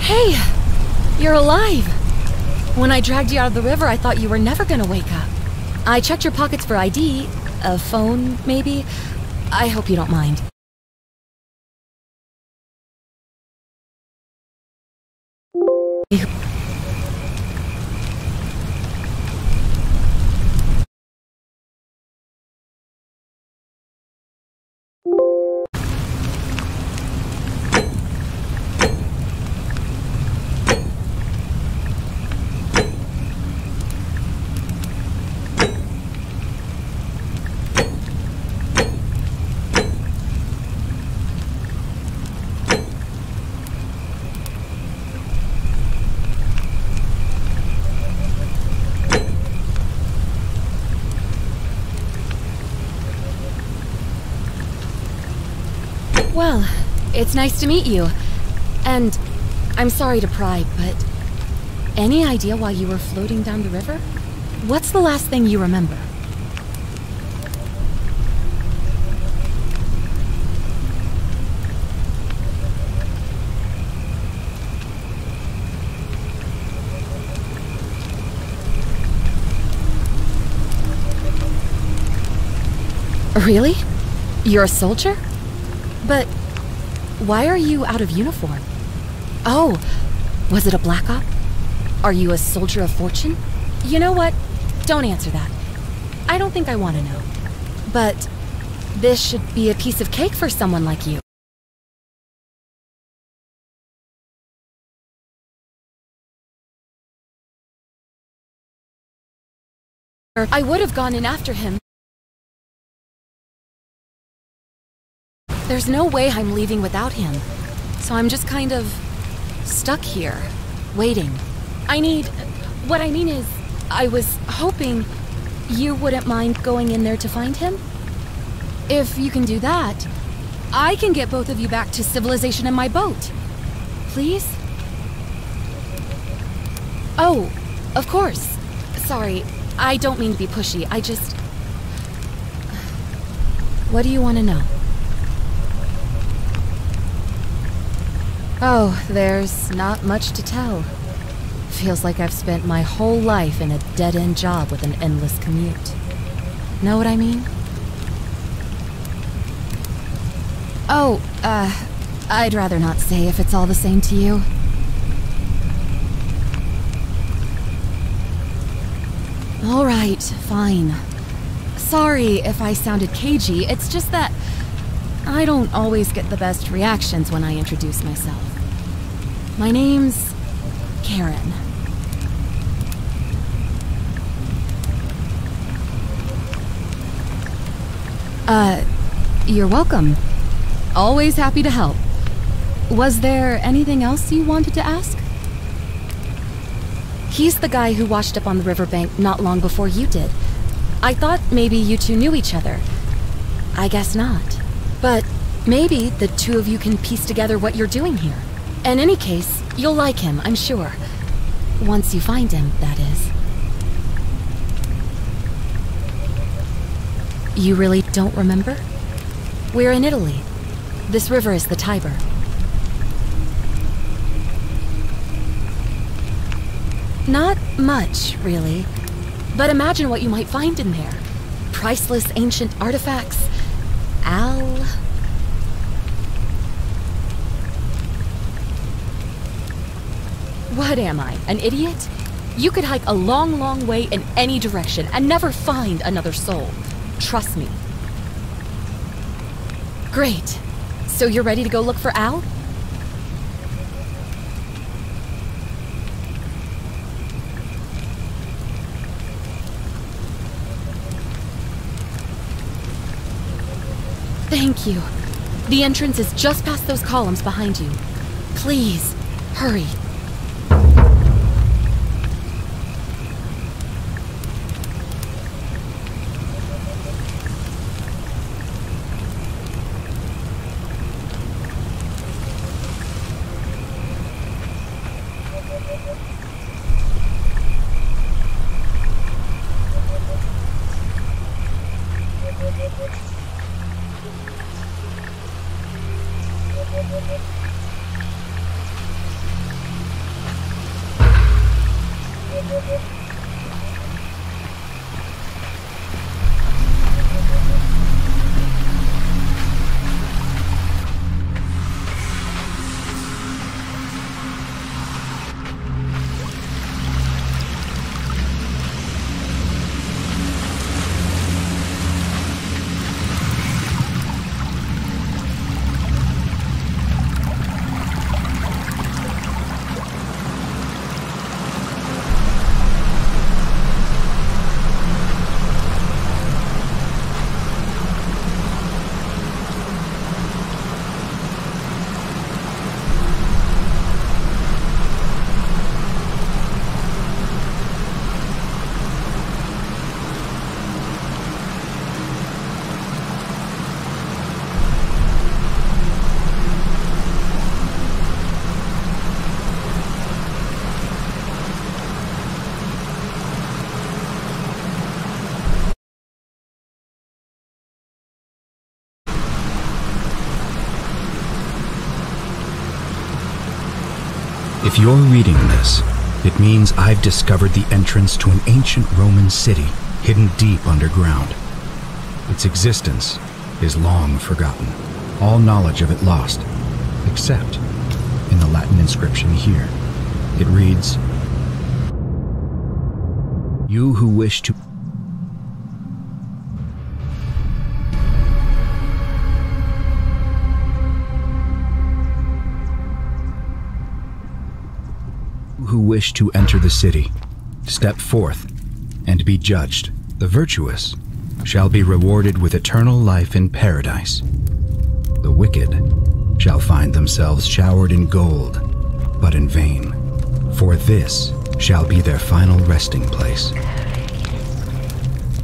Hey! You're alive! When I dragged you out of the river, I thought you were never gonna wake up. I checked your pockets for ID. A phone, maybe? I hope you don't mind. Well, it's nice to meet you. And I'm sorry to pry, but any idea why you were floating down the river? What's the last thing you remember? Really? You're a soldier? But why are you out of uniform? Oh, was it a black op? Are you a soldier of fortune? You know what? Don't answer that. I don't think I want to know. But this should be a piece of cake for someone like you. I would have gone in after him. There's no way I'm leaving without him. So I'm just kind of stuck here, waiting. What I mean is, I was hoping you wouldn't mind going in there to find him. If you can do that, I can get both of you back to civilization in my boat. Please? Oh, of course. Sorry, I don't mean to be pushy, I just... What do you want to know? Oh, there's not much to tell. Feels like I've spent my whole life in a dead-end job with an endless commute. Know what I mean? Oh, I'd rather not say if it's all the same to you. All right, fine. Sorry if I sounded cagey, it's just that I don't always get the best reactions when I introduce myself. My name's Karen. You're welcome. Always happy to help. Was there anything else you wanted to ask? He's the guy who washed up on the riverbank not long before you did. I thought maybe you two knew each other. I guess not. But maybe the two of you can piece together what you're doing here. In any case, you'll like him, I'm sure. Once you find him, that is. You really don't remember? We're in Italy. This river is the Tiber. Not much, really. But imagine what you might find in there. Priceless ancient artifacts. What am I, an idiot? You could hike a long, long way in any direction and never find another soul. Trust me. Great. So you're ready to go look for Al? Thank you. The entrance is just past those columns behind you. Please, hurry. If you're reading this, it means I've discovered the entrance to an ancient Roman city hidden deep underground. Its existence is long forgotten, all knowledge of it lost, except in the Latin inscription here. It reads, "You who wish to..." who wish to enter the city, step forth and be judged. The virtuous shall be rewarded with eternal life in paradise. The wicked shall find themselves showered in gold, but in vain, for this shall be their final resting place.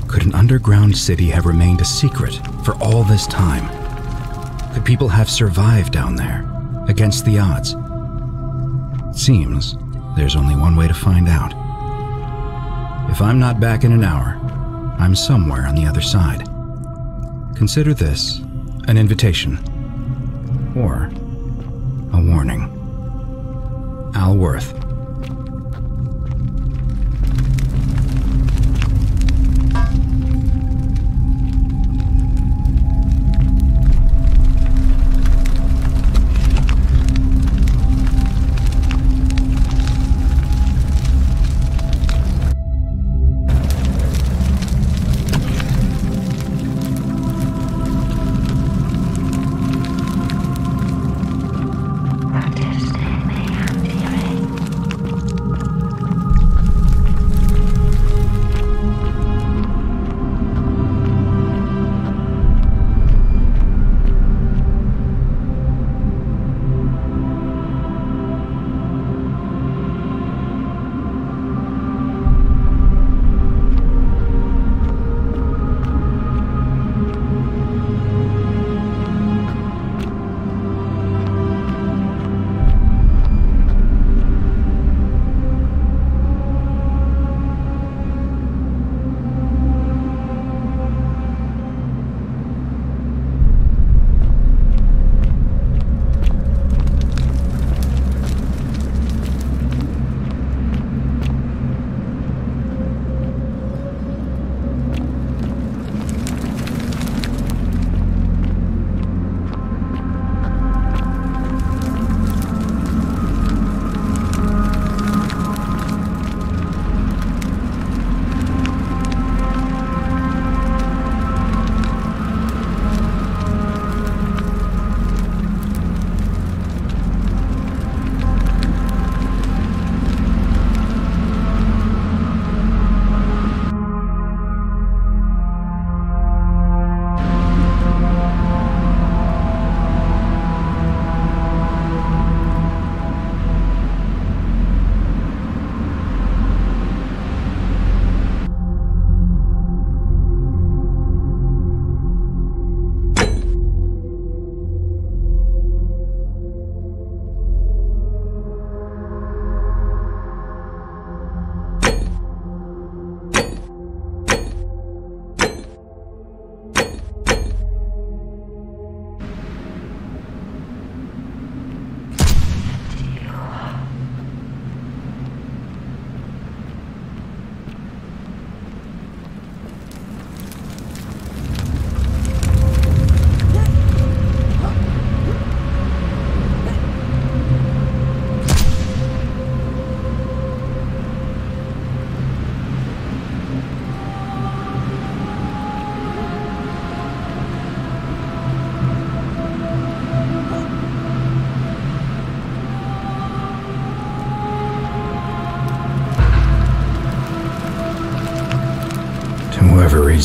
Could an underground city have remained a secret for all this time? Could people have survived down there, against the odds? It seems there's only one way to find out. If I'm not back in an hour, I'm somewhere on the other side. Consider this an invitation, or a warning. Al Worth.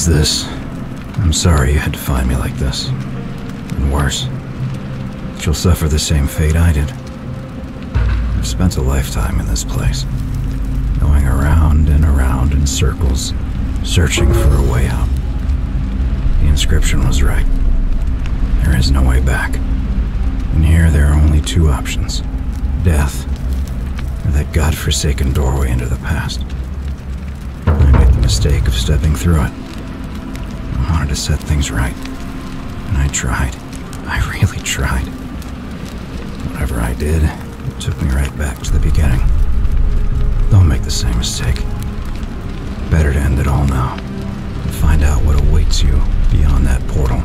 this. I'm sorry you had to find me like this. And worse, that you'll suffer the same fate I did. I've spent a lifetime in this place, going around and around in circles, searching for a way out. The inscription was right. There is no way back. And here there are only two options: death, or that godforsaken doorway into the past. I made the mistake of stepping through it. I wanted to set things right, and I tried. I really tried. Whatever I did, it took me right back to the beginning. Don't make the same mistake. Better to end it all now, and find out what awaits you beyond that portal.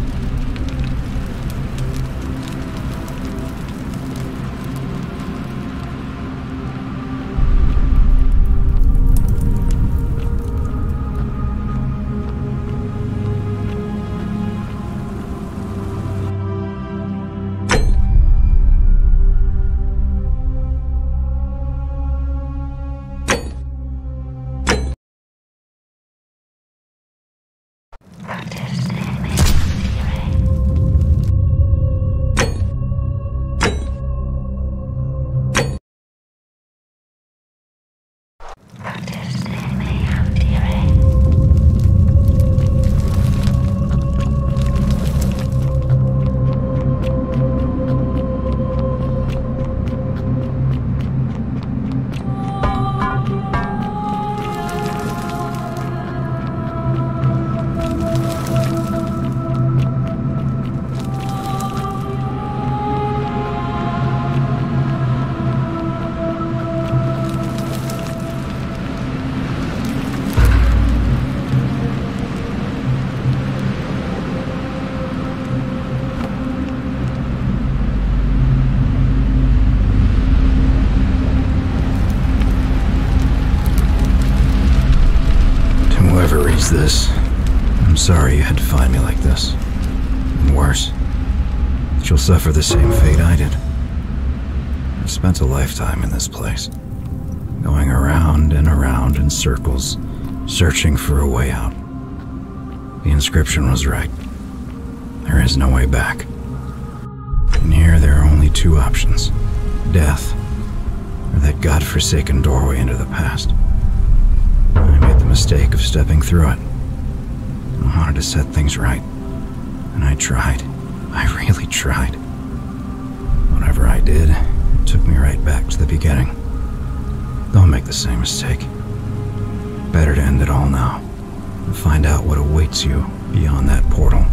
This. I'm sorry you had to find me like this. And worse, that you'll suffer the same fate I did. I've spent a lifetime in this place, going around and around in circles, searching for a way out. The inscription was right. There is no way back. And here there are only two options: death, or that godforsaken doorway into the past. I made the mistake of stepping through it. I wanted to set things right, and I tried. I really tried. Whatever I did, it took me right back to the beginning. Don't make the same mistake. Better to end it all now, and find out what awaits you beyond that portal.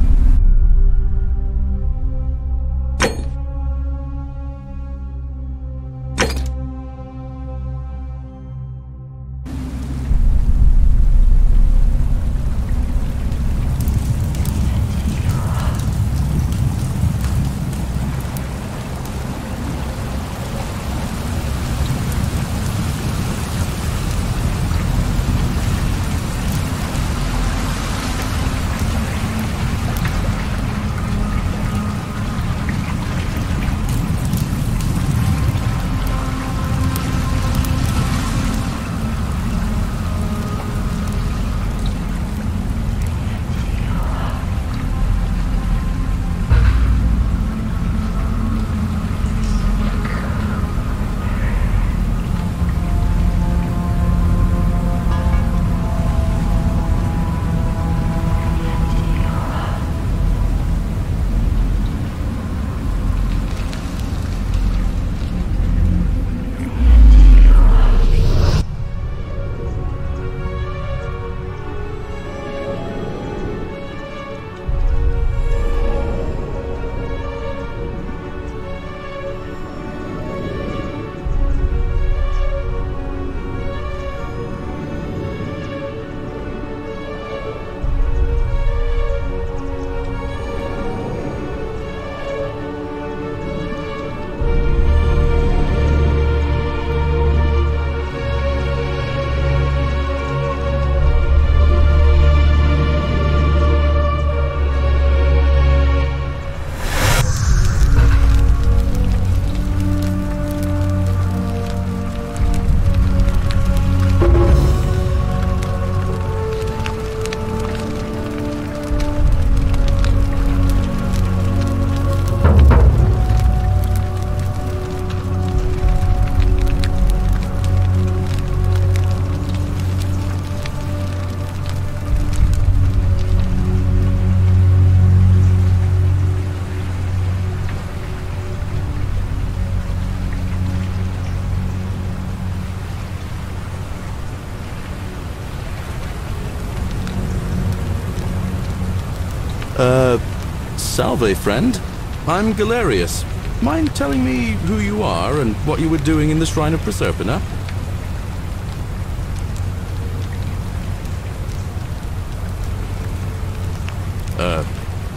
Salve, friend. I'm Galerius. Mind telling me who you are and what you were doing in the Shrine of Proserpina?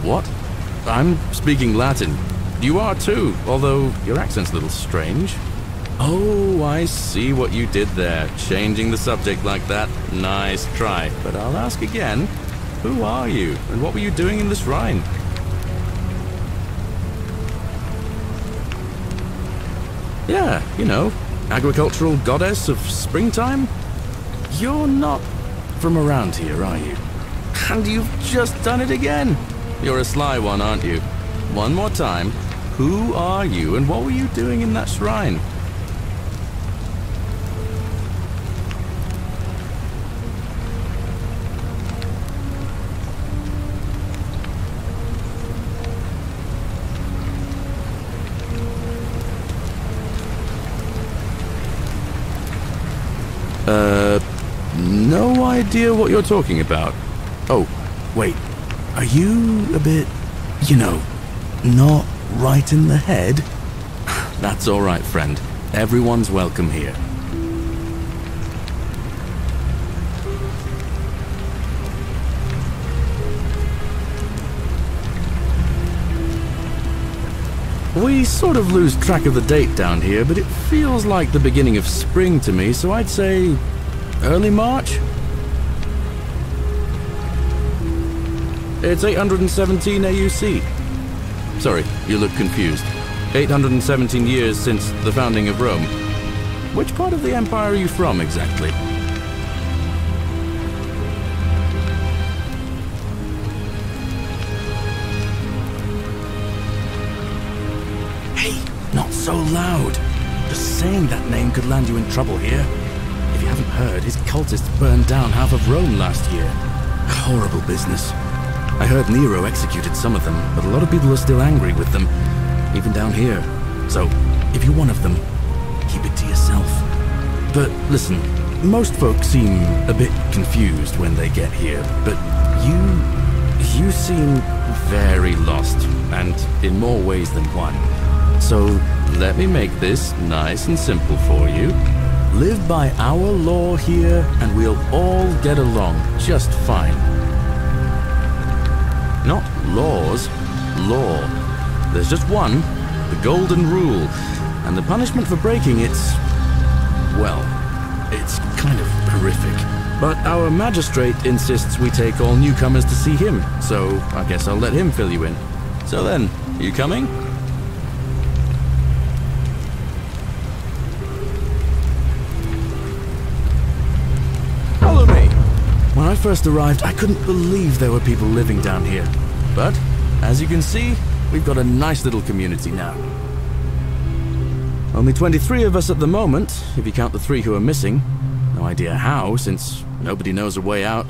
What? I'm speaking Latin. You are too, although your accent's a little strange. Oh, I see what you did there, changing the subject like that. Nice try. But I'll ask again, who are you, and what were you doing in the shrine? Yeah, you know, agricultural goddess of springtime? You're not from around here, are you? And you've just done it again! You're a sly one, aren't you? One more time, who are you, and what were you doing in that shrine? No idea what you're talking about. Oh, wait. Are you a bit, you know, not right in the head? That's all right, friend. Everyone's welcome here. We sort of lose track of the date down here, but it feels like the beginning of spring to me, so I'd say early March? It's 817 AUC. Sorry, you look confused. 817 years since the founding of Rome. Which part of the empire are you from, exactly? Hey, not so loud. Just saying that name could land you in trouble here. If you haven't heard, his cultists burned down half of Rome last year. Horrible business. I heard Nero executed some of them, but a lot of people are still angry with them, even down here. So, if you're one of them, keep it to yourself. But listen, most folks seem a bit confused when they get here, but you seem very lost, and in more ways than one. So, let me make this nice and simple for you. Live by our law here, and we'll all get along just fine. Not laws, law. There's just one, the golden rule, and the punishment for breaking it's, well, it's kind of horrific. But our magistrate insists we take all newcomers to see him, so I guess I'll let him fill you in. So then, you coming? Follow me! When I first arrived, I couldn't believe there were people living down here. But, as you can see, we've got a nice little community now. Only 23 of us at the moment, if you count the 3 who are missing. No idea how, since nobody knows a way out.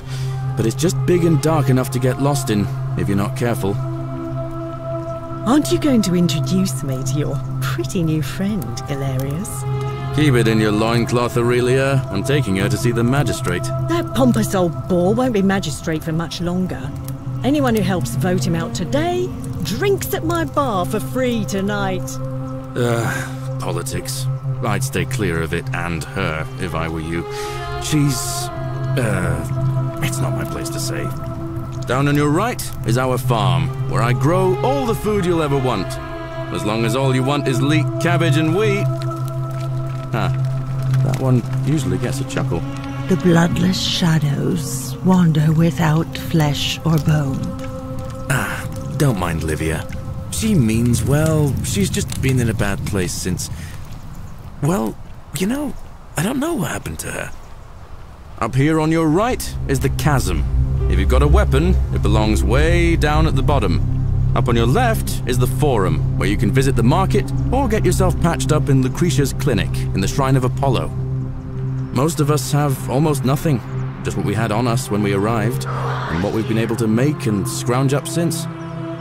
But it's just big and dark enough to get lost in, if you're not careful. Aren't you going to introduce me to your pretty new friend, Galerius? Keep it in your loincloth, Aurelia. I'm taking her to see the magistrate. That pompous old bore won't be magistrate for much longer. Anyone who helps vote him out today drinks at my bar for free tonight. Politics. I'd stay clear of it and her if I were you. She's... it's not my place to say. Down on your right is our farm, where I grow all the food you'll ever want. As long as all you want is leek, cabbage, and wheat. That one usually gets a chuckle. The bloodless shadows wander without flesh or bone. Don't mind Livia. She means well. She's just been in a bad place since... Well, you know, I don't know what happened to her. Up here on your right is the chasm. If you've got a weapon, it belongs way down at the bottom. Up on your left is the Forum, where you can visit the market or get yourself patched up in Lucretia's clinic in the Shrine of Apollo. Most of us have almost nothing, just what we had on us when we arrived, and what we've been able to make and scrounge up since.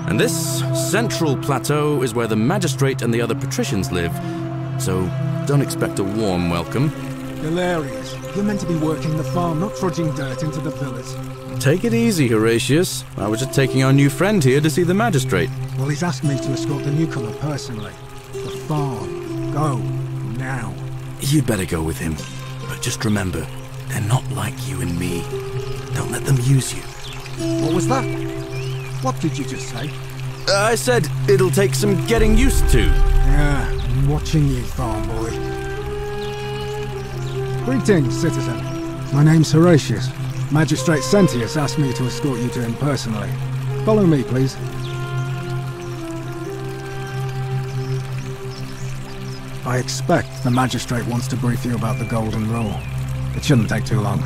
And this central plateau is where the magistrate and the other patricians live, so don't expect a warm welcome. Hilarious. You're meant to be working the farm, not trudging dirt into the villas. Take it easy, Horatius. I was just taking our new friend here to see the magistrate. Well, he's asked me to escort the newcomer personally. The farm. Go. Now. You'd better go with him. But just remember, they're not like you and me. Don't let them use you. What was that? What did you just say? I said it'll take some getting used to. Yeah, I'm watching you, farm boy. Greetings, citizen. My name's Horatius. Magistrate Sentius asked me to escort you to him personally. Follow me, please. I expect the magistrate wants to brief you about the Golden Rule. It shouldn't take too long.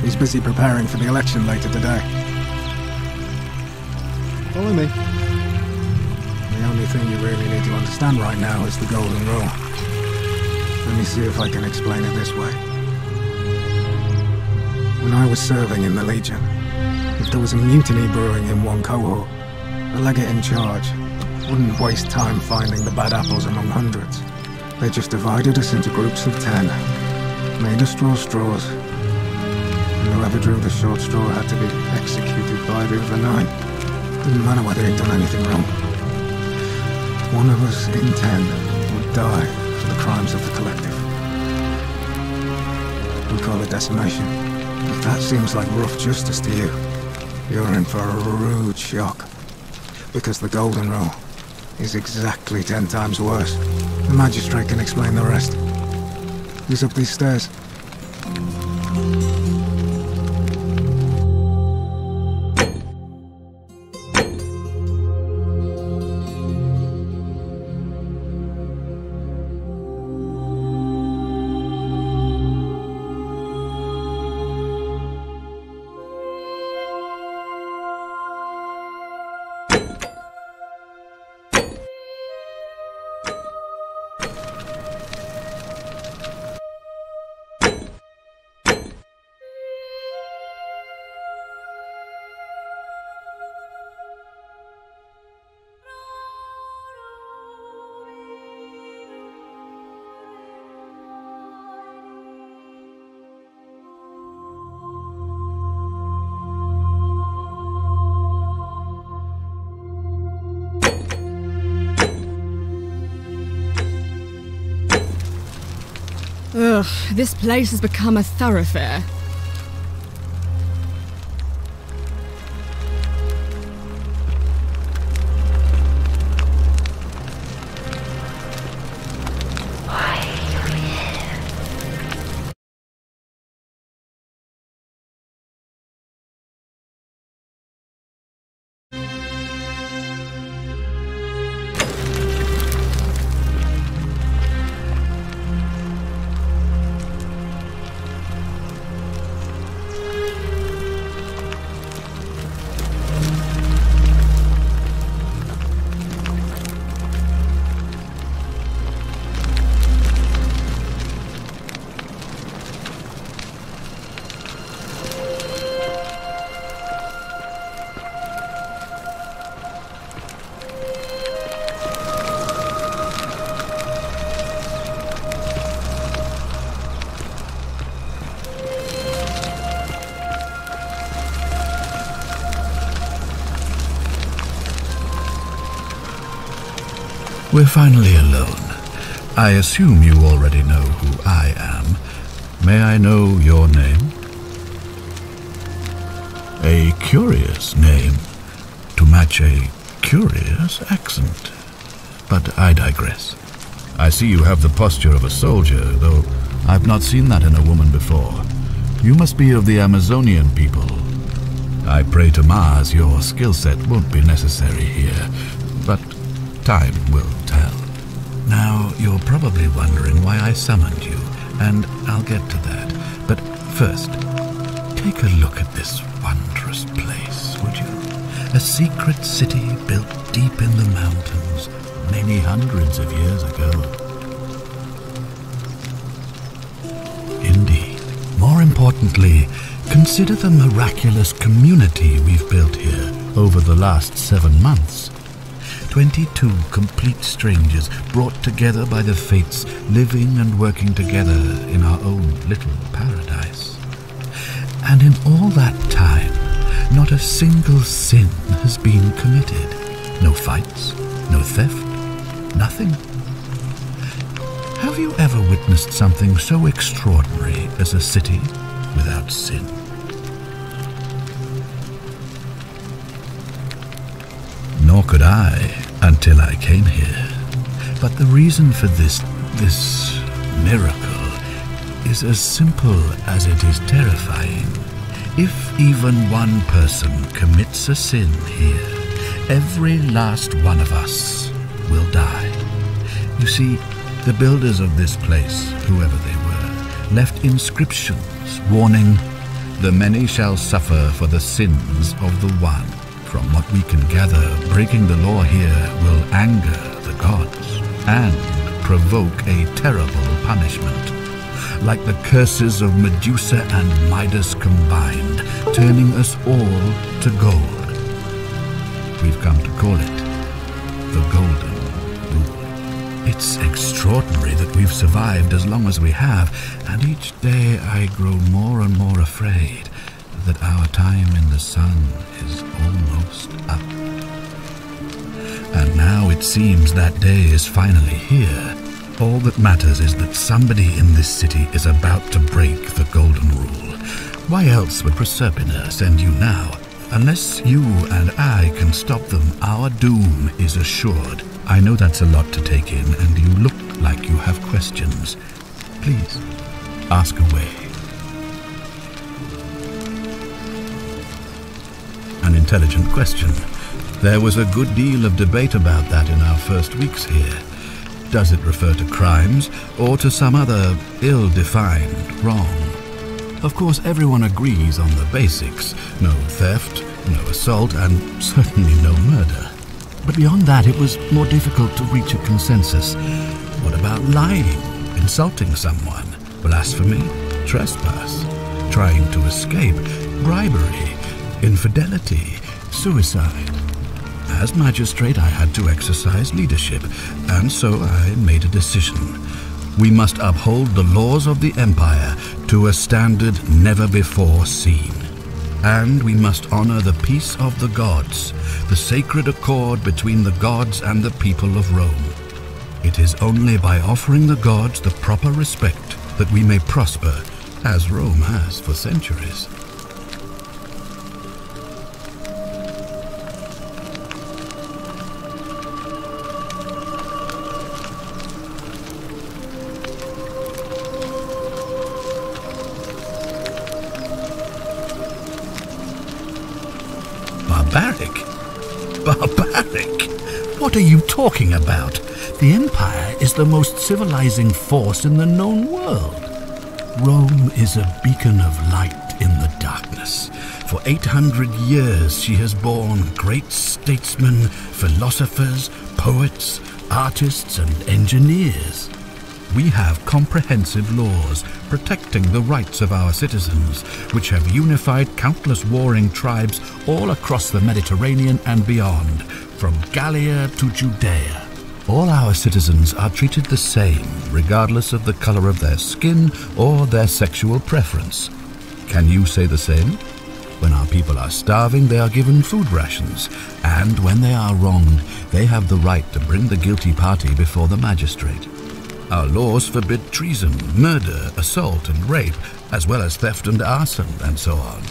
He's busy preparing for the election later today. Follow me. The only thing you really need to understand right now is the Golden Rule. Let me see if I can explain it this way. When I was serving in the Legion, if there was a mutiny brewing in one cohort, the legate in charge wouldn't waste time finding the bad apples among hundreds. They just divided us into groups of 10, made us draw straws, and whoever drew the short straw had to be executed by the other 9. Didn't matter whether he'd done anything wrong. One of us in 10 would die for the crimes of the collective. We call it decimation. If that seems like rough justice to you, you're in for a rude shock. Because the Golden Rule is exactly 10 times worse. The magistrate can explain the rest. He's up these stairs. Ugh, this place has become a thoroughfare. We're finally alone. I assume you already know who I am. May I know your name? A curious name to match a curious accent. But I digress. I see you have the posture of a soldier, though I've not seen that in a woman before. You must be of the Amazonian people. I pray to Mars your skill set won't be necessary here, but time will tell. Now, you're probably wondering why I summoned you, and I'll get to that. But first, take a look at this wondrous place, would you? A secret city built deep in the mountains, many hundreds of years ago. Indeed. More importantly, consider the miraculous community we've built here over the last 7 months. 22 complete strangers brought together by the fates, living and working together in our own little paradise. And in all that time, not a single sin has been committed. No fights, no theft, nothing. Have you ever witnessed something so extraordinary as a city without sin? Nor could I until I came here. But the reason for this miracle is as simple as it is terrifying. If even one person commits a sin here, every last one of us will die. You see, the builders of this place, whoever they were, left inscriptions warning, "The many shall suffer for the sins of the one." From what we can gather, breaking the law here will anger the gods and provoke a terrible punishment, like the curses of Medusa and Midas combined, turning us all to gold. We've come to call it the Golden Rule. It's extraordinary that we've survived as long as we have, and each day I grow more and more afraid that our time in the sun is almost up. And now it seems that day is finally here. All that matters is that somebody in this city is about to break the Golden Rule. Why else would Proserpina send you now? Unless you and I can stop them, our doom is assured. I know that's a lot to take in, and you look like you have questions. Please, ask away. An intelligent question. There was a good deal of debate about that in our first weeks here. Does it refer to crimes or to some other ill-defined wrong? Of course, everyone agrees on the basics. No theft, no assault, and certainly no murder. But beyond that, it was more difficult to reach a consensus. What about lying, insulting someone, blasphemy, trespass, trying to escape, bribery, infidelity, suicide? As magistrate, I had to exercise leadership, and so I made a decision. We must uphold the laws of the Empire to a standard never before seen. And we must honor the peace of the gods, the sacred accord between the gods and the people of Rome. It is only by offering the gods the proper respect that we may prosper, as Rome has for centuries. Barbaric? What are you talking about? The Empire is the most civilizing force in the known world. Rome is a beacon of light in the darkness. For 800 years she has borne great statesmen, philosophers, poets, artists, and engineers. We have comprehensive laws protecting the rights of our citizens, which have unified countless warring tribes all across the Mediterranean and beyond, from Gallia to Judea. All our citizens are treated the same, regardless of the color of their skin or their sexual preference. Can you say the same? When our people are starving, they are given food rations, and when they are wronged, they have the right to bring the guilty party before the magistrate. Our laws forbid treason, murder, assault, and rape, as well as theft and arson, and so on.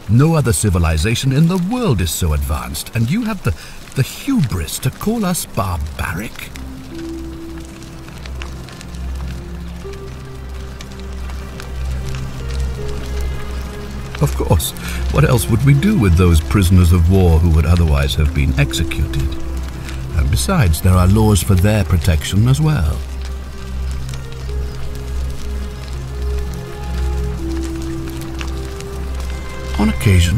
No other civilization in the world is so advanced, and you have the hubris to call us barbaric? Of course, what else would we do with those prisoners of war who would otherwise have been executed? And besides, there are laws for their protection as well. On occasion,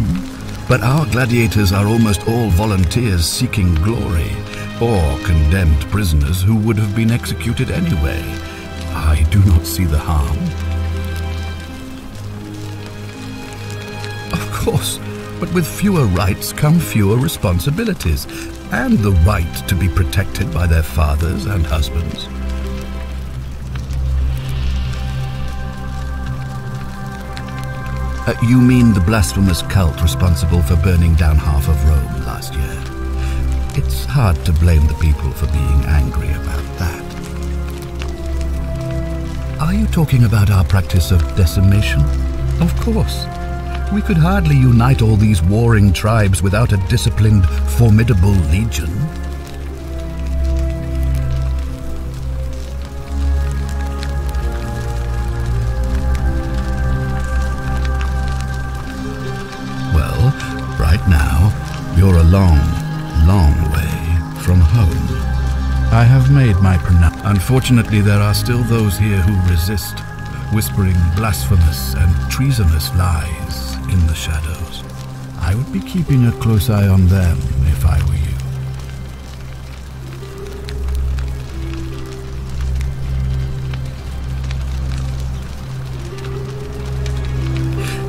but our gladiators are almost all volunteers seeking glory, or condemned prisoners who would have been executed anyway. I do not see the harm. Of course, but with fewer rights come fewer responsibilities, and the right to be protected by their fathers and husbands. You mean the blasphemous cult responsible for burning down half of Rome last year? It's hard to blame the people for being angry about that. Are you talking about our practice of decimation? Of course. We could hardly unite all these warring tribes without a disciplined, formidable legion. Well, right now, you're a long, long way from home. I have made my pronouncement. Unfortunately, there are still those here who resist, whispering blasphemous and treasonous lies in the shadows. I would be keeping a close eye on them if I were you.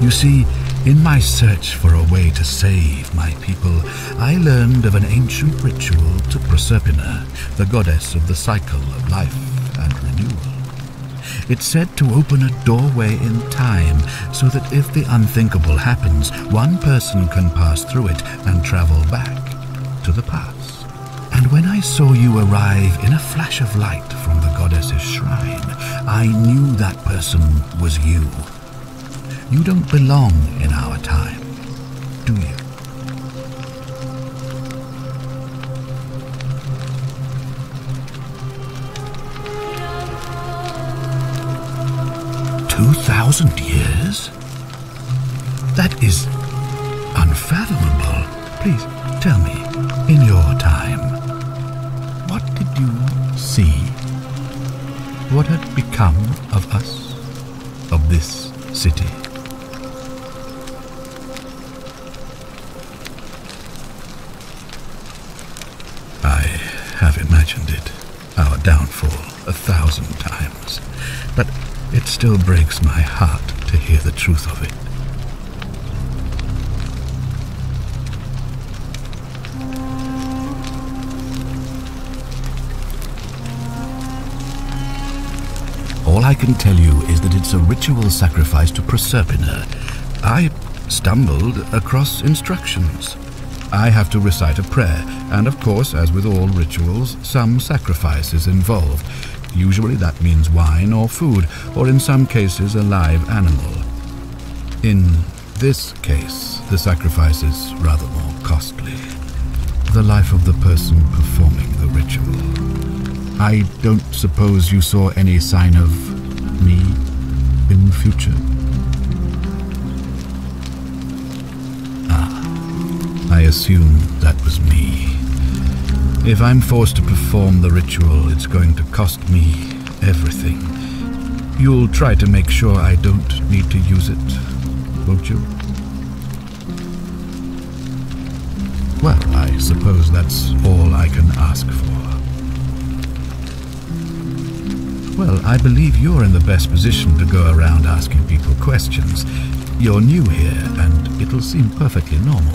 You see, in my search for a way to save my people, I learned of an ancient ritual to Proserpina, the goddess of the cycle of life and renewal. It's said to open a doorway in time, so that if the unthinkable happens, one person can pass through it and travel back to the past. And when I saw you arrive in a flash of light from the goddess's shrine, I knew that person was you. You don't belong in our time, do you? "2,000 years? That is unfathomable. Please tell me, in your time, what did you see? What had become of us, of this city?" I have imagined it, our downfall, 1,000 times, but it still breaks my heart to hear the truth of it. All I can tell you is that it's a ritual sacrifice to Proserpina. I stumbled across instructions. I have to recite a prayer, and of course, as with all rituals, some sacrifice is involved. Usually that means wine or food, or in some cases a live animal. In this case, the sacrifice is rather more costly. The life of the person performing the ritual. I don't suppose you saw any sign of me in the future? I assume that was me. If I'm forced to perform the ritual, it's going to cost me everything. You'll try to make sure I don't need to use it, won't you? Well, I suppose that's all I can ask for. Well, I believe you're in the best position to go around asking people questions. You're new here, and it'll seem perfectly normal.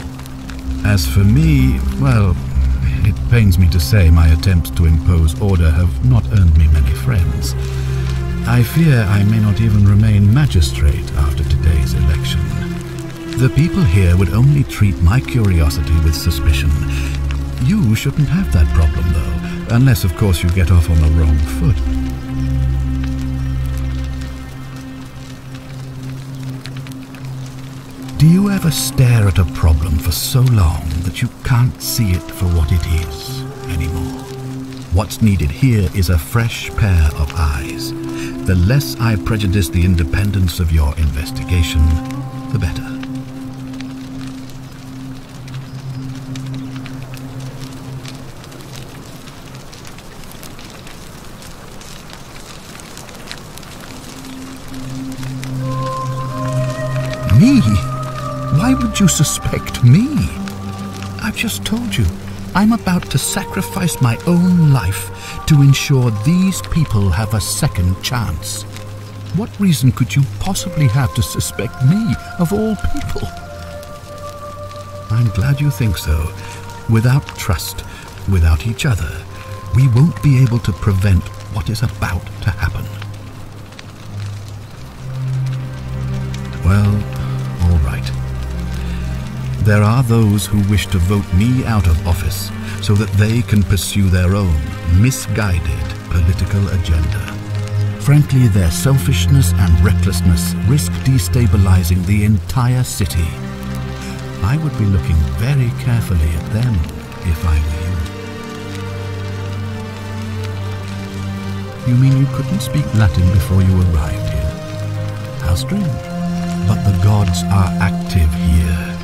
As for me, well, it pains me to say my attempts to impose order have not earned me many friends. I fear I may not even remain magistrate after today's election. The people here would only treat my curiosity with suspicion. You shouldn't have that problem, though, unless, of course, you get off on the wrong foot. Do you ever stare at a problem for so long that you can't see it for what it is anymore? What's needed here is a fresh pair of eyes. The less I prejudice the independence of your investigation, the better. Me? Why would you suspect me? I've just told you, I'm about to sacrifice my own life to ensure these people have a second chance. What reason could you possibly have to suspect me, of all people? I'm glad you think so. Without trust, without each other, we won't be able to prevent what is about to happen. Well, all right. There are those who wish to vote me out of office so that they can pursue their own misguided political agenda. Frankly, their selfishness and recklessness risk destabilizing the entire city. I would be looking very carefully at them if I were you. You mean you couldn't speak Latin before you arrived here? How strange. But the gods are active here,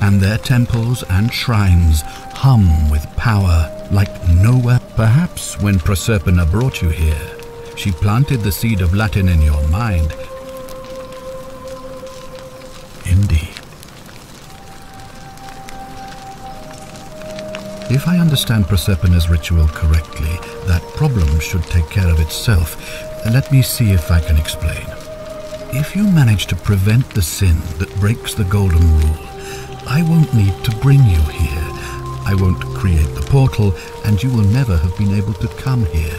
and their temples and shrines hum with power like nowhere. Perhaps when Proserpina brought you here, she planted the seed of Latin in your mind. Indeed. If I understand Proserpina's ritual correctly, that problem should take care of itself. Let me see if I can explain. If you manage to prevent the sin that breaks the Golden Rule, I won't need to bring you here. I won't create the portal, and you will never have been able to come here.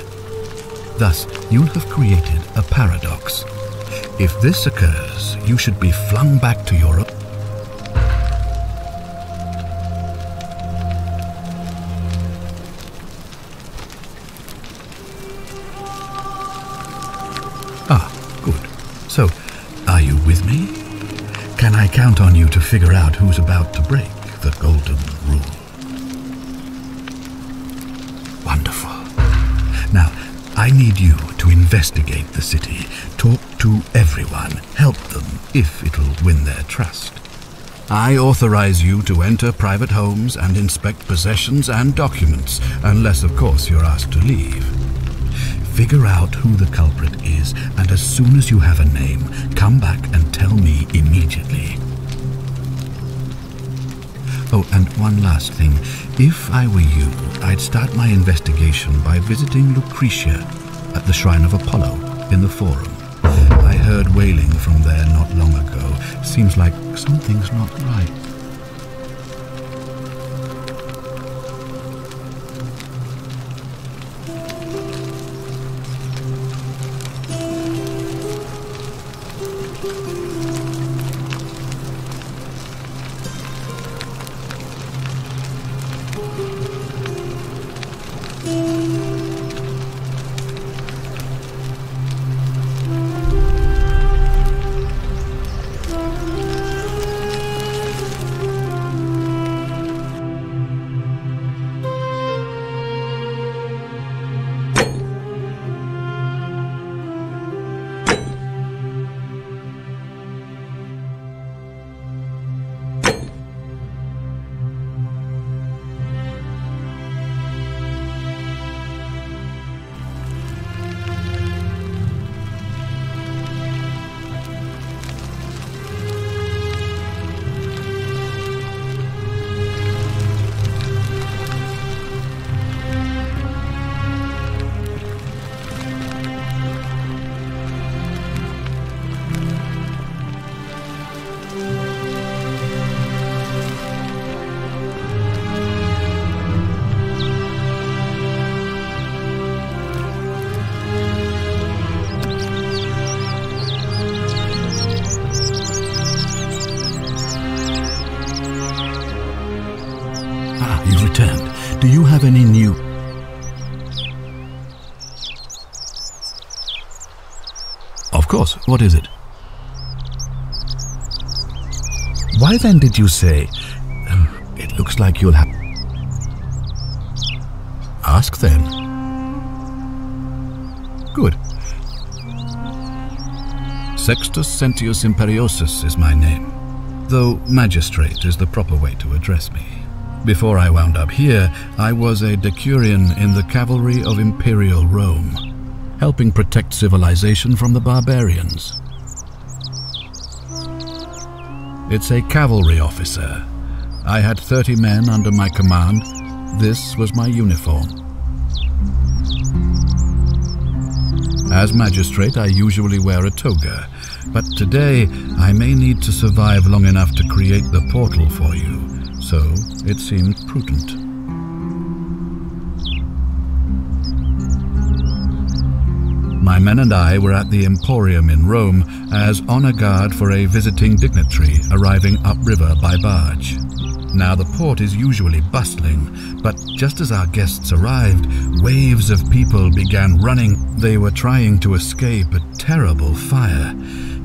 Thus, you'll have created a paradox. If this occurs, you should be flung back to your own. So, are you with me? Can I count on you to figure out who's about to break the Golden Rule? Wonderful. Now, I need you to investigate the city, talk to everyone, help them if it'll win their trust. I authorize you to enter private homes and inspect possessions and documents, unless, of course, you're asked to leave. Figure out who the culprit is, and as soon as you have a name, come back and tell me immediately. Oh, and one last thing. If I were you, I'd start my investigation by visiting Lucretia at the Shrine of Apollo in the Forum. I heard wailing from there not long ago. Seems like something's not right. Do you have any new... Of course, what is it? Why then did you say... it looks like you'll have... Ask then. Good. Sextus Sentius Imperiosus is my name, though magistrate is the proper way to address me. Before I wound up here, I was a decurion in the cavalry of Imperial Rome, helping protect civilization from the barbarians. It's a cavalry officer. I had 30 men under my command. This was my uniform. As magistrate, I usually wear a toga, but today I may need to survive long enough to create the portal for you. So it seemed prudent. My men and I were at the Emporium in Rome as honor guard for a visiting dignitary arriving upriver by barge. Now the port is usually bustling, but just as our guests arrived, waves of people began running. They were trying to escape a terrible fire.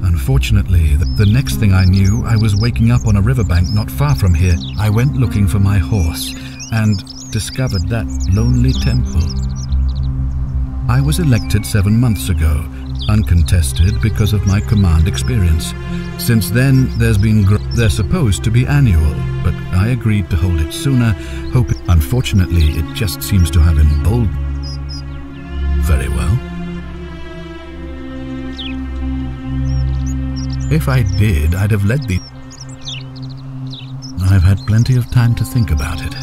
Unfortunately, the next thing I knew, I was waking up on a riverbank not far from here. I went looking for my horse and discovered that lonely temple. I was elected 7 months ago, uncontested because of my command experience. Since then, they're supposed to be annual, but I agreed to hold it sooner, hoping. Unfortunately, it just seems to have emboldened. Very well. If I did, I'd have led the... I've had plenty of time to think about it.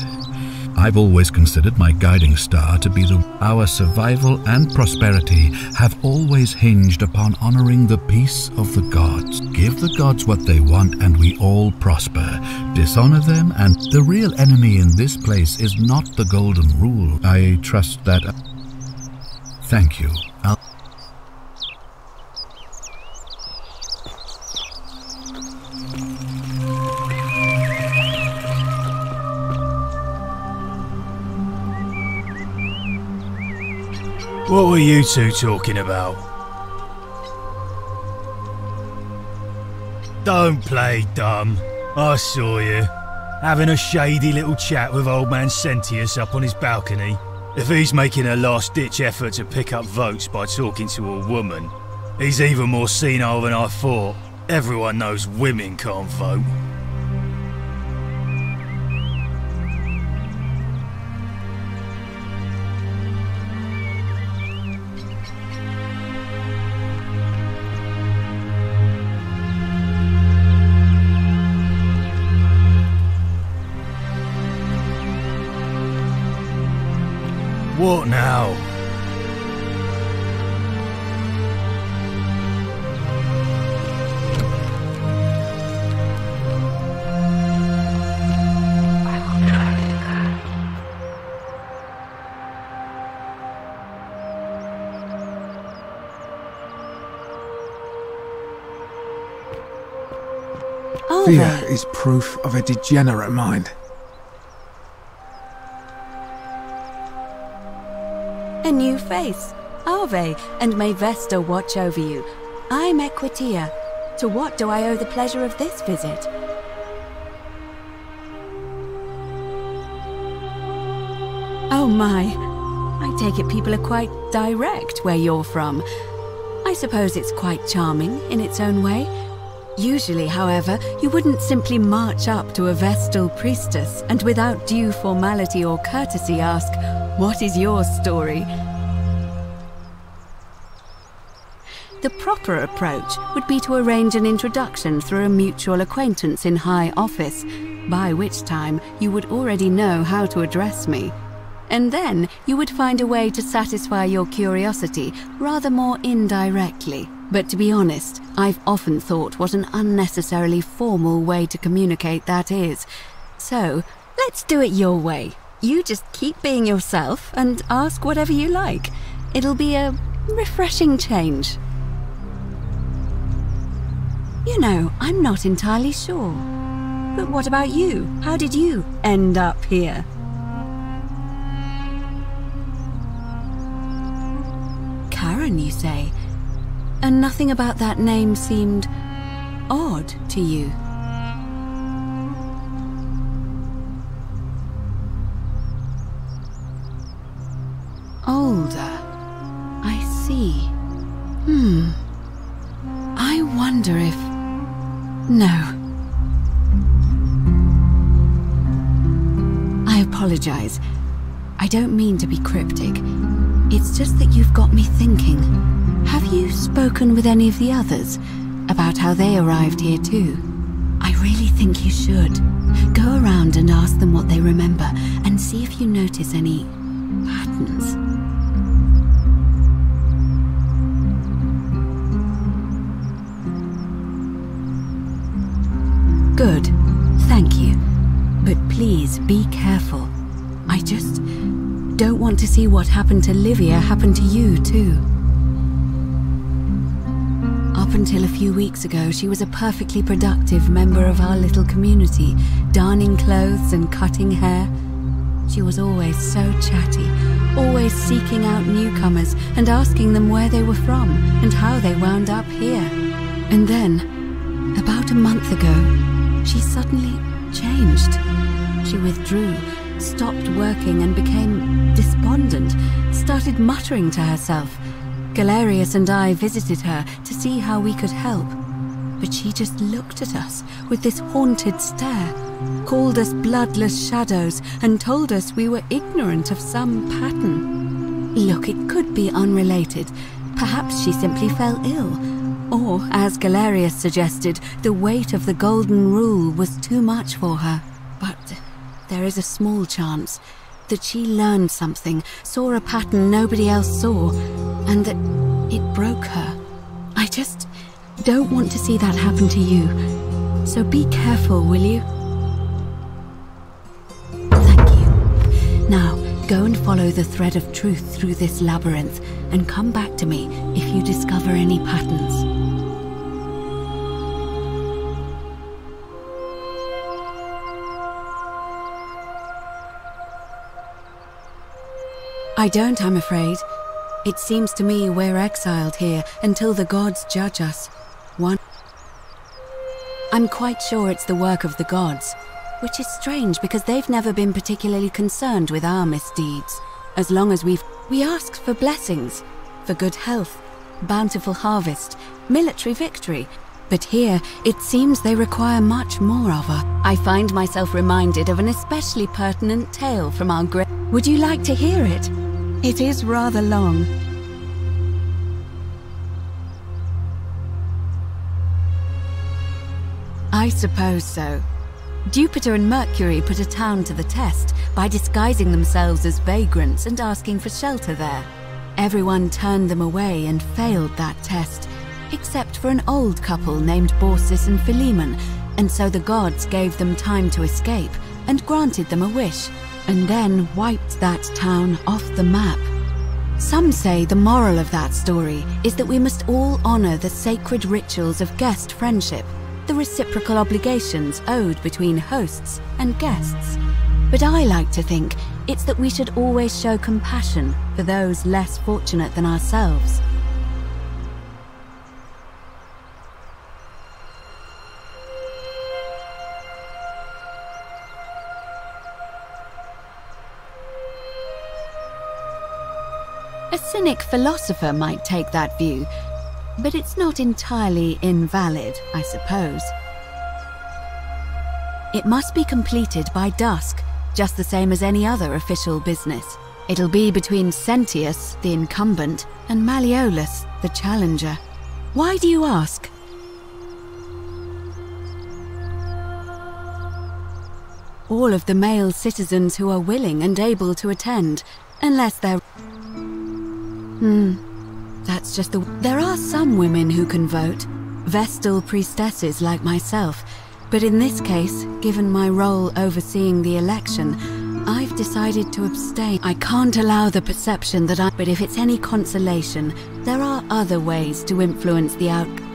I've always considered my guiding star to be our survival and prosperity have always hinged upon honoring the peace of the gods. Give the gods what they want and we all prosper. Dishonor them and the real enemy in this place is not the golden rule. I trust that... Thank you. What were you two talking about? Don't play dumb. I saw you, having a shady little chat with old man Sentius up on his balcony. If he's making a last-ditch effort to pick up votes by talking to a woman, he's even more senile than I thought. Everyone knows women can't vote. What now? Fear is proof of a degenerate mind. A new face. Ave, and may Vesta watch over you. I'm Equitia. To what do I owe the pleasure of this visit? Oh my. I take it people are quite direct where you're from. I suppose it's quite charming in its own way. Usually, however, you wouldn't simply march up to a Vestal priestess and without due formality or courtesy ask, "What is your story?" The proper approach would be to arrange an introduction through a mutual acquaintance in high office, by which time you would already know how to address me. And then you would find a way to satisfy your curiosity rather more indirectly. But to be honest, I've often thought what an unnecessarily formal way to communicate that is. So, let's do it your way. You just keep being yourself and ask whatever you like. It'll be a refreshing change. You know, I'm not entirely sure. But what about you? How did you end up here? Karen, you say? And nothing about that name seemed odd to you. Older. I see. I wonder if... No. I apologize. I don't mean to be cryptic. It's just that you've got me thinking. Have you spoken with any of the others about how they arrived here too? I really think you should. Go around and ask them what they remember and see if you notice any patterns. Good. Thank you. But please be careful. I just don't want to see what happened to Livia happen to you too. Up until a few weeks ago, she was a perfectly productive member of our little community, darning clothes and cutting hair. She was always so chatty, always seeking out newcomers and asking them where they were from and how they wound up here. And then, about a month ago, she suddenly changed. She withdrew, stopped working and became despondent, started muttering to herself. Galerius and I visited her to see how we could help, but she just looked at us with this haunted stare, called us bloodless shadows and told us we were ignorant of some pattern. Look, it could be unrelated. Perhaps she simply fell ill. Or, as Galerius suggested, the weight of the golden rule was too much for her. But there is a small chance that she learned something, saw a pattern nobody else saw, and that it broke her. I just don't want to see that happen to you. So be careful, will you? Thank you. Now, go and follow the thread of truth through this labyrinth, and come back to me if you discover any patterns. I don't, I'm afraid. It seems to me we're exiled here until the gods judge us. I'm quite sure it's the work of the gods, which is strange because they've never been particularly concerned with our misdeeds. As long as we ask for blessings, for good health, bountiful harvest, military victory. But here, it seems they require much more of us. I find myself reminded of an especially pertinent tale from our great... Would you like to hear it? It is rather long. I suppose so. Jupiter and Mercury put a town to the test by disguising themselves as vagrants and asking for shelter there. Everyone turned them away and failed that test, except for an old couple named Baucis and Philemon, and so the gods gave them time to escape and granted them a wish, and then wiped that town off the map. Some say the moral of that story is that we must all honor the sacred rituals of guest friendship, the reciprocal obligations owed between hosts and guests. But I like to think it's that we should always show compassion for those less fortunate than ourselves. A cynic philosopher might take that view, but it's not entirely invalid, I suppose. It must be completed by dusk, just the same as any other official business. It'll be between Sentius, the incumbent, and Malleolus, the challenger. Why do you ask? All of the male citizens who are willing and able to attend, unless they're... That's just the... There are some women who can vote, Vestal priestesses like myself, but in this case, given my role overseeing the election, I've decided to abstain. I can't allow the perception that But if it's any consolation, there are other ways to influence the outcome.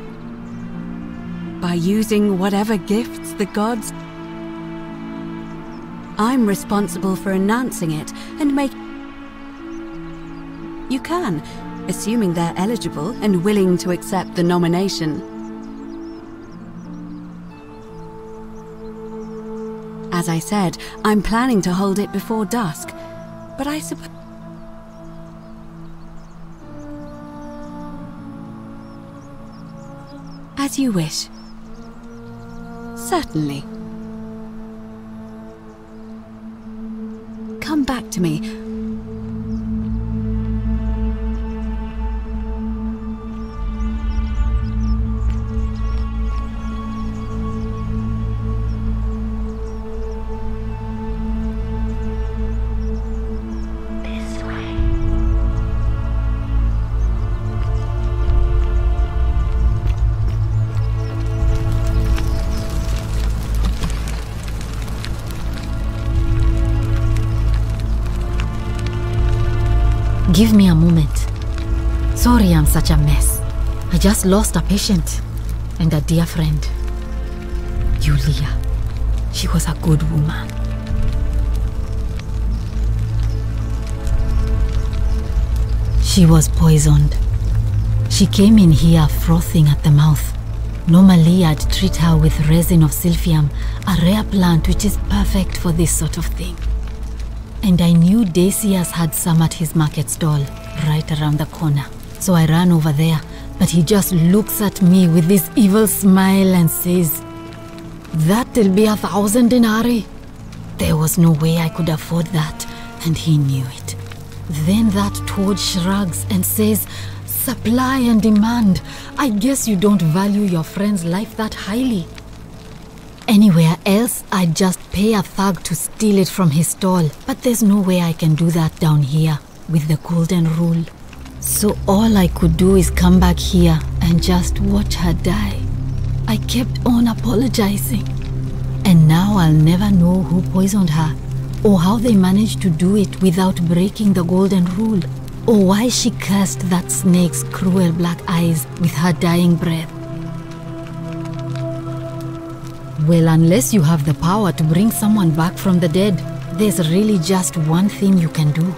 By using whatever gifts the gods... I'm responsible for announcing it and make... You can, assuming they're eligible and willing to accept the nomination. As I said, I'm planning to hold it before dusk, but I suppose... As you wish. Certainly. Come back to me. Give me a moment. Sorry I'm such a mess. I just lost a patient and a dear friend. Julia. She was a good woman. She was poisoned. She came in here frothing at the mouth. Normally I'd treat her with resin of silphium, a rare plant which is perfect for this sort of thing. And I knew Decius had some at his market stall, right around the corner. So I ran over there, but he just looks at me with this evil smile and says, "That'll be 1,000 denarii." There was no way I could afford that, and he knew it. Then that toad shrugs and says, "Supply and demand. I guess you don't value your friend's life that highly." Anywhere else, I'd just pay a thug to steal it from his stall, but there's no way I can do that down here with the golden rule. So all I could do is come back here and just watch her die. I kept on apologizing. And now I'll never know who poisoned her, or how they managed to do it without breaking the golden rule, or why she cursed that snake's cruel black eyes with her dying breath. Well, unless you have the power to bring someone back from the dead, there's really just one thing you can do.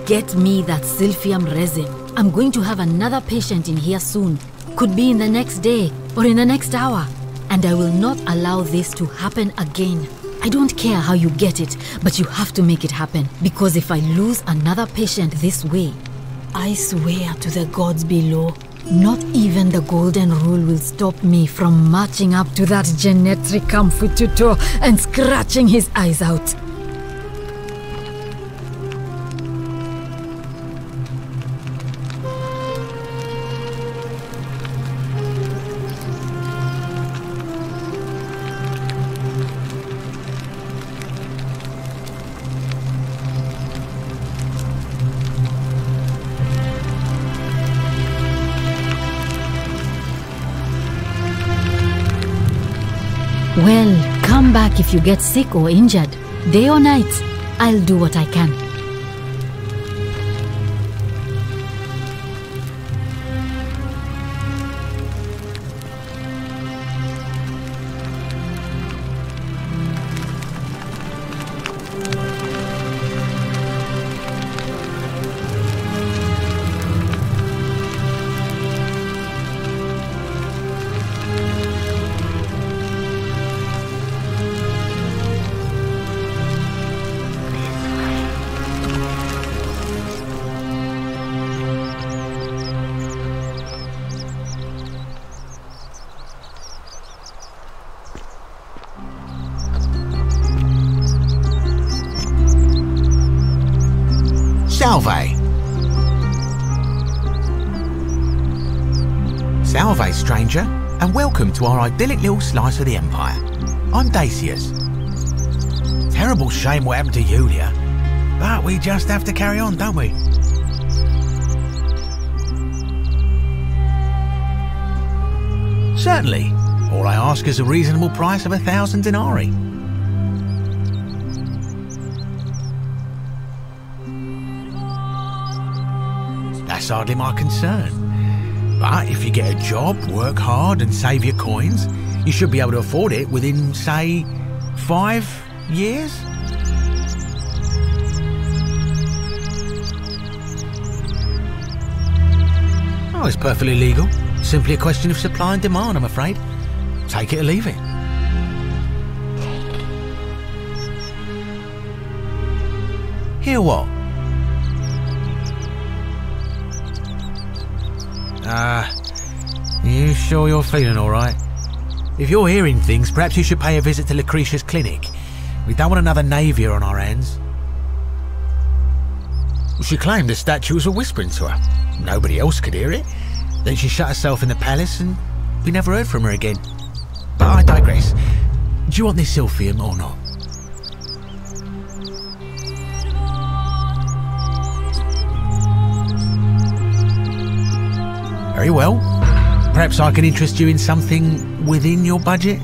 Get me that silphium resin. I'm going to have another patient in here soon. Could be in the next day or in the next hour. And I will not allow this to happen again. I don't care how you get it, but you have to make it happen. Because if I lose another patient this way, I swear to the gods below, not even the golden rule will stop me from marching up to that Genetricum Fututo and scratching his eyes out. Well, come back if you get sick or injured. Day or night, I'll do what I can. Salve. Salve, stranger, and welcome to our idyllic little slice of the Empire. I'm Decius. Terrible shame what happened to Julia, but we just have to carry on, don't we? Certainly. All I ask is a reasonable price of 1,000 denarii. That's hardly my concern. But if you get a job, work hard and save your coins, you should be able to afford it within, say, 5 years? Oh, it's perfectly legal. Simply a question of supply and demand, I'm afraid. Take it or leave it. Hear what? You sure you're feeling alright? If you're hearing things, perhaps you should pay a visit to Lucretia's clinic. We don't want another Navia on our hands. She claimed the statues were whispering to her. Nobody else could hear it. Then she shut herself in the palace and we never heard from her again. But I digress. Do you want this silphium or not? Very well. Perhaps I can interest you in something within your budget?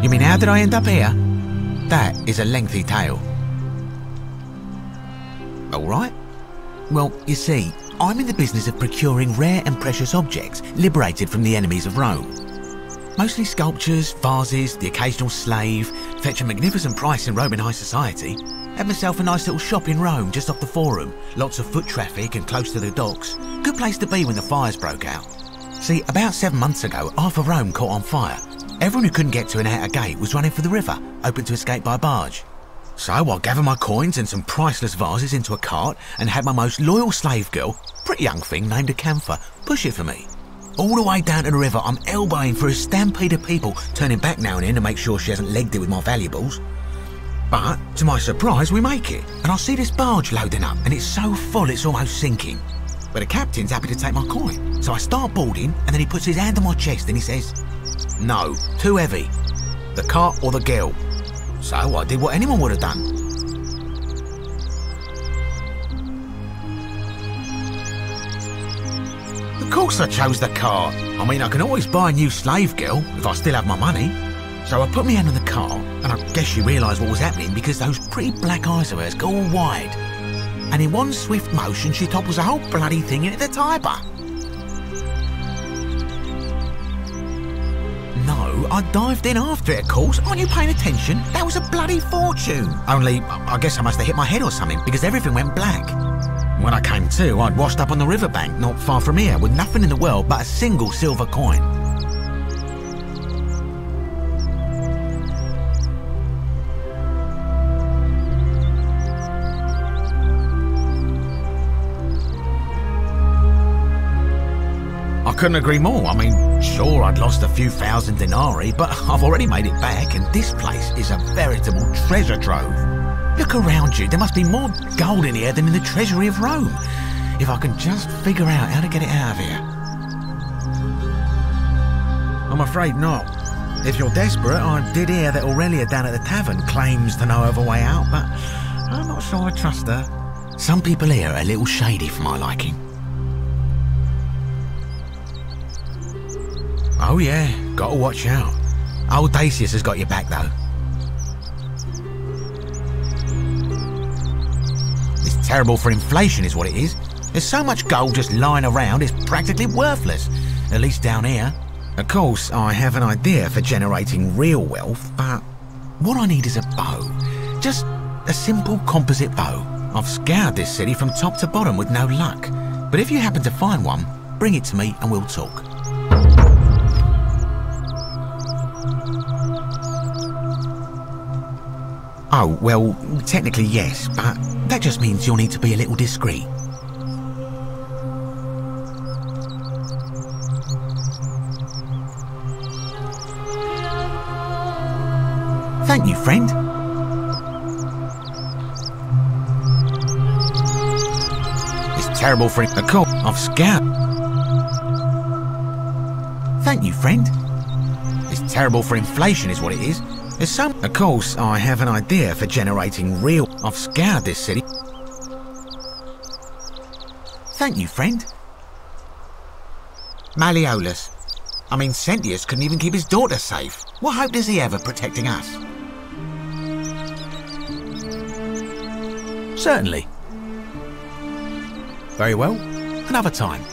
You mean, how did I end up here? That is a lengthy tale. Alright. Well, you see, I'm in the business of procuring rare and precious objects liberated from the enemies of Rome. Mostly sculptures, vases, the occasional slave, fetch a magnificent price in Roman high society. Had myself a nice little shop in Rome just off the Forum. Lots of foot traffic and close to the docks. Good place to be when the fires broke out. See, about 7 months ago, half of Rome caught on fire. Everyone who couldn't get to an outer gate was running for the river, open to escape by barge. So I gathered my coins and some priceless vases into a cart and had my most loyal slave girl, pretty young thing named Acantha, push it for me. All the way down to the river, I'm elbowing through a stampede of people, turning back now and then to make sure she hasn't legged it with my valuables. But, to my surprise, we make it, and I see this barge loading up, and it's so full it's almost sinking. But the captain's happy to take my coin, so I start boarding, and then he puts his hand on my chest and he says, "No, too heavy. The cart or the girl." So I did what anyone would have done. Of course I chose the cart. I mean, I can always buy a new slave girl if I still have my money. So I put my hand on the cart, and I guess she realised what was happening because those pretty black eyes of hers go all wide. And in one swift motion, she topples the whole bloody thing into the tiber. No, I dived in after it, of course. Aren't you paying attention? That was a bloody fortune. Only, I guess I must have hit my head or something because everything went black. When I came to, I'd washed up on the riverbank not far from here with nothing in the world but a single silver coin. I couldn't agree more. I mean, sure, I'd lost a few thousand denarii, but I've already made it back, and this place is a veritable treasure trove. Look around you, there must be more gold in here than in the treasury of Rome. If I can just figure out how to get it out of here. I'm afraid not. If you're desperate, I did hear that Aurelia down at the tavern claims to know of a way out, but I'm not sure I trust her. Some people here are a little shady for my liking. Oh yeah, gotta watch out. Old Dacius has got your back though. It's terrible for inflation is what it is. There's so much gold just lying around it's practically worthless, at least down here. Of course, I have an idea for generating real wealth, but what I need is a bow. Just a simple composite bow. I've scoured this city from top to bottom with no luck, but if you happen to find one, bring it to me and we'll talk. Oh, well, technically yes, but that just means you'll need to be a little discreet. Thank you, friend. It's terrible for a call. I've scoured. Thank you, friend. It's terrible for inflation is what it is. There's some... Of course, I have an idea for generating real... I've scoured this city. Thank you, friend. Malleolus. I mean, Sentius couldn't even keep his daughter safe. What hope does he have of protecting us? Certainly. Very well. Another time.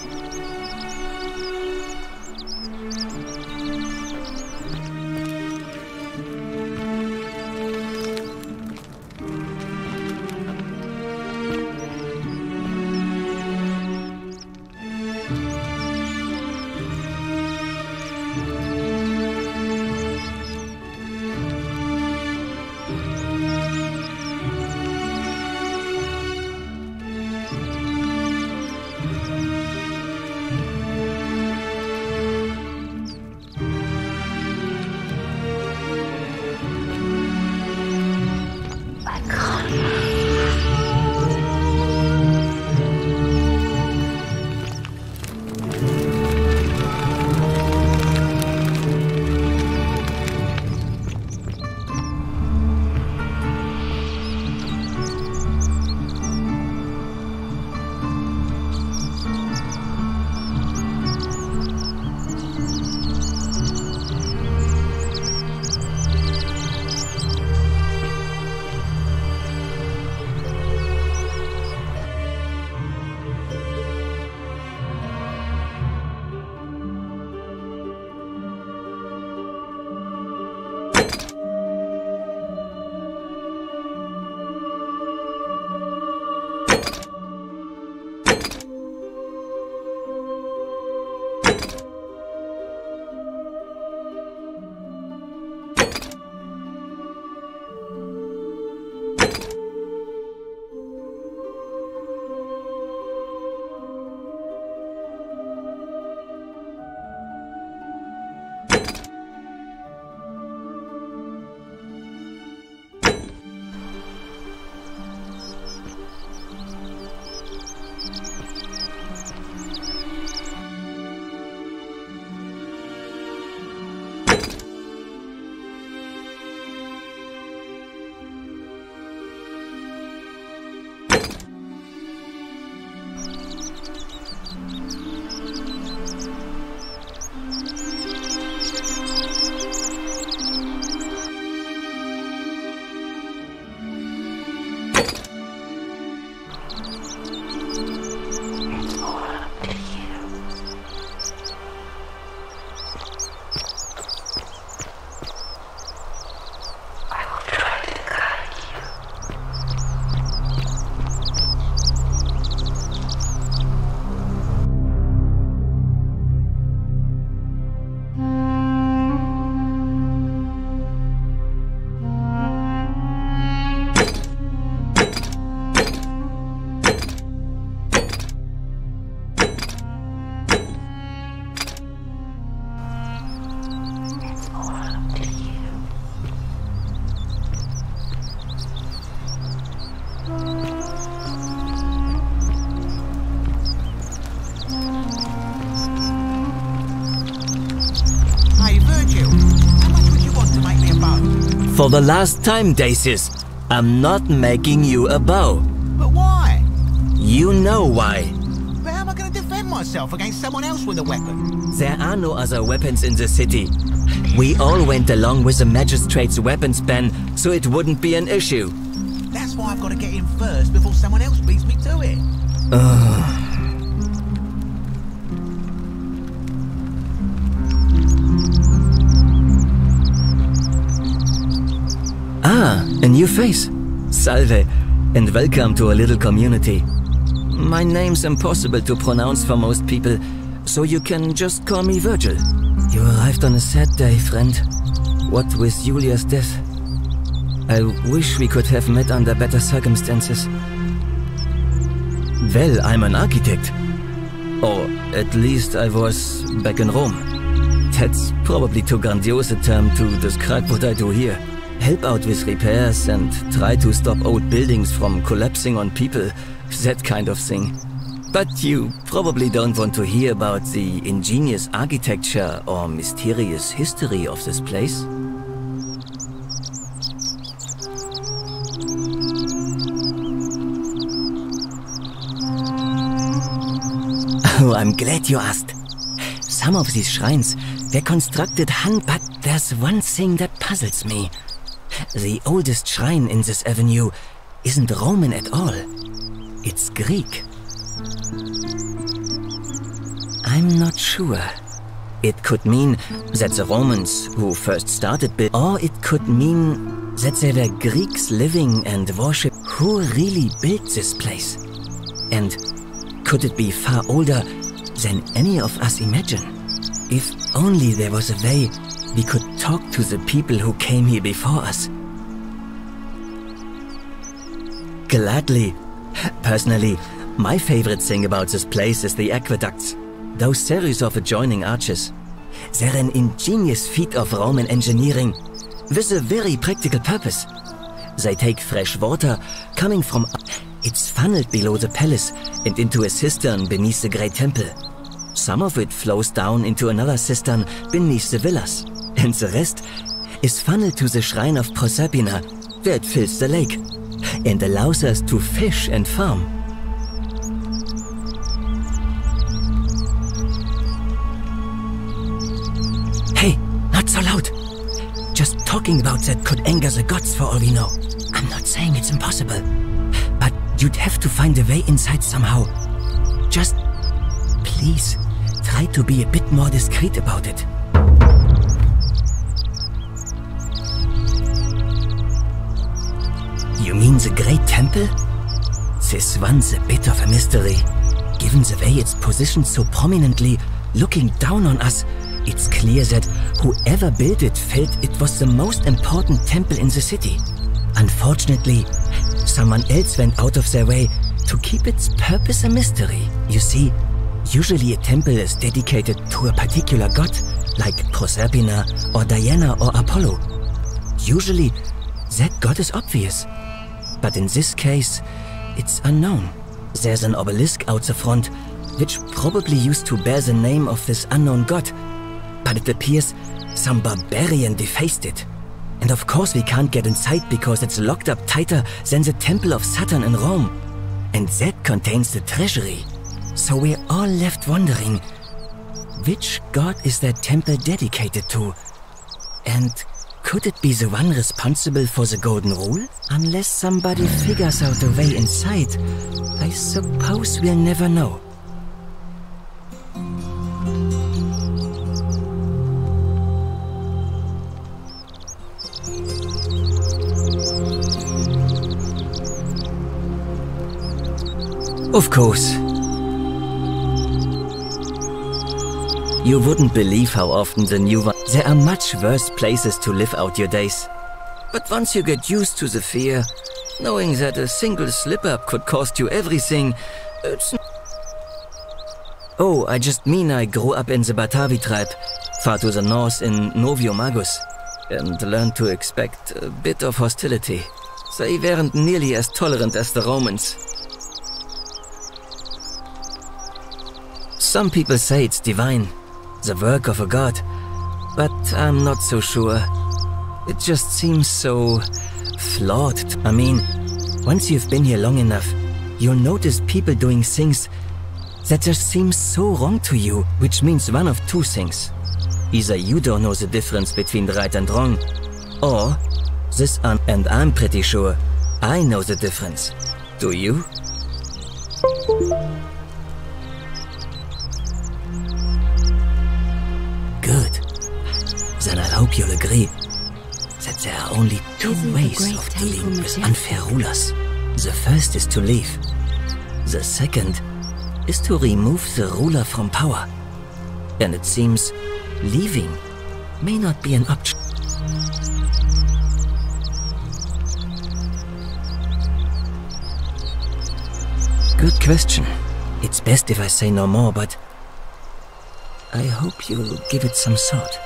For the last time, Dacis, I'm not making you a bow. But why? You know why. But how am I going to defend myself against someone else with a weapon? There are no other weapons in the city. We all went along with the magistrate's weapons ban, so it wouldn't be an issue. That's why I've got to get in first before someone else beats me to it. Ah, a new face. Salve, and welcome to a little community. My name's impossible to pronounce for most people, so you can just call me Virgil. You arrived on a sad day, friend. What with Julia's death? I wish we could have met under better circumstances. Well, I'm an architect. Or at least I was back in Rome. That's probably too grandiose a term to describe what I do here. Help out with repairs and try to stop old buildings from collapsing on people, that kind of thing. But you probably don't want to hear about the ingenious architecture or mysterious history of this place. Oh, I'm glad you asked. Some of these shrines, they're constructed hand, but there's one thing that puzzles me. The oldest shrine in this avenue isn't Roman at all. It's Greek. I'm not sure. It could mean that the Romans who first started building, or it could mean that there were Greeks living and worship who really built this place. And could it be far older than any of us imagine? If only there was a way we could talk to the people who came here before us. Gladly. Personally, my favorite thing about this place is the aqueducts. Those series of adjoining arches. They're an ingenious feat of Roman engineering with a very practical purpose. They take fresh water coming from... It's funneled below the palace and into a cistern beneath the great temple. Some of it flows down into another cistern beneath the villas. And the rest is funneled to the shrine of Proserpina, where it fills the lake and allows us to fish and farm. Hey, not so loud. Just talking about that could anger the gods for all we know. I'm not saying it's impossible, but you'd have to find a way inside somehow. Just, please, try to be a bit more discreet about it. You mean the Great Temple? This one's a bit of a mystery. Given the way it's positioned so prominently, looking down on us, it's clear that whoever built it felt it was the most important temple in the city. Unfortunately, someone else went out of their way to keep its purpose a mystery. You see, usually a temple is dedicated to a particular god, like Proserpina or Diana or Apollo. Usually, that god is obvious. But in this case, it's unknown. There's an obelisk out the front, which probably used to bear the name of this unknown god. But it appears some barbarian defaced it. And of course we can't get inside because it's locked up tighter than the Temple of Saturn in Rome. And that contains the treasury. So we're all left wondering, which god is that temple dedicated to? And could it be the one responsible for the Golden Rule? Unless somebody figures out a way inside, I suppose we'll never know. Of course. You wouldn't believe how often the new one... There are much worse places to live out your days. But once you get used to the fear, knowing that a single slip-up could cost you everything, it's... Oh, I just mean I grew up in the Batavi tribe, far to the north in Novio Magus, and learned to expect a bit of hostility. They weren't nearly as tolerant as the Romans. Some people say it's divine, the work of a god, but I'm not so sure. It just seems so flawed. I mean, once you've been here long enough, you'll notice people doing things that just seem so wrong to you, which means one of two things. Either you don't know the difference between right and wrong, or this and I'm pretty sure I know the difference. Do you? Good. Then I hope you'll agree that there are only two ways of dealing with unfair rulers. The first is to leave. The second is to remove the ruler from power. And it seems leaving may not be an option. Good question. It's best if I say no more, but I hope you'll give it some thought.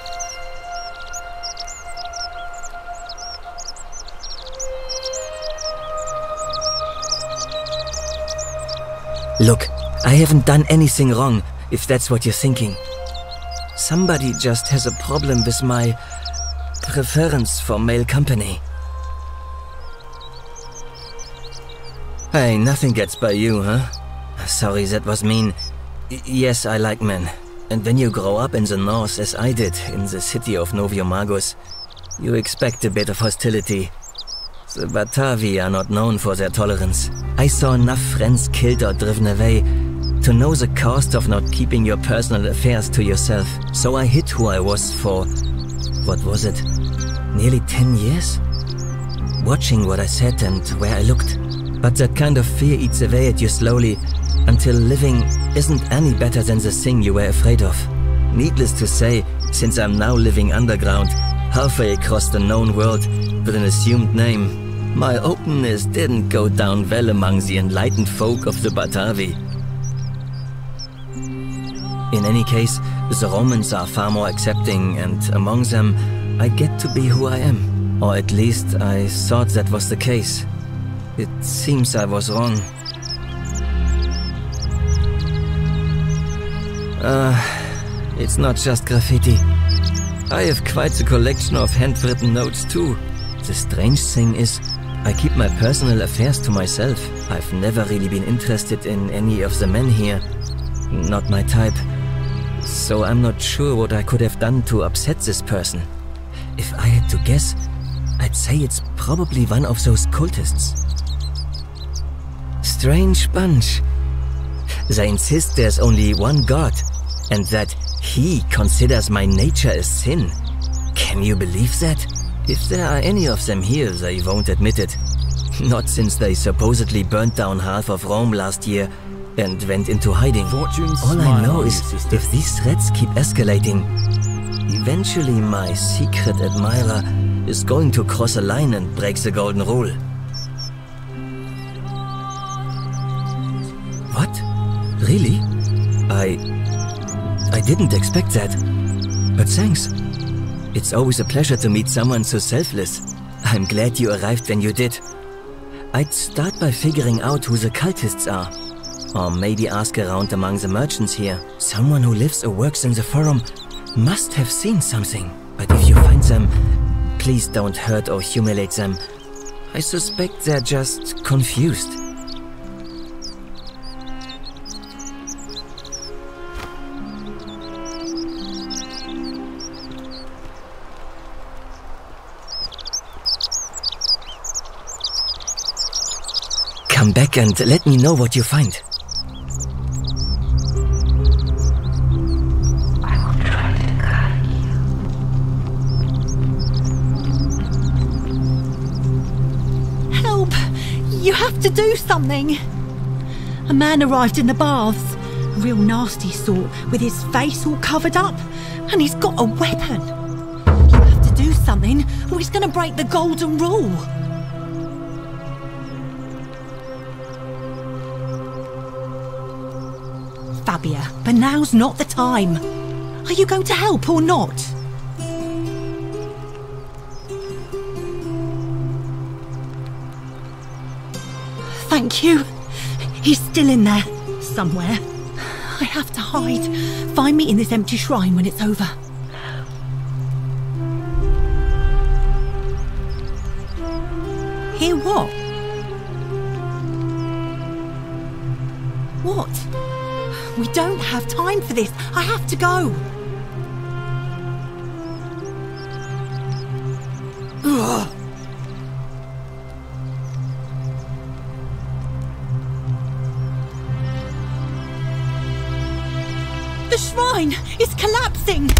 Look, I haven't done anything wrong, if that's what you're thinking. Somebody just has a problem with my preference for male company. Hey, nothing gets by you, huh? Sorry, that was mean. Yes, I like men. And when you grow up in the north, as I did, in the city of Noviomagus, you expect a bit of hostility. The Batavi are not known for their tolerance. I saw enough friends killed or driven away to know the cost of not keeping your personal affairs to yourself. So I hid who I was for, what was it, nearly 10 years? Watching what I said and where I looked. But that kind of fear eats away at you slowly, until living isn't any better than the thing you were afraid of. Needless to say, since I'm now living underground, halfway across the known world, with an assumed name, my openness didn't go down well among the enlightened folk of the Batavi. In any case, the Romans are far more accepting, and among them, I get to be who I am. Or at least I thought that was the case. It seems I was wrong. It's not just graffiti. I have quite a collection of handwritten notes too. The strange thing is, I keep my personal affairs to myself. I've never really been interested in any of the men here. Not my type. So I'm not sure what I could have done to upset this person. If I had to guess, I'd say it's probably one of those cultists. Strange bunch. They insist there's only one god, and that he considers my nature a sin. Can you believe that? If there are any of them here, they won't admit it. Not since they supposedly burnt down half of Rome last year and went into hiding. All I know is, if these threats keep escalating, eventually my secret admirer is going to cross a line and break the golden rule. What? Really? I didn't expect that. But thanks. It's always a pleasure to meet someone so selfless. I'm glad you arrived when you did. I'd start by figuring out who the cultists are. Or maybe ask around among the merchants here. Someone who lives or works in the forum must have seen something. But if you find them, please don't hurt or humiliate them. I suspect they're just confused. Come back and let me know what you find. Help! You have to do something! A man arrived in the baths. A real nasty sort, with his face all covered up. And he's got a weapon. You have to do something, or he's gonna break the golden rule. Fabia, but now's not the time. Are you going to help or not? Thank you. He's still in there, somewhere. I have to hide. Find me in this empty shrine when it's over. Hear what? What? We don't have time for this. I have to go. Ugh. The shrine is collapsing.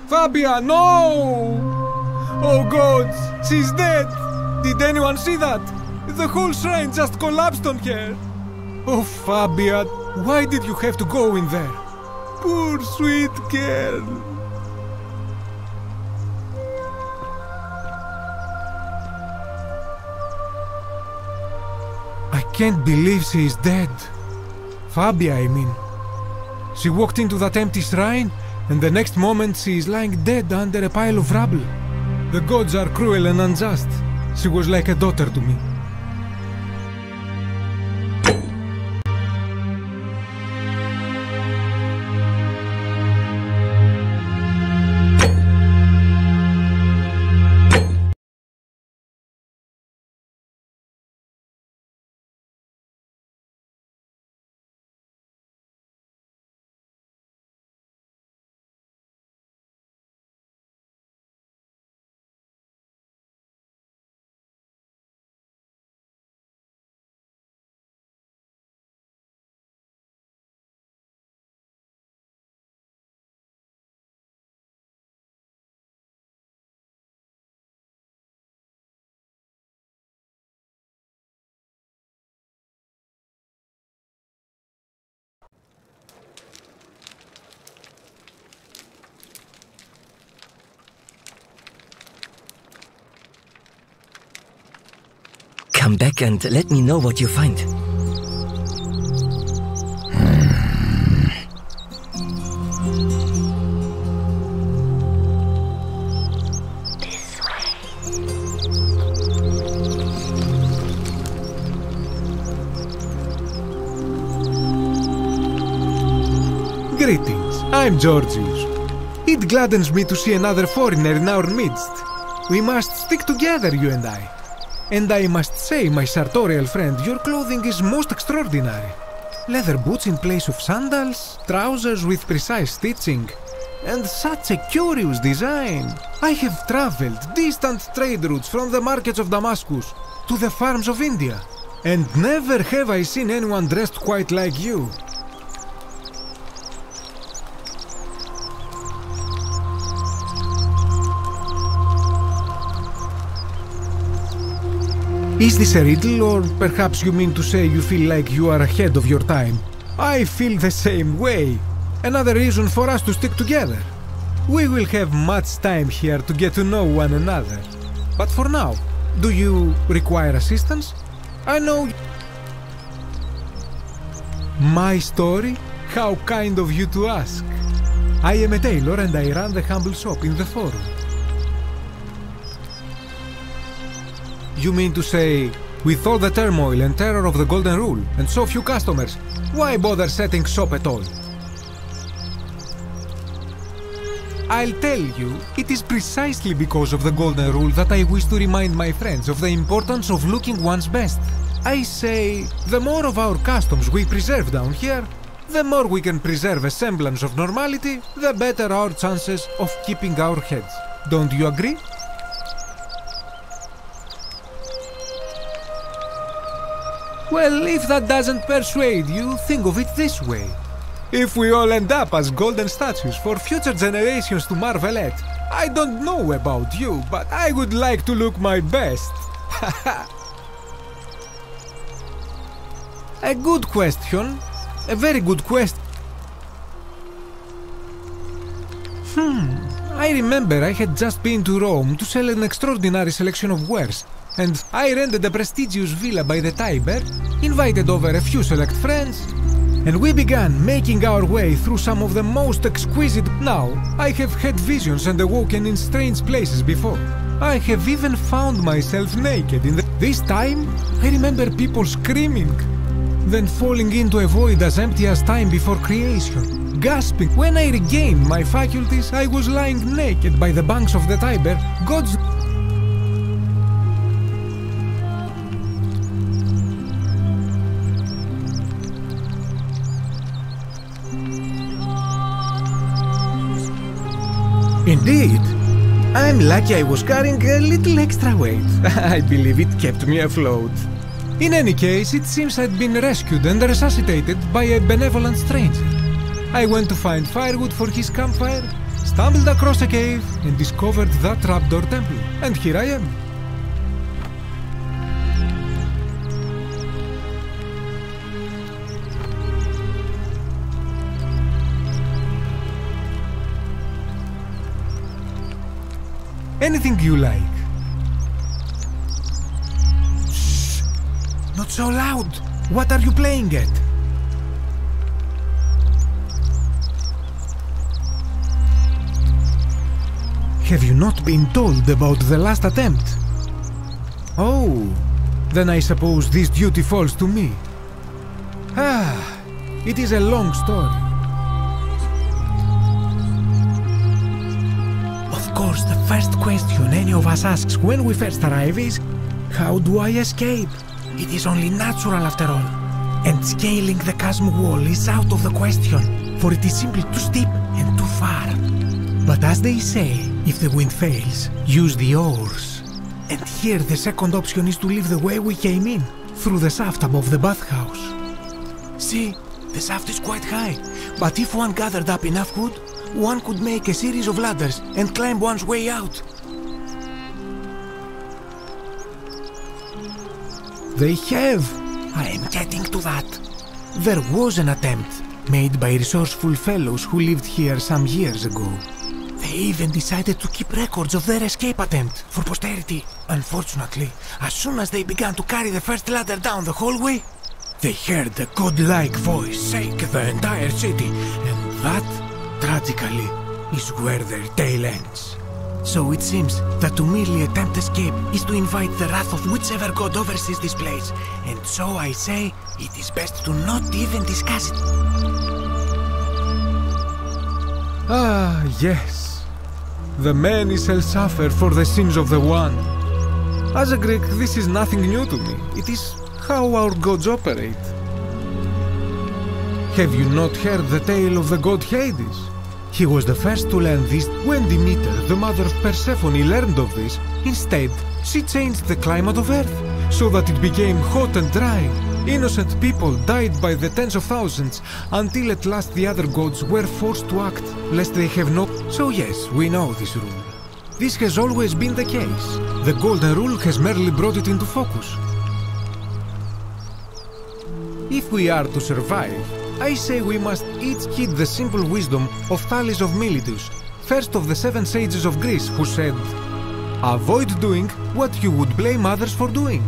Fabia, no! Oh God, she's dead! Did anyone see that? The whole shrine just collapsed on her! Oh, Fabia, why did you have to go in there? Poor sweet girl! I can't believe she is dead. Fabia, I mean. She walked into that empty shrine, and the next moment she is lying dead under a pile of rubble. The gods are cruel and unjust. She was like a daughter to me. Come back and let me know what you find. Greetings, I'm Georgius. It gladdens me to see another foreigner in our midst. We must stick together, you and I. And I must say, my sartorial friend, your clothing is most extraordinary. Leather boots in place of sandals, trousers with precise stitching, and such a curious design. I have traveled distant trade routes from the markets of Damascus to the farms of India, and never have I seen anyone dressed quite like you. Is this a riddle, or perhaps you mean to say you feel like you are ahead of your time? I feel the same way. Another reason for us to stick together. We will have much time here to get to know one another. But for now, do you require assistance? I know... My story? How kind of you to ask. I am a tailor and I run the humble shop in the forum. You mean to say, with all the turmoil and terror of the Golden Rule, and so few customers, why bother setting shop at all? I'll tell you, it is precisely because of the Golden Rule that I wish to remind my friends of the importance of looking one's best. I say, the more of our customs we preserve down here, the more we can preserve a semblance of normality, the better our chances of keeping our heads. Don't you agree? Well, if that doesn't persuade you, think of it this way. If we all end up as golden statues for future generations to marvel at, I don't know about you, but I would like to look my best. A good question. A very good question. I remember I had just been to Rome to sell an extraordinary selection of wares, and I rented a prestigious villa by the Tiber, invited over a few select friends, and we began making our way through some of the most exquisite... Now, I have had visions and awoken in strange places before, I have even found myself naked in the... This time, I remember people screaming, then falling into a void as empty as time before creation, gasping. When I regained my faculties, I was lying naked by the banks of the Tiber, God's... Indeed. I'm lucky I was carrying a little extra weight. I believe it kept me afloat. In any case, it seems I'd been rescued and resuscitated by a benevolent stranger. I went to find firewood for his campfire, stumbled across a cave, and discovered that trapdoor temple. And here I am. Anything you like. Shh! Not so loud! What are you playing at? Have you not been told about the last attempt? Oh, then I suppose this duty falls to me. Ah, it is a long story. Of course, the first question any of us asks when we first arrive is, how do I escape? It is only natural after all. And scaling the chasm wall is out of the question, for it is simply too steep and too far. But as they say, if the wind fails, use the oars. And here the second option is to leave the way we came in, through the shaft above the bathhouse. See, the shaft is quite high, but if one gathered up enough wood, one could make a series of ladders and climb one's way out. They have. I am getting to that. There was an attempt made by resourceful fellows who lived here some years ago. They even decided to keep records of their escape attempt for posterity. Unfortunately, as soon as they began to carry the first ladder down the hallway, they heard a godlike voice shake the entire city, and that, tragically, is where their tale ends. So it seems that to merely attempt escape is to invite the wrath of whichever god oversees this place, and so I say it is best to not even discuss it. Ah, yes. The many shall suffer for the sins of the one. As a Greek, this is nothing new to me. It is how our gods operate. Have you not heard the tale of the god Hades? He was the first to learn this. When Demeter, the mother of Persephone, learned of this, instead, she changed the climate of Earth, so that it became hot and dry. Innocent people died by the tens of thousands, until at last the other gods were forced to act, lest they have no... So yes, we know this rule. This has always been the case. The Golden Rule has merely brought it into focus. If we are to survive, I say we must each heed the simple wisdom of Thales of Miletus, first of the 7 sages of Greece, who said, avoid doing what you would blame others for doing.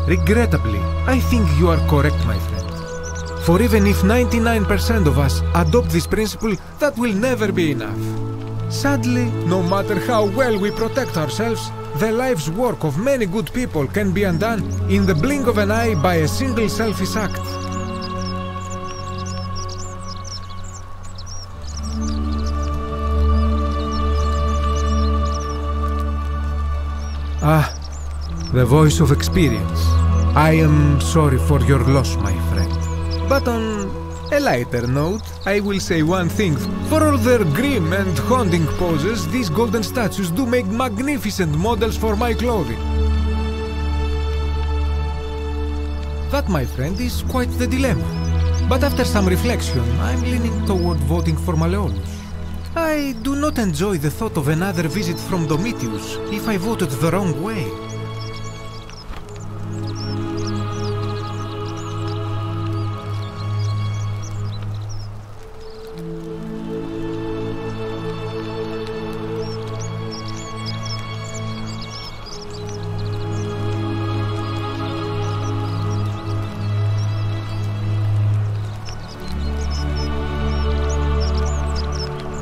Regrettably, I think you are correct, my friend. For even if 99% of us adopt this principle, that will never be enough. Sadly, no matter how well we protect ourselves, the life's work of many good people can be undone in the blink of an eye by a single selfish act. Ah, the voice of experience. I am sorry for your loss, my friend. But on a lighter note, I will say one thing. For all their grim and haunting poses, these golden statues do make magnificent models for my clothing. That, my friend, is quite the dilemma. But after some reflection, I'm leaning toward voting for Malleolus. I do not enjoy the thought of another visit from Domitius if I voted the wrong way.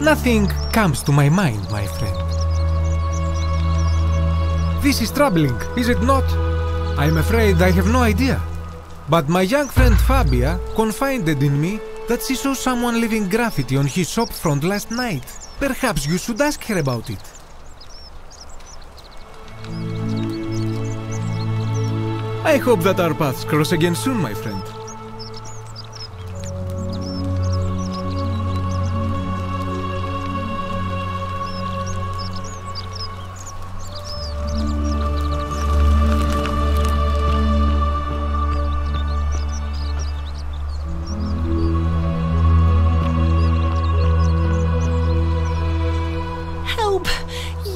Nothing comes to my mind, my friend. This is troubling, is it not? I'm afraid I have no idea. But my young friend Fabia confided in me that she saw someone leaving graffiti on his shop front last night. Perhaps you should ask her about it. I hope that our paths cross again soon, my friend.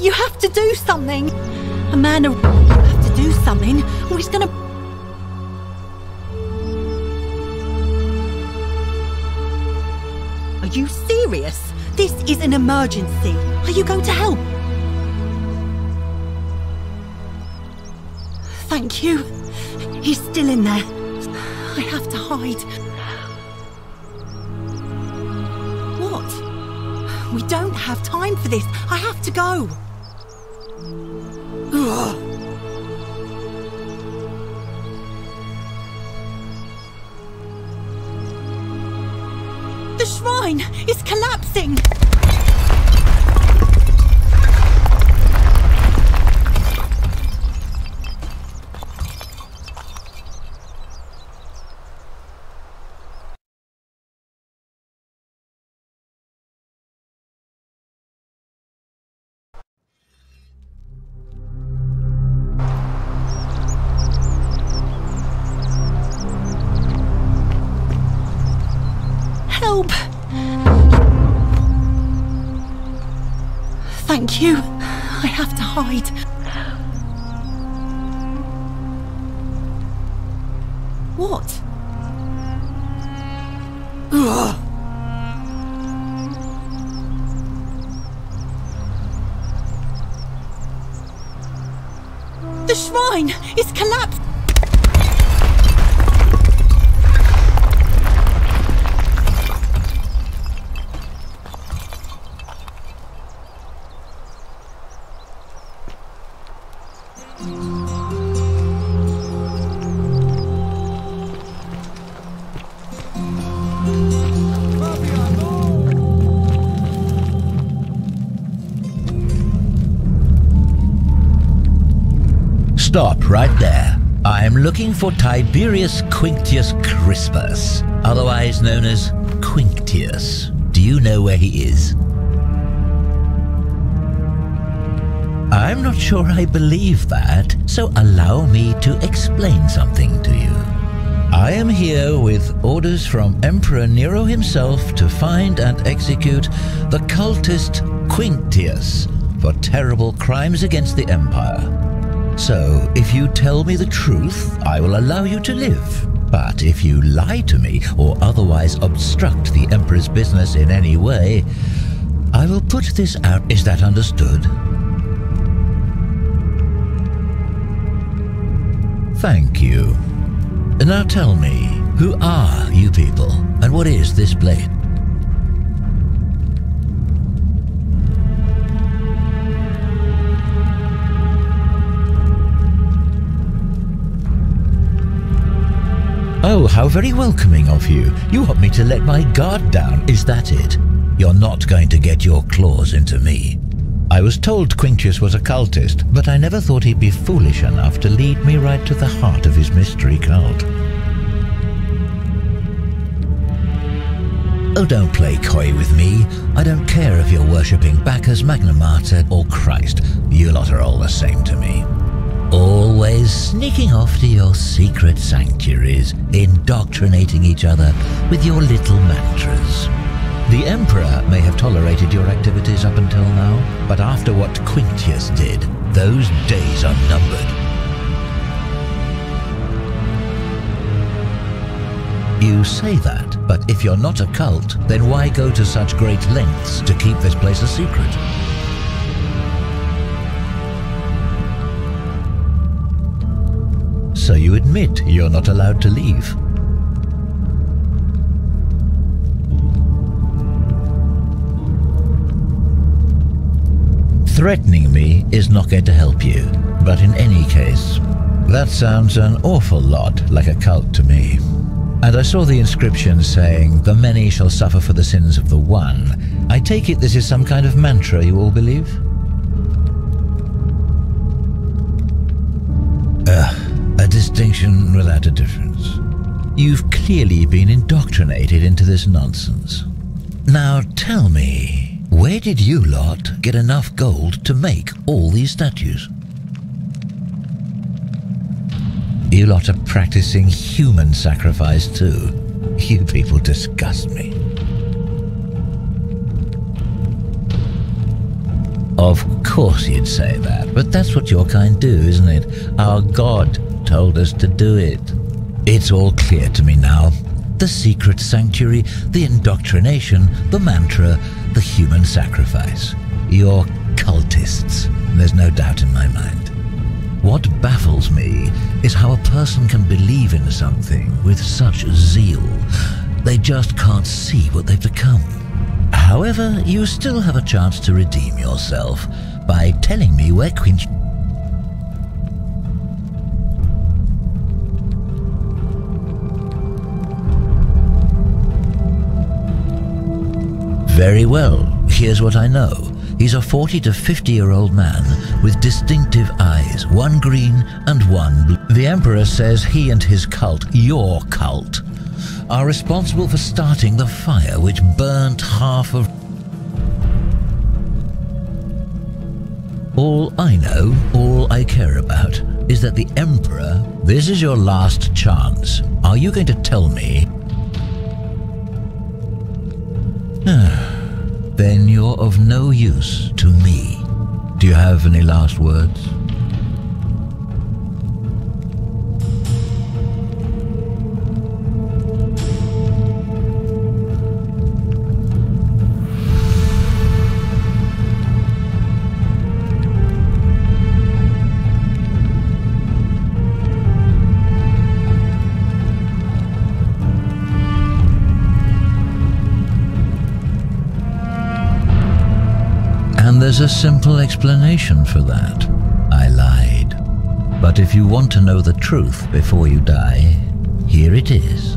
You have to do something! A man you have to do something, or he's gonna... Are you serious? This is an emergency. Are you going to help? Thank you. He's still in there. I have to hide. What? We don't have time for this. I have to go. Ugh. The shrine is collapsing! Help! Thank you. I have to hide. What? Ugh. The shrine is collapsed! Stop right there. I'm looking for Tiberius Quinctius Crispus, otherwise known as Quinctius. Do you know where he is? I'm not sure I believe that, so allow me to explain something to you. I am here with orders from Emperor Nero himself to find and execute the cultist Quinctius for terrible crimes against the Empire. So, if you tell me the truth, I will allow you to live. But if you lie to me or otherwise obstruct the Emperor's business in any way, I will put this out. Is that understood? Thank you. Now tell me, who are you people, and what is this blade? Oh, how very welcoming of you. You want me to let my guard down, is that it? You're not going to get your claws into me. I was told Quinctius was a cultist, but I never thought he'd be foolish enough to lead me right to the heart of his mystery cult. Oh, don't play coy with me. I don't care if you're worshipping Bacchus, Magna Mater, or Christ. You lot are all the same to me. Always sneaking off to your secret sanctuaries, indoctrinating each other with your little mantras. The Emperor may have tolerated your activities up until now, but after what Quinctius did, those days are numbered. You say that, but if you're not a cult, then why go to such great lengths to keep this place a secret? So you admit you're not allowed to leave? Threatening me is not going to help you. But in any case, that sounds an awful lot like a cult to me. And I saw the inscription saying, "The many shall suffer for the sins of the one." I take it this is some kind of mantra you all believe? A distinction without a difference. You've clearly been indoctrinated into this nonsense. Now tell me, where did you lot get enough gold to make all these statues? You lot are practicing human sacrifice too. You people disgust me. Of course you'd say that, but that's what your kind do, isn't it? Our God told us to do it. It's all clear to me now. The secret sanctuary, the indoctrination, the mantra, the human sacrifice. You're cultists, there's no doubt in my mind. What baffles me is how a person can believe in something with such zeal. They just can't see what they've become. However, you still have a chance to redeem yourself by telling me where Quint... Very well, here's what I know. He's a 40 to 50-year-old man with distinctive eyes, one green and one blue. The Emperor says he and his cult, your cult, are responsible for starting the fire which burnt half of... All I know, all I care about, is that the Emperor... This is your last chance. Are you going to tell me... Then you're of no use to me. Do you have any last words? There's a simple explanation for that. I lied. But if you want to know the truth before you die, here it is.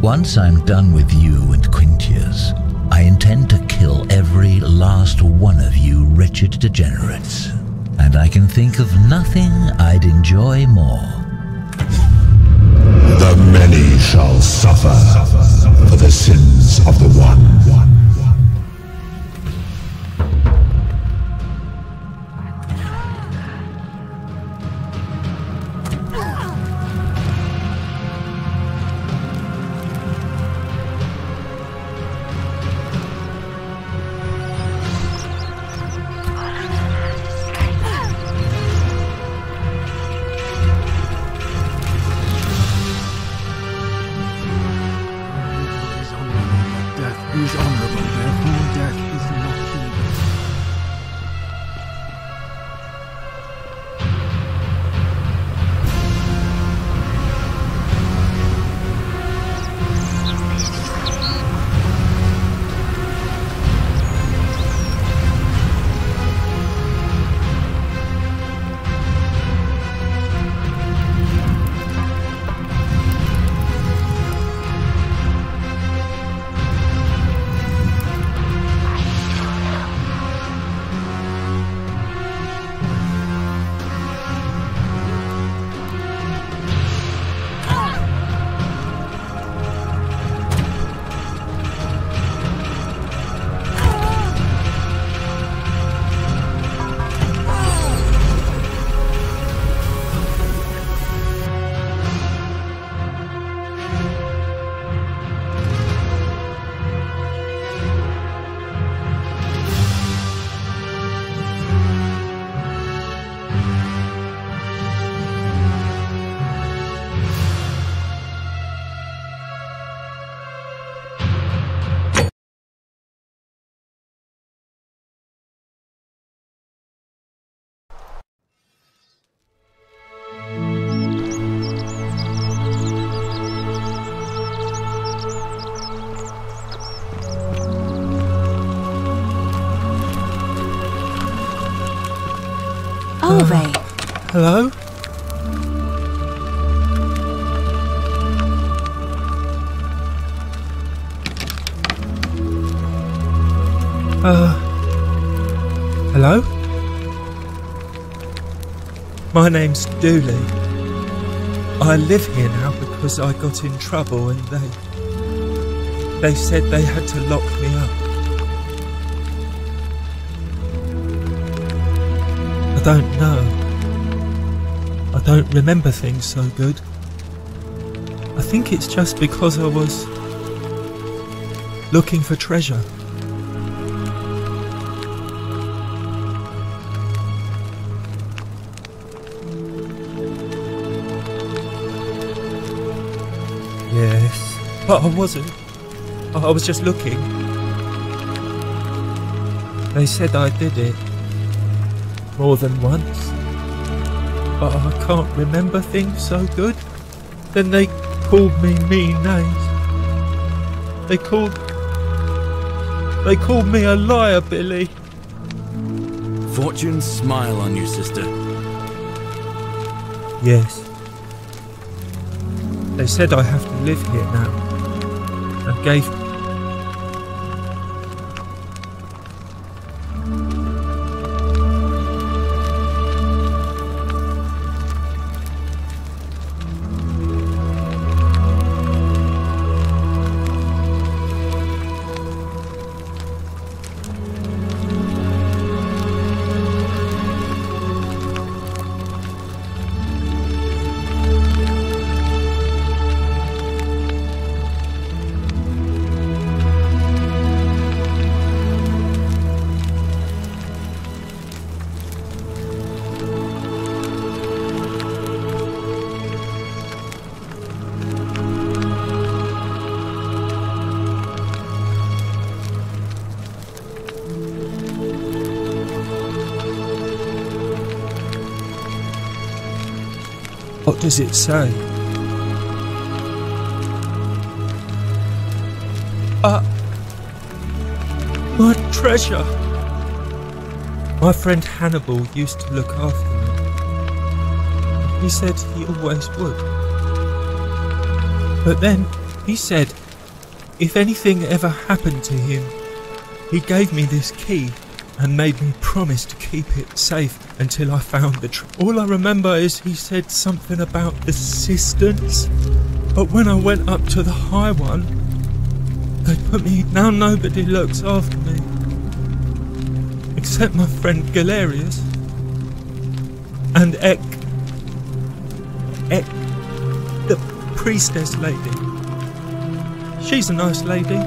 Once I'm done with you and Quintius, I intend to kill every last one of you wretched degenerates. And I can think of nothing I'd enjoy more. The many shall suffer for the sins of the one. Who's on the Ove. Hello? Hello? My name's Dooley. I live here now because I got in trouble and they said they had to lock me up. I don't know. I don't remember things so good. I think it's just because I was looking for treasure. Yes, but I wasn't. I was just looking. They said I did it more than once, but I can't remember things so good. Then they called me mean names. They called me a liar, Billy. Fortune smile on you, sister. Yes. They said I have to live here now, and gave What does it say? My treasure! My friend Hannibal used to look after me. He said he always would. But then he said if anything ever happened to him, he gave me this key and made me promise to keep it safe until I found the all I remember is he said something about the cisterns, but when I went up to the high one, they put me... Now nobody looks after me, except my friend Galerius, and Ek, the priestess lady. She's a nice lady.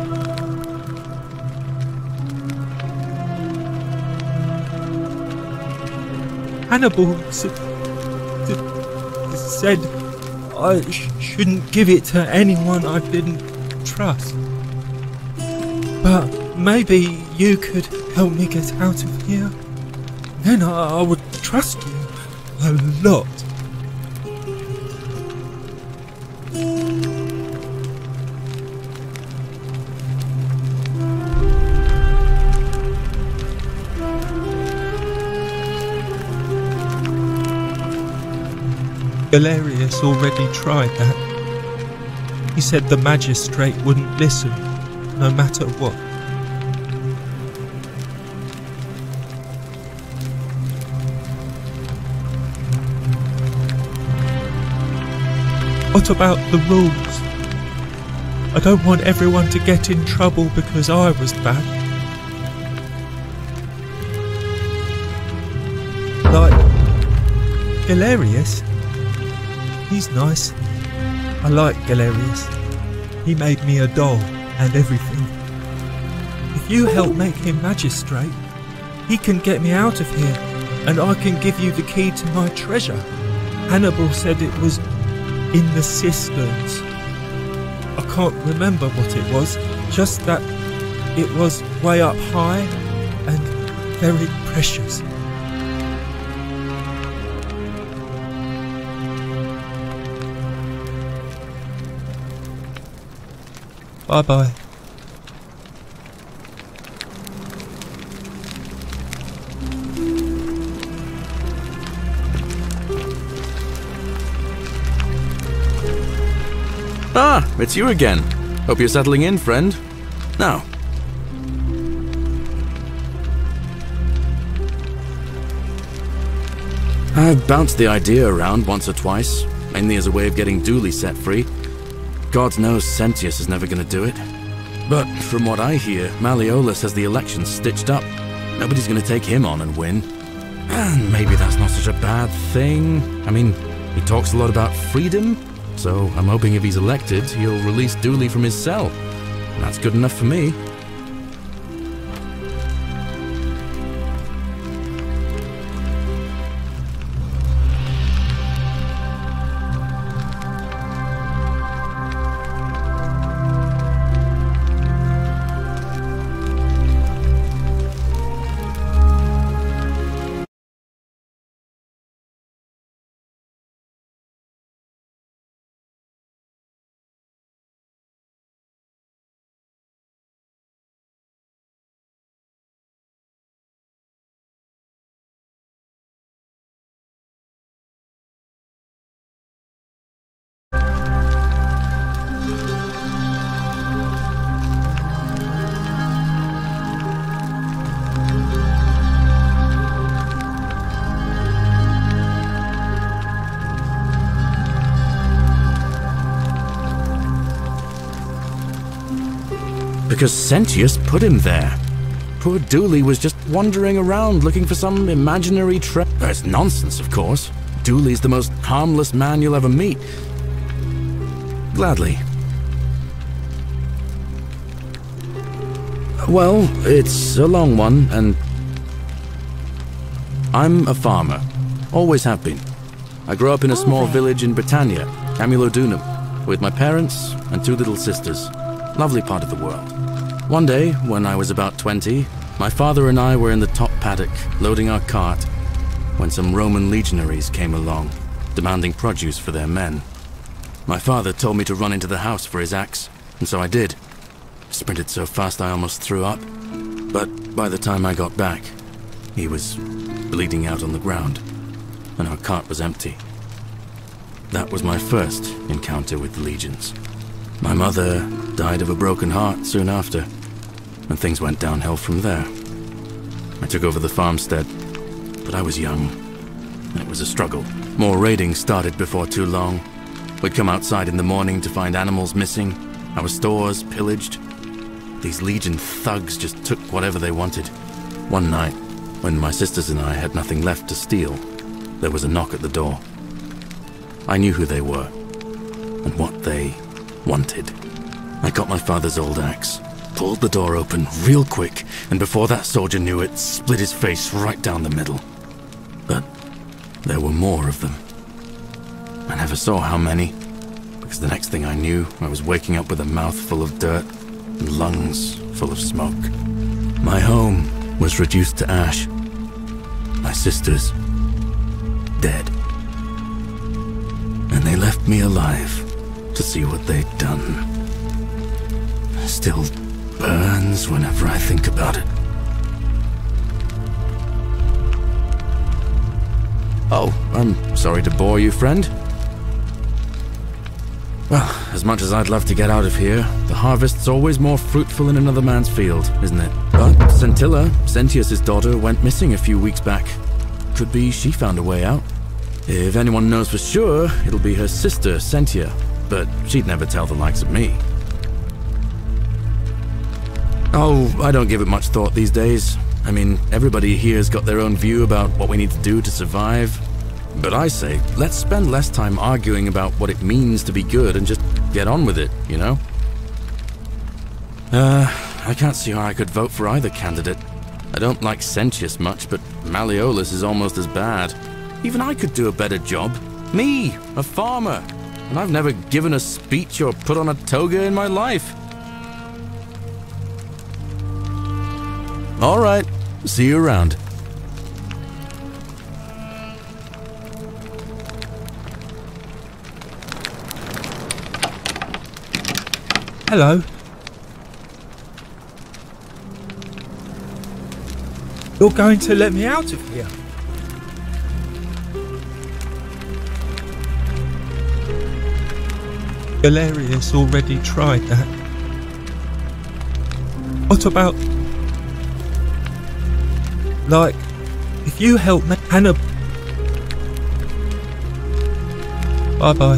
Hannibal said I shouldn't give it to anyone I didn't trust. But maybe you could help me get out of here. Then I would trust you a lot. Galerius already tried that. He said the magistrate wouldn't listen, no matter what. What about the rules? I don't want everyone to get in trouble because I was bad. Like Galerius? He's nice. I like Galerius. He made me a doll and everything. If you help make him magistrate, he can get me out of here and I can give you the key to my treasure. Hannibal said it was in the cisterns. I can't remember what it was, just that it was way up high and very precious. Bye-bye. Ah, it's you again. Hope you're settling in, friend. Now. I've bounced the idea around once or twice, mainly as a way of getting Dooley set free. God knows Sentius is never going to do it. But from what I hear, Malleolus has the election stitched up. Nobody's going to take him on and win. And maybe that's not such a bad thing. I mean, he talks a lot about freedom, so I'm hoping if he's elected, he'll release Dooley from his cell. And that's good enough for me. Because Sentius put him there. Poor Dooley was just wandering around looking for some imaginary treasure. It's nonsense, of course. Dooley's the most harmless man you'll ever meet. Gladly. Well, it's a long one, and I'm a farmer. Always have been. I grew up in a small village in Britannia, Camulodunum, with my parents and 2 little sisters. Lovely part of the world. One day, when I was about 20, my father and I were in the top paddock, loading our cart, when some Roman legionaries came along, demanding produce for their men. My father told me to run into the house for his axe, and so I did. I sprinted so fast I almost threw up, but by the time I got back, he was bleeding out on the ground, and our cart was empty. That was my first encounter with the legions. My mother died of a broken heart soon after, and things went downhill from there. I took over the farmstead, but I was young, and it was a struggle. More raiding started before too long. We'd come outside in the morning to find animals missing, our stores pillaged. These Legion thugs just took whatever they wanted. One night, when my sisters and I had nothing left to steal, there was a knock at the door. I knew who they were, and what they wanted. I got my father's old axe, pulled the door open real quick, and before that soldier knew it, split his face right down the middle. But there were more of them. I never saw how many, because the next thing I knew, I was waking up with a mouth full of dirt and lungs full of smoke. My home was reduced to ash. My sisters, dead. And they left me alive to see what they'd done. Still burns whenever I think about it. Oh, I'm sorry to bore you, friend. Well, as much as I'd love to get out of here, the harvest's always more fruitful in another man's field, isn't it? But Scintilla, Sentius's daughter, went missing a few weeks back. Could be she found a way out. If anyone knows for sure, it'll be her sister, Sentia, but she'd never tell the likes of me. Oh, I don't give it much thought these days. I mean, everybody here's got their own view about what we need to do to survive. But I say, let's spend less time arguing about what it means to be good and just get on with it, you know? I can't see how I could vote for either candidate. I don't like Sentius much, but Malleolus is almost as bad. Even I could do a better job. Me, a farmer. And I've never given a speech or put on a toga in my life. All right, see you around. Hello. You're going to let me out of here? Galerius already tried that. What about... like, if you help me... Hannah... Bye-bye.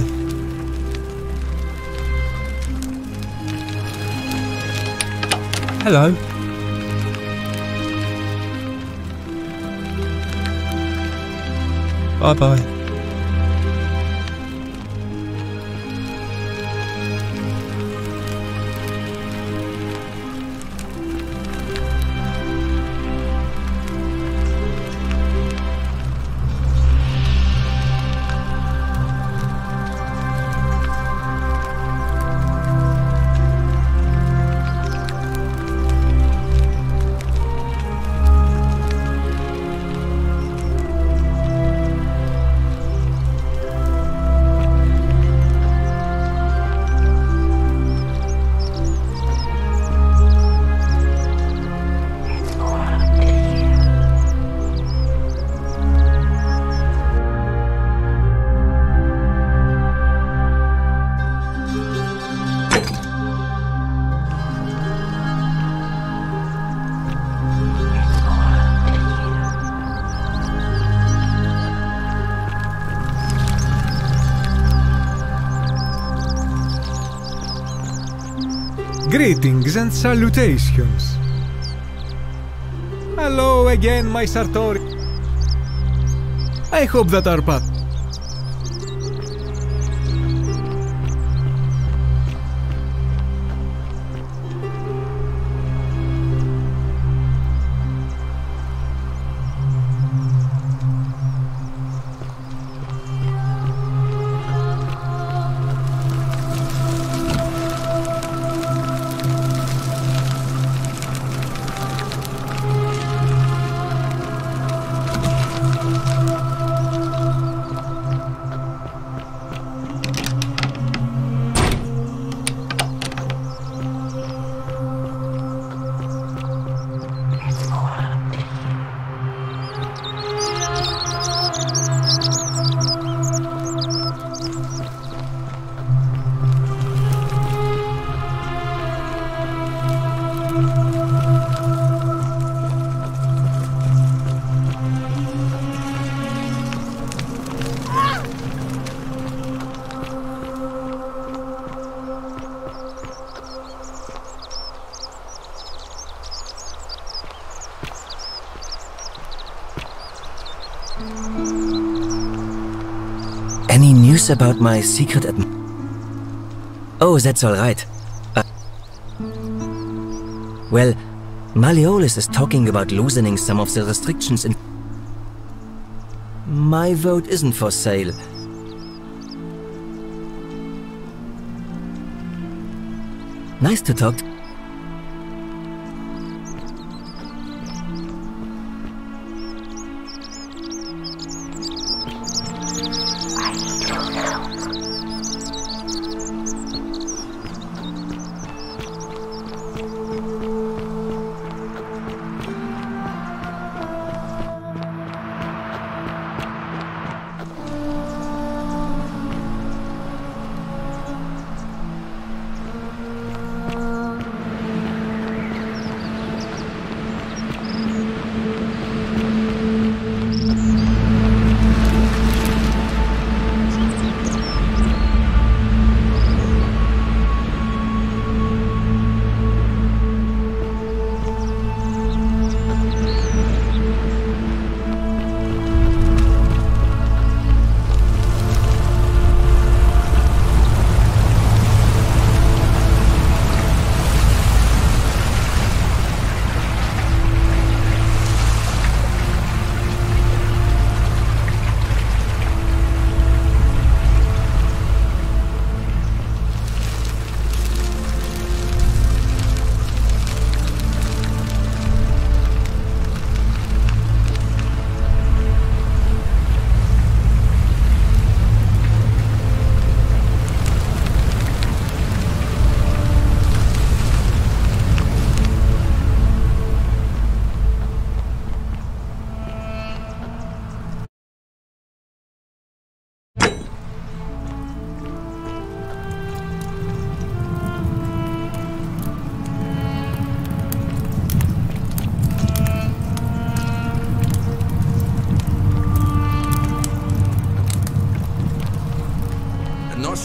Hello. Bye-bye. Greetings and salutations. Hello again, my Sartori. I hope that our path... Any news about my secret Oh, that's all right. Well, Malleolus is talking about loosening some of the restrictions in... My vote isn't for sale. Nice to talk to.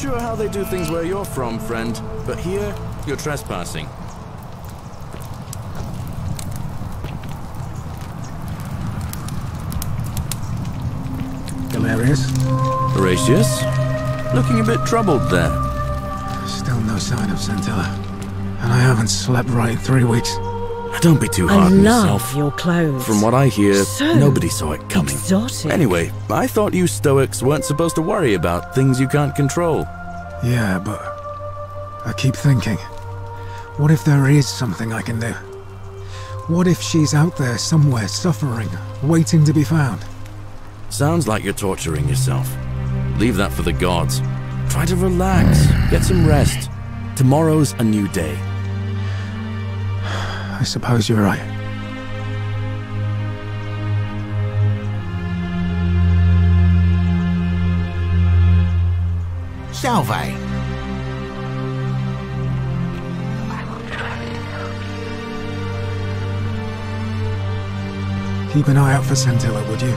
sure how they do things where you're from, friend, but here, you're trespassing. Galerius? Horatius? Looking a bit troubled there. Still no sign of Centilla. And I haven't slept right in 3 weeks. Don't be too I hard on love yourself. your clothes. From what I hear, So nobody saw it coming. exotic. Anyway, I thought you Stoics weren't supposed to worry about things you can't control. Yeah, but I keep thinking, what if there is something I can do? What if she's out there somewhere suffering, waiting to be found? Sounds like you're torturing yourself. Leave that for the gods. Try to relax, get some rest. Tomorrow's a new day. I suppose you're right. Salve. Keep an eye out for Centilla, would you?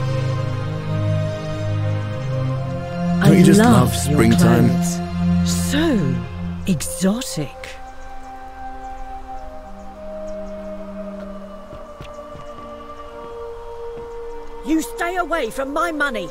Don't you just love love your springtime? clothes. So exotic. You stay away from my money.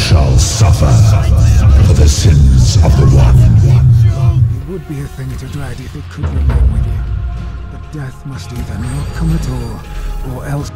Shall suffer for the sins of the one. It would be a thing to dread if it could remain with you. But death must either not come at all, or else...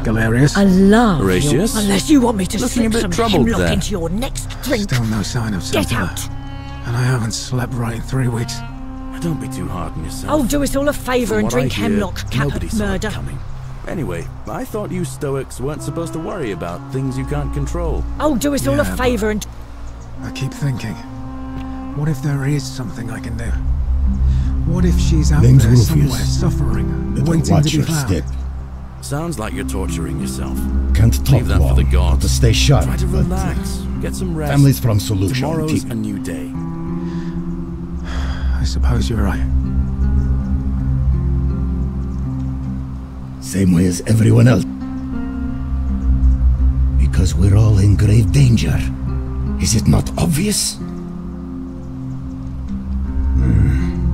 Galerius? I love Horatius? your... Unless you want me to Looking a slip bit some troubled hemlock there. into your next drink. Still no sign of Get Centilla. out! And I haven't slept right in 3 weeks. Don't be too hard on yourself. I'll do us all a favour From and what drink I hear, hemlock, nobody cap saw it murder. coming. Anyway, I thought you Stoics weren't supposed to worry about things you can't control. I'll do us all a Yeah, favour and... I keep thinking, what if there is something I can do? What if she's out Name's there Rufius. somewhere suffering, Better waiting watch to be your found? step. Sounds like you're torturing yourself. Can't talk Leave that long, for the gods. but stay sharp. Try to but, relax, get some rest. Families from Solution. Tomorrow's Keep- a new day. I suppose you're right. Same way as everyone else. Because we're all in grave danger. Is it not obvious?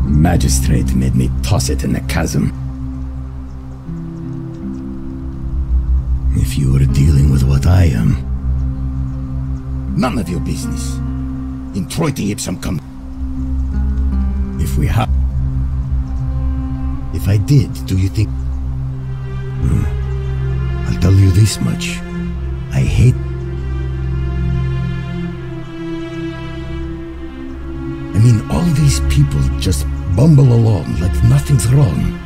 Magistrate made me toss it in the chasm. if you were dealing with what I am. None of your business. In Troite ipsum cum. If we have... If I did, do you think... I'll tell you this much. I hate... I mean, all these people just bumble along like nothing's wrong.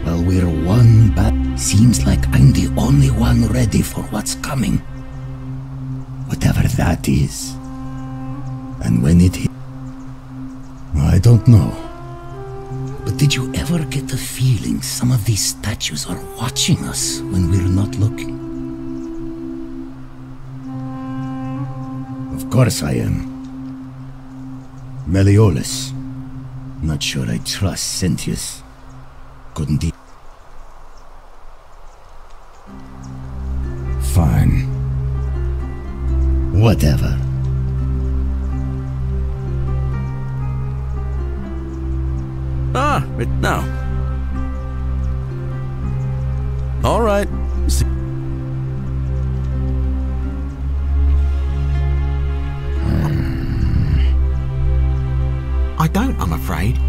While we're one bad... Seems like I'm the only one ready for what's coming. Whatever that is. And when it hit... I don't know. But did you ever get the feeling some of these statues are watching us when we're not looking? Of course I am. Meliodas. Not sure I trust Sentius. Couldn't he? Fine. Whatever. Ah, it now. All right. I don't, I'm afraid.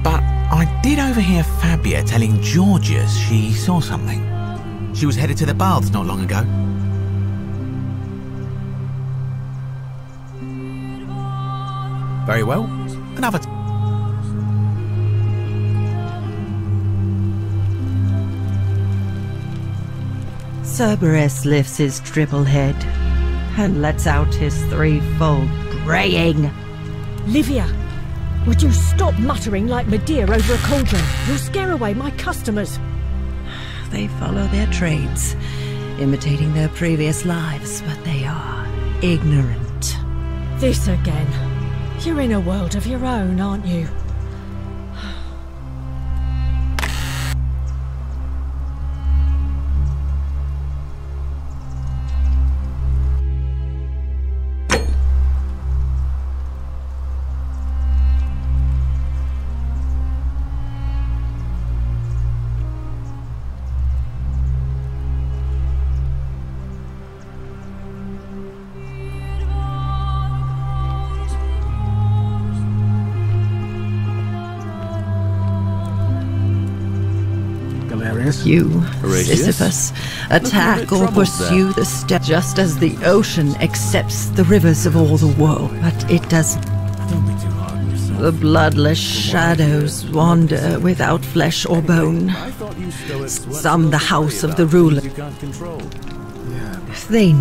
But I did overhear Fabia telling Georgius she saw something. She was headed to the baths not long ago. Very well. Another... Cerberus lifts his triple head and lets out his threefold braying. Livia, would you stop muttering like Medea over a cauldron? You'll scare away my customers. They follow their trades, imitating their previous lives, but they are ignorant. This again. You're in a world of your own, aren't you? You, Sisyphus, attack or pursue the step just as the ocean accepts the rivers of all the world, but it does. The bloodless shadows wander without flesh or bone. Some the house of the ruler. They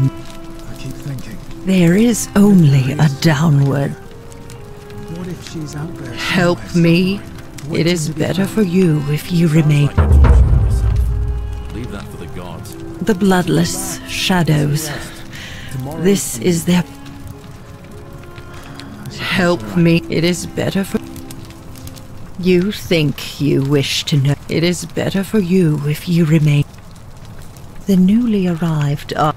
there is only a downward. What if she's out there? Help me. It is better for you if you remain. Leave that for the gods. The bloodless shadows. This is their... Help me. It is better for... You think you wish to know. It is better for you if you remain. The newly arrived are...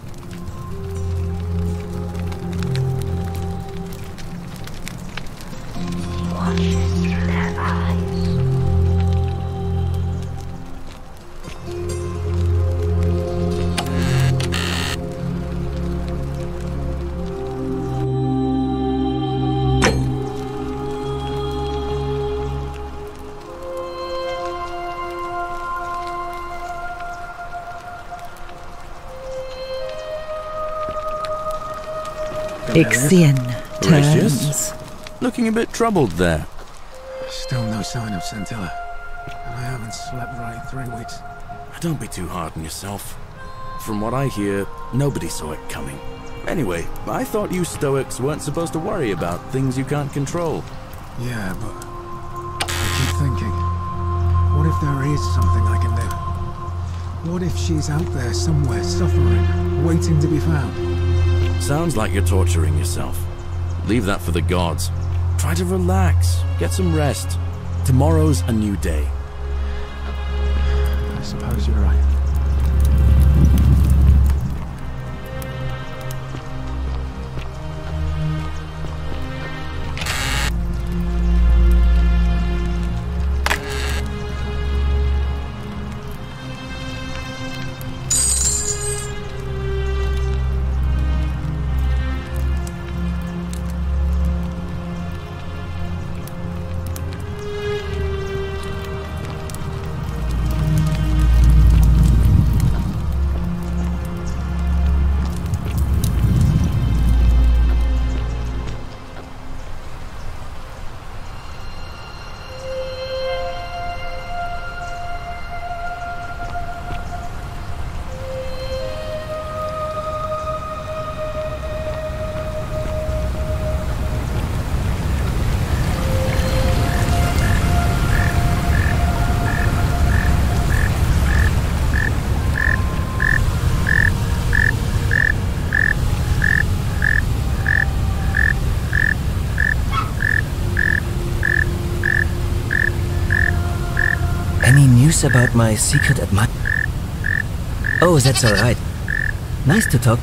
Ixion turns. Looking a bit troubled there. Still no sign of Scintilla. And I haven't slept right in 3 weeks. Don't be too hard on yourself. From what I hear, nobody saw it coming. Anyway, I thought you Stoics weren't supposed to worry about things you can't control. Yeah, but I keep thinking, what if there is something I can do? What if she's out there somewhere suffering, waiting to be found? Sounds like you're torturing yourself. Leave that for the gods. Try to relax, get some rest. Tomorrow's a new day. I suppose you're right. news about my secret admirer? Oh, that's alright. Nice to talk.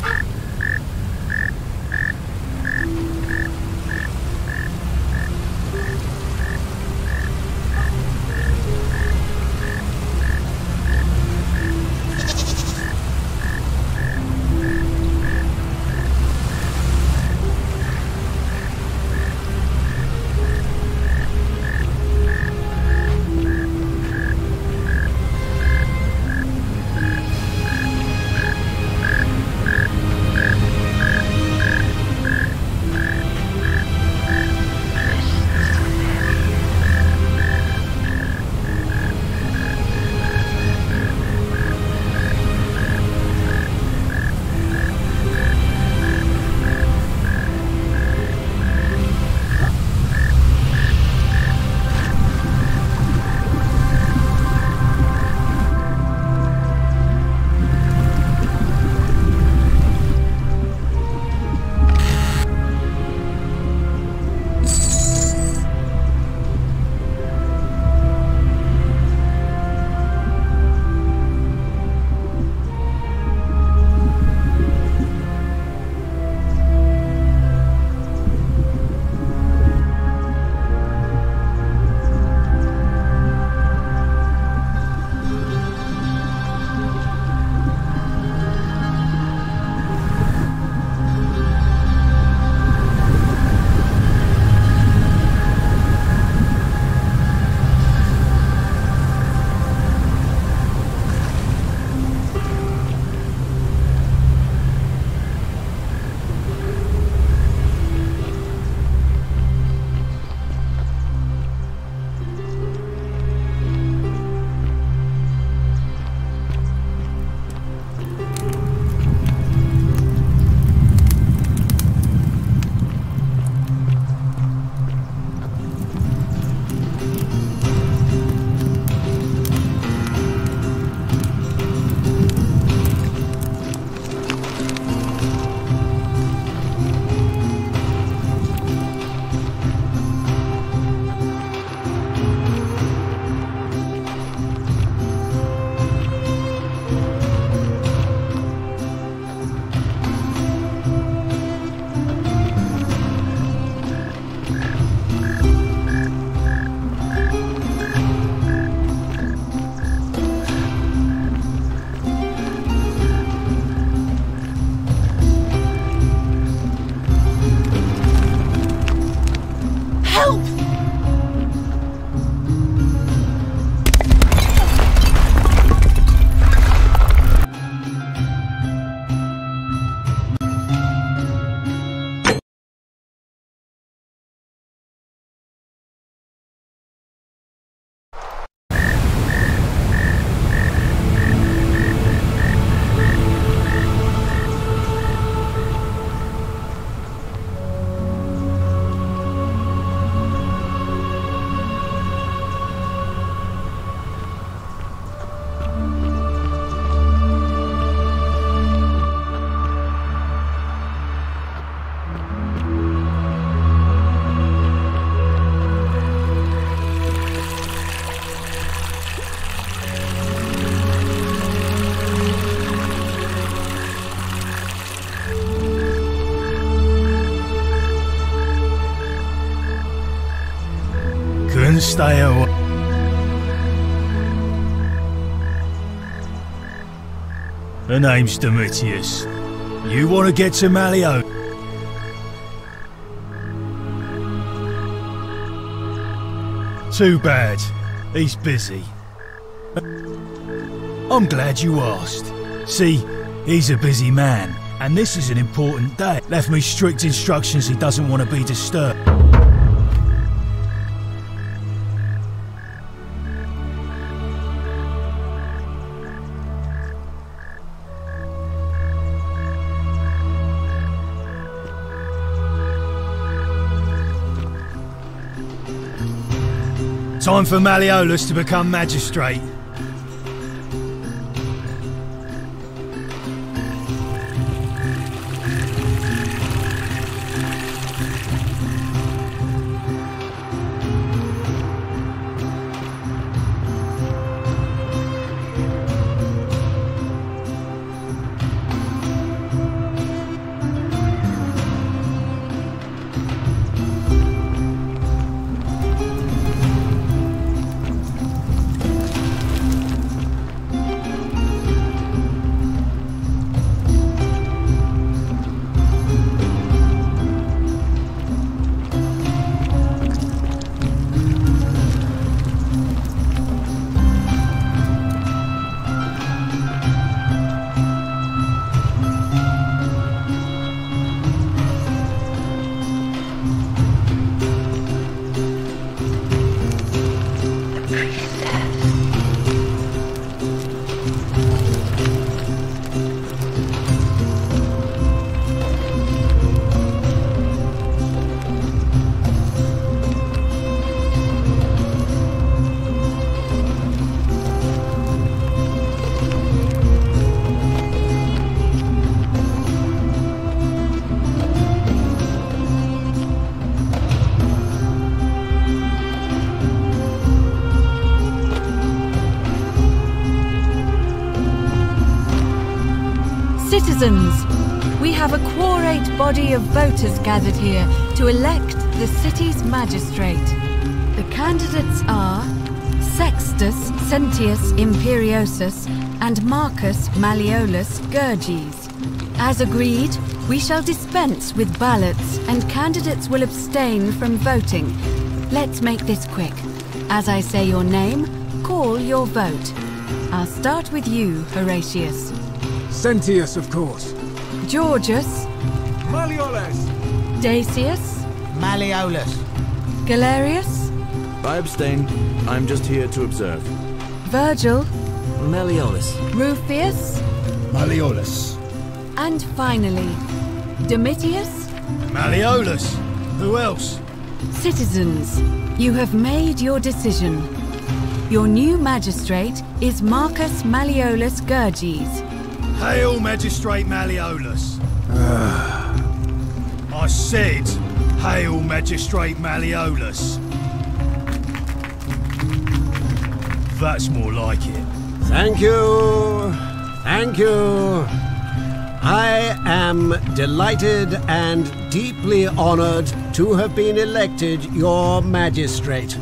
Stay away. Her name's Domitius. You want to get to Malio? Too bad. He's busy. I'm glad you asked. See, he's a busy man, and this is an important day. Left me strict instructions he doesn't want to be disturbed. Time for Malleolus to become magistrate. Citizens, we have a quorate body of voters gathered here to elect the city's magistrate. The candidates are Sextus Sentius Imperiosus and Marcus Malleolus Gurges. As agreed, we shall dispense with ballots and candidates will abstain from voting. Let's make this quick. As I say your name, call your vote. I'll start with you, Horatius. Sentius, of course. Georgius. Malleolus. Dacius. Malleolus. Galerius. I abstain. I'm just here to observe. Virgil. Malleolus. Rufius. Malleolus. And finally, Domitius. Malleolus. Who else? Citizens, you have made your decision. Your new magistrate is Marcus Malleolus Gurges. Hail, Magistrate Malleolus. I said, hail, Magistrate Malleolus. That's more like it. Thank you. Thank you. I am delighted and deeply honored to have been elected your magistrate.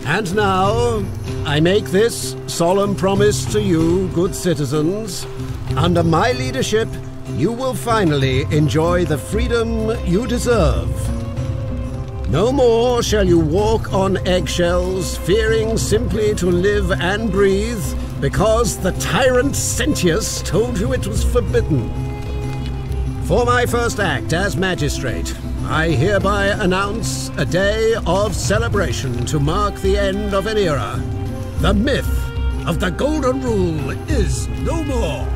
And now, I make this solemn promise to you, good citizens. Under my leadership, you will finally enjoy the freedom you deserve. No more shall you walk on eggshells, fearing simply to live and breathe, because the tyrant Sentius told you it was forbidden. For my first act as magistrate, I hereby announce a day of celebration to mark the end of an era. The myth of the Golden Rule is no more.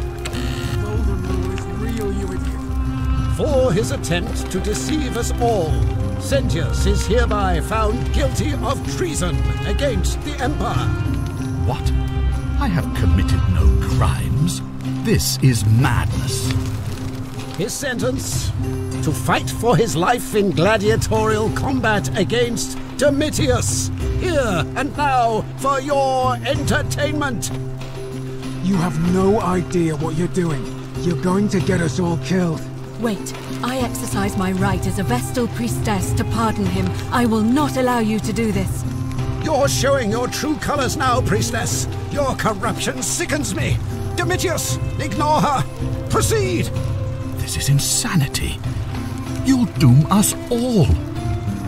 Golden Rule is real, you idiot. For his attempt to deceive us all, Sentius is hereby found guilty of treason against the Empire. What? I have committed no crimes. This is madness. His sentence: to fight for his life in gladiatorial combat against Domitius, here and now for your entertainment. You have no idea what you're doing. You're going to get us all killed. Wait, I exercise my right as a Vestal priestess to pardon him. I will not allow you to do this. You're showing your true colors now, priestess. Your corruption sickens me. Domitius, ignore her. Proceed. This is insanity. You'll doom us all.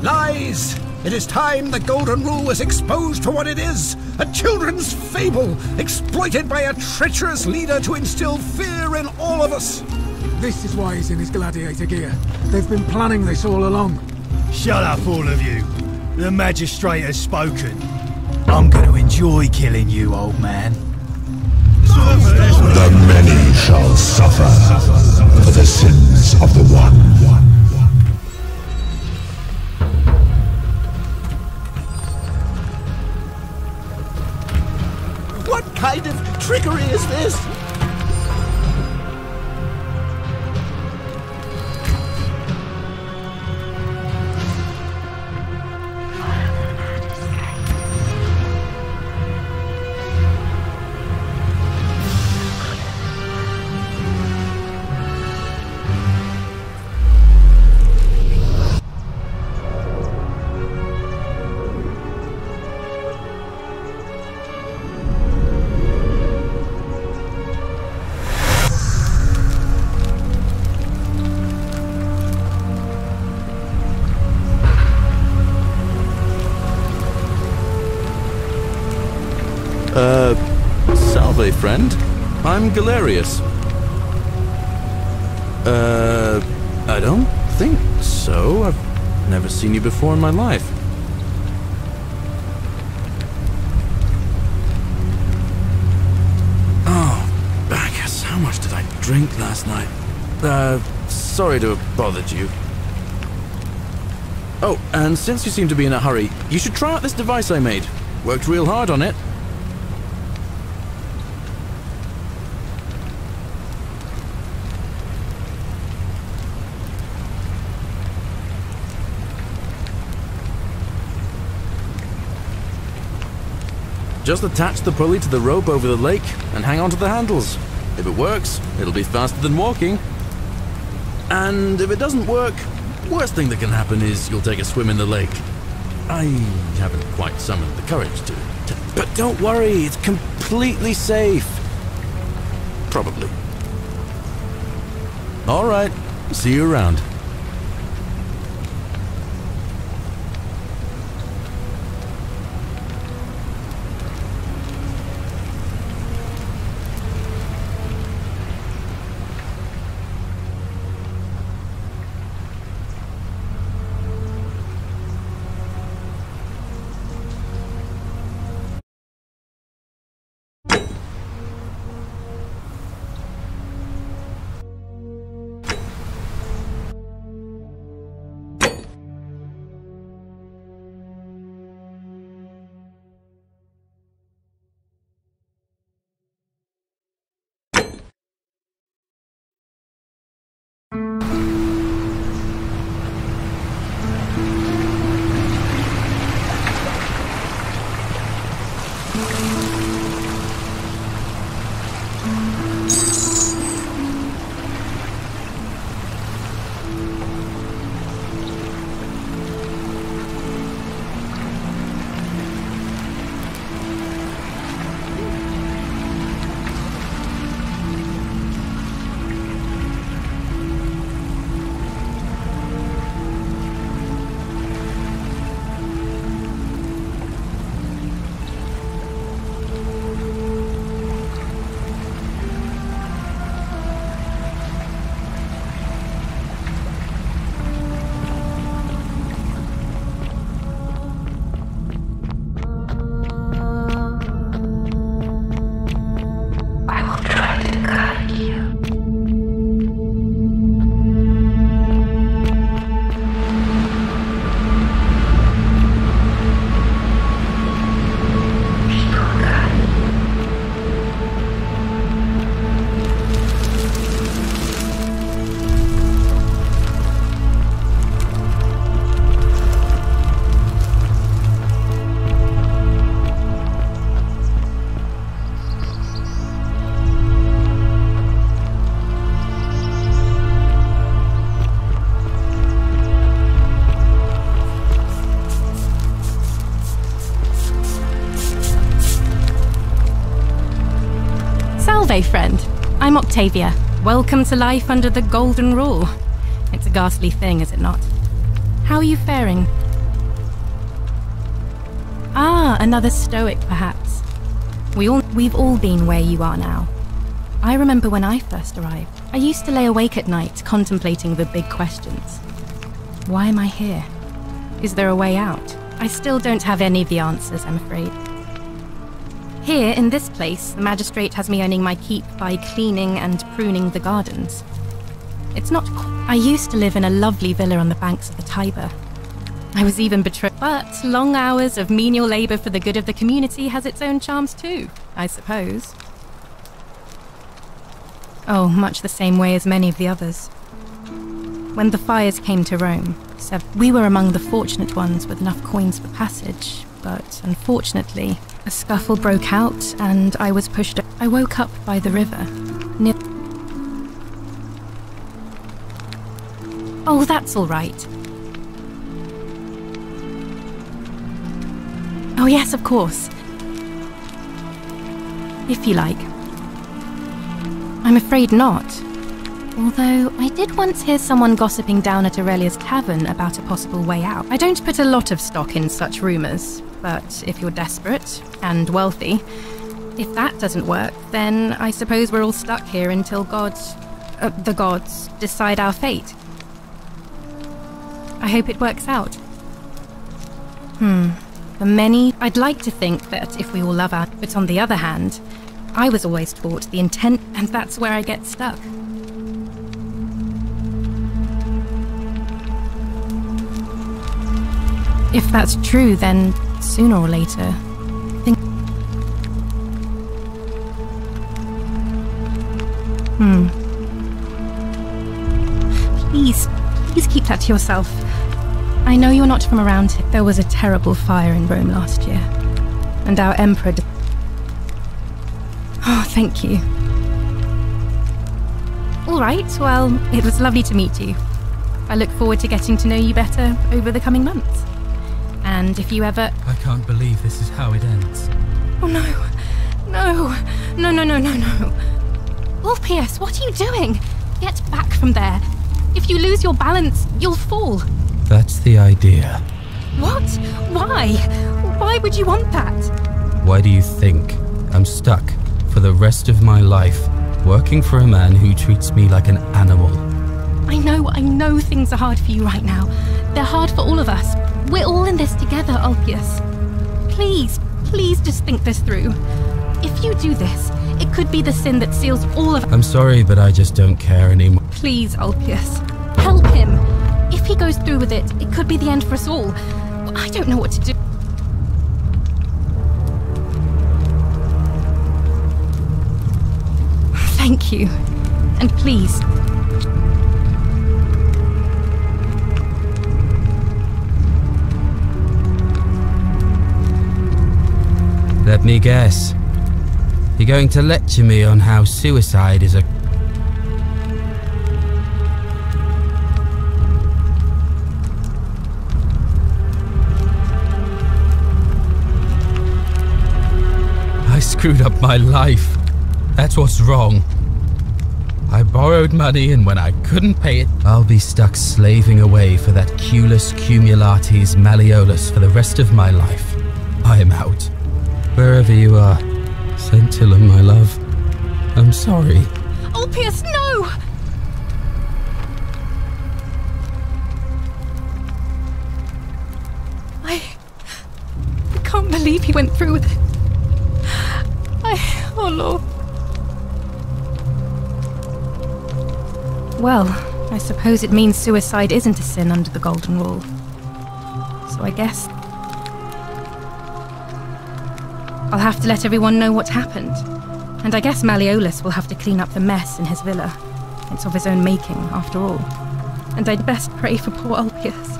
Lies! It is time the Golden Rule was exposed for what it is. A children's fable, exploited by a treacherous leader to instill fear in all of us. This is why he's in his gladiator gear. They've been planning this all along. Shut up, all of you. The magistrate has spoken. I'm going to enjoy killing you, old man. The many shall suffer for the sins of the one. What kind of trickery is this? Salve, friend. I'm Galerius. I don't think so. I've never seen you before in my life. Oh, Bacchus, how much did I drink last night? Sorry to have bothered you. Oh, and since you seem to be in a hurry, you should try out this device I made. Worked real hard on it. Just attach the pulley to the rope over the lake and hang on to the handles. If it works, it'll be faster than walking. And if it doesn't work, worst thing that can happen is you'll take a swim in the lake. I haven't quite summoned the courage to. But don't worry, it's completely safe. Probably. All right, see you around. Salve, friend. I'm Octavia. Welcome to life under the Golden Rule. It's a ghastly thing, is it not? How are you faring? Ah, another stoic, perhaps. We've all been where you are now. I remember when I first arrived. I used to lay awake at night, contemplating the big questions. Why am I here? Is there a way out? I still don't have any of the answers, I'm afraid. Here, in this place, the magistrate has me earning my keep by cleaning and pruning the gardens. It's not... I used to live in a lovely villa on the banks of the Tiber. I was even betrothed. But long hours of menial labour for the good of the community has its own charms too, I suppose. Oh, much the same way as many of the others. When the fires came to Rome, we were among the fortunate ones with enough coins for passage, but unfortunately, a scuffle broke out and I was pushed. I woke up by the river. Oh, that's all right. Oh yes, of course. If you like. I'm afraid not. Although, I did once hear someone gossiping down at Aurelia's tavern about a possible way out. I don't put a lot of stock in such rumours, but if you're desperate and wealthy, if that doesn't work, then I suppose we're all stuck here until the gods decide our fate. I hope it works out. For many, I'd like to think that if we all love our... But on the other hand, I was always taught the intent, and that's where I get stuck. If that's true, then sooner or later, Please keep that to yourself. I know you're not from around here. There was a terrible fire in Rome last year, and our emperor... Oh, thank you. All right, well, it was lovely to meet you. I look forward to getting to know you better over the coming months. And if you ever... I can't believe this is how it ends. Oh no. No. No, no, no, no, no. Ulpius, what are you doing? Get back from there. If you lose your balance, you'll fall. That's the idea. What? Why? Why would you want that? Why do you think I'm stuck for the rest of my life working for a man who treats me like an animal? I know things are hard for you right now. They're hard for all of us. We're all in this together, Ulpius. Please just think this through. If you do this, it could be the sin that seals all of... I'm sorry, but I just don't care anymore. Please, Ulpius. Help him. If he goes through with it, it could be the end for us all. I don't know what to do. Thank you. And please... Let me guess. You're going to lecture me on how suicide is a... I screwed up my life. That's what's wrong. I borrowed money, and when I couldn't pay it, I'll be stuck slaving away for that Culus Cumulatis Malleolus for the rest of my life. I am out. Wherever you are, Scintillum, my love, I'm sorry. Ulpius, no! I can't believe he went through with it. Oh Lord. Well, I suppose it means suicide isn't a sin under the Golden Rule. So I guess I'll have to let everyone know what happened. And I guess Malleolus will have to clean up the mess in his villa. It's of his own making, after all. And I'd best pray for poor Ulpius.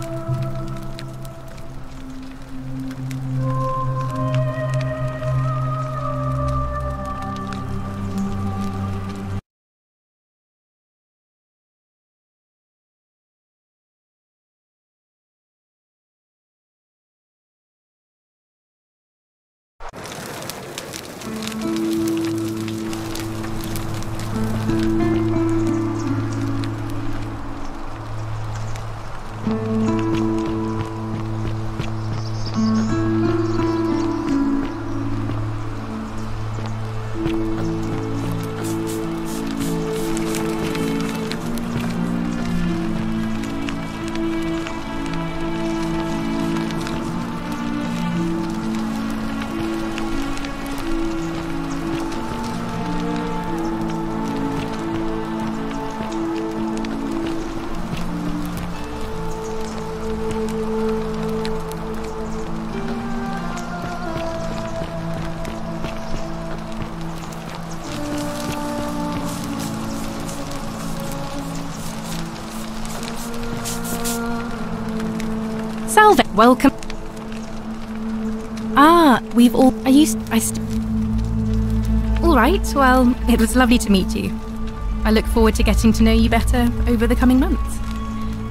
Salve, welcome. Ah, we've all... All right, well, it was lovely to meet you. I look forward to getting to know you better over the coming months.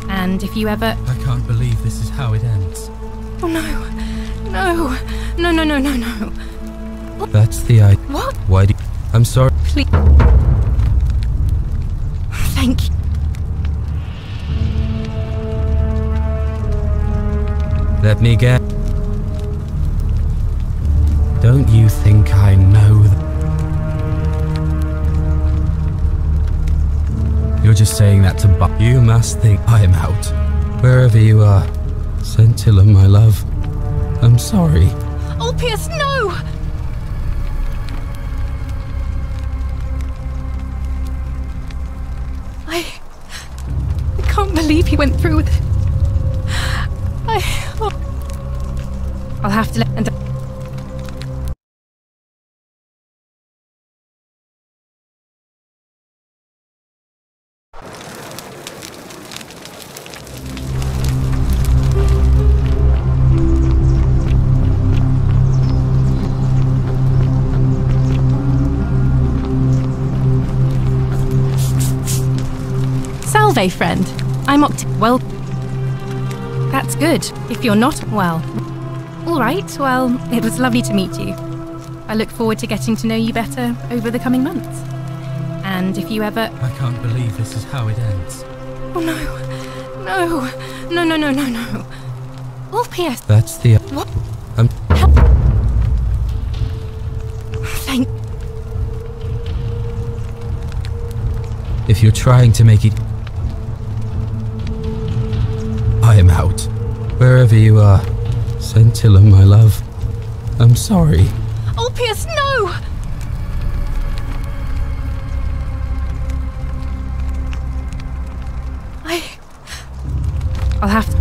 And if you ever... I can't believe this is how it ends. Oh no. No. No, no, no, no, no. That's the idea. What? Why do... I'm sorry. Please. Thank you. Let me get... Don't you think I know that... You're just saying that to You must think I am out. Wherever you are, Scintillum, my love, I'm sorry. Ulpius, no! I can't believe he went through with it. I'll have to let... Salve, friend. I'm well. That's good. If you're not, well. All right, well, it was lovely to meet you. I look forward to getting to know you better over the coming months. And if you ever... I can't believe this is how it ends. Oh, no. No. All P.S. That's the... What? Help. Thank... If you're trying to make it... I am out. Wherever you are. Scintilla, my love. I'm sorry. Oh, Pierce, no! I'll have to...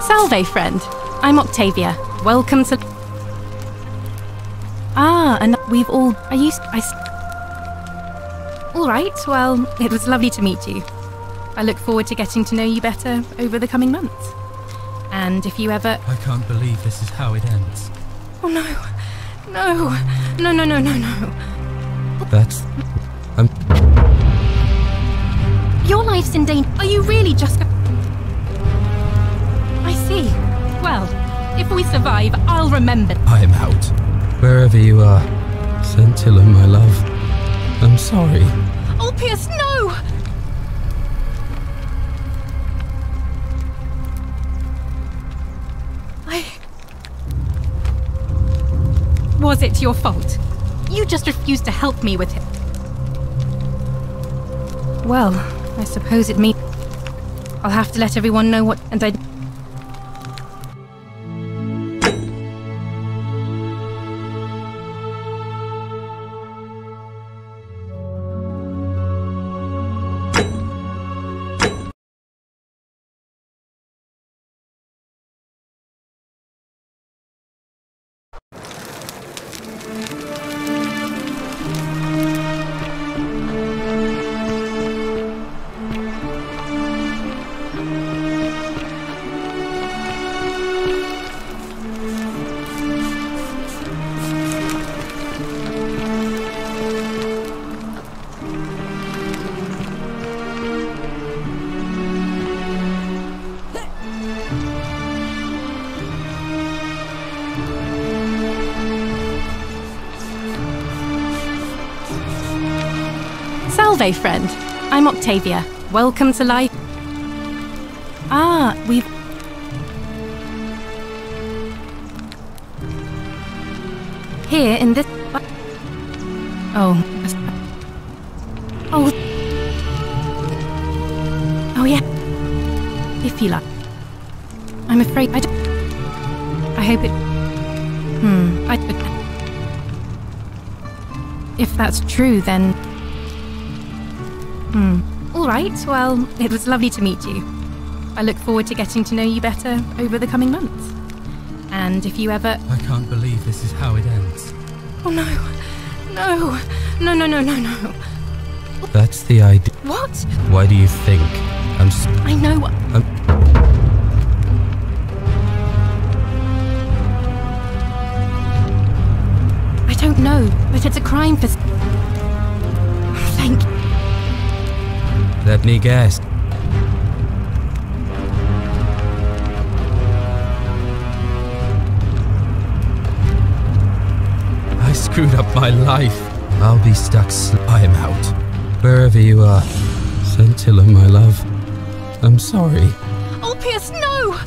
Salve, friend. I'm Octavia. Welcome to... Ah, and we've all... All right, well, it was lovely to meet you. I look forward to getting to know you better over the coming months. And if you ever... I can't believe this is how it ends. Oh, no. That's... Your life's in danger. Are you really just... I see. Well, if we survive, I'll remember. I am out. Wherever you are. Scintilla, my love. I'm sorry. Oh, Pierce, no! Was it your fault? You just refused to help me with him. Well, I suppose it means... I'll have to let everyone know what... And I... Salve, friend. I'm Octavia. Welcome to life. Ah, we've... Here in this... Oh. Oh, yeah. If you like. I'm afraid I don't... I hope it... If that's true, then... All right, well, it was lovely to meet you. I look forward to getting to know you better over the coming months. And if you ever... I can't believe this is how it ends. Oh, no. That's the idea. What? Why do you think I'm... I know... I don't know, but it's a crime for... Thank you. Let me guess. I screwed up my life. I'll be stuck. I am out. Wherever you are. Scintilla, my love. I'm sorry. Oh, Pierce, no!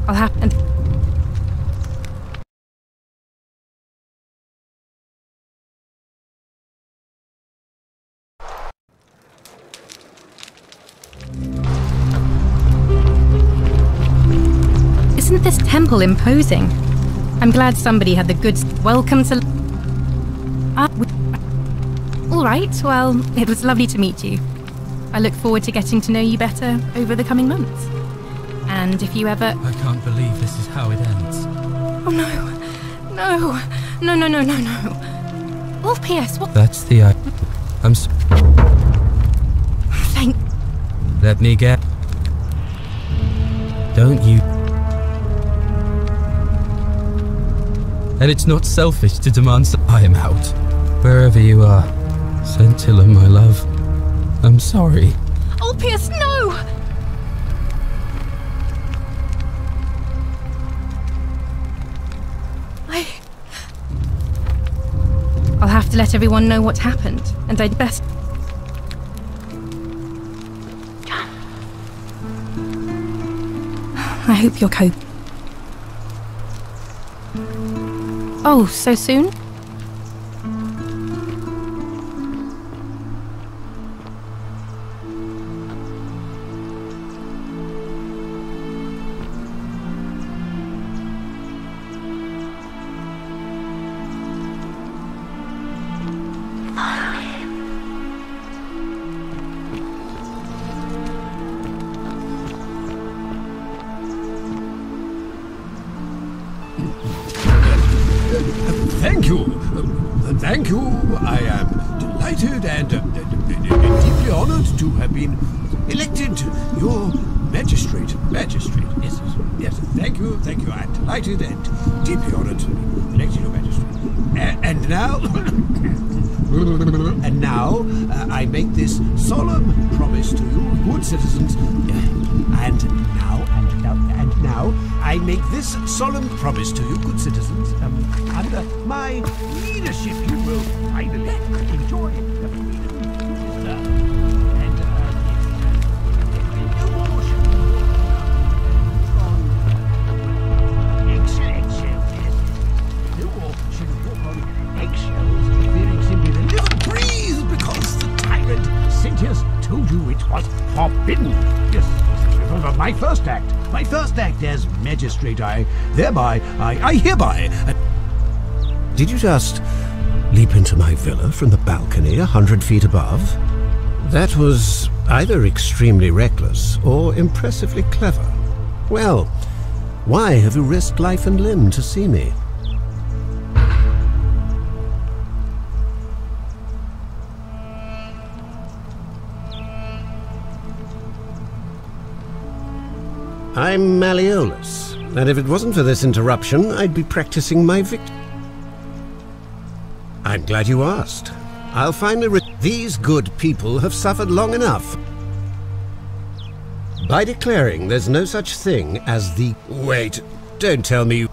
I'll have... And... Isn't this temple imposing? I'm glad somebody had the goods. Welcome to... All right, well, it was lovely to meet you. I look forward to getting to know you better over the coming months. And and if you ever... I can't believe this is how it ends. Oh no. No. No, no, no, no, no. Oh, P.S. What? That's the... I'm so... Thank... Let me get... Don't you... And it's not selfish to demand I am out. Wherever you are. Scintilla, my love. I'm sorry. Oh, P.S. No! I'll have to let everyone know what's happened, and I'd best... I hope you're coping. Oh, so soon? Thank you. Thank you. I am delighted and deeply honored to have been elected your magistrate. Magistrate, yes. Yes, thank you. Thank you. I'm delighted and deeply honored to be elected your magistrate. And now... and now, I make this solemn promise to you, good citizens. And now, I make this solemn promise to you, good citizens. Under my leadership, you will finally enjoy the freedom you deserve. And no more shall you walk on eggshells. No more shall you walk on eggshells, fearing simply to live and breathe because the tyrant Sentius told you it was forbidden. Yes, remember my first act. My first act as magistrate, I hereby... Did you just leap into my villa from the balcony 100 feet above? That was either extremely reckless or impressively clever. Well, why have you risked life and limb to see me? I'm Malleolus, and if it wasn't for this interruption, I'd be practicing my victory. I'm glad you asked. I'll finally these good people have suffered long enough. By declaring there's no such thing as the... Wait, don't tell me you...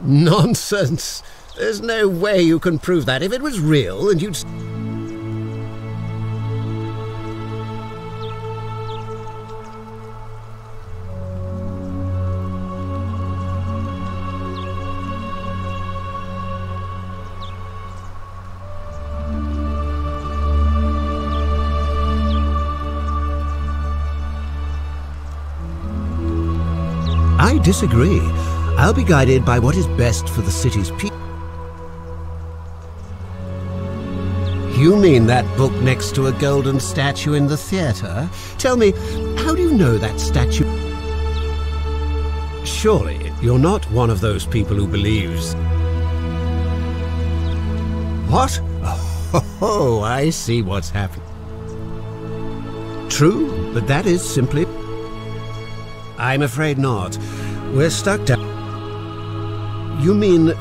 Nonsense! There's no way you can prove that. If it was real, and you'd... I disagree. I'll be guided by what is best for the city's people. You mean that book next to a golden statue in the theater? Tell me, how do you know that statue? Surely, you're not one of those people who believes... What? Oh, I see what's happening. True, but that is simply... I'm afraid not. We're stuck down. You mean...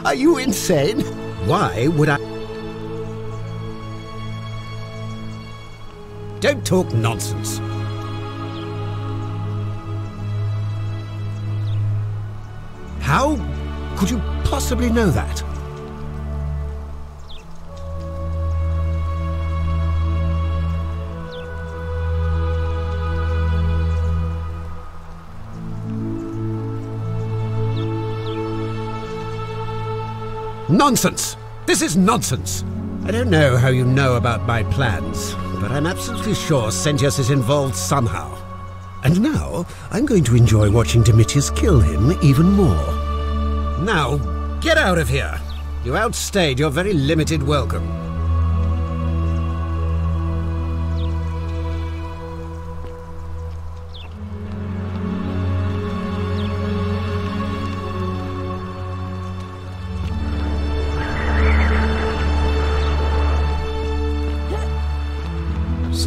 Are you insane? Why would I... Don't talk nonsense. How could you possibly know that? Nonsense! This is nonsense! I don't know how you know about my plans, but I'm absolutely sure Sentius is involved somehow. And now, I'm going to enjoy watching Domitius kill him even more. Now, get out of here! You outstayed your very limited welcome.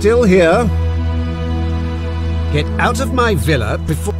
still here? Get out of my villa before...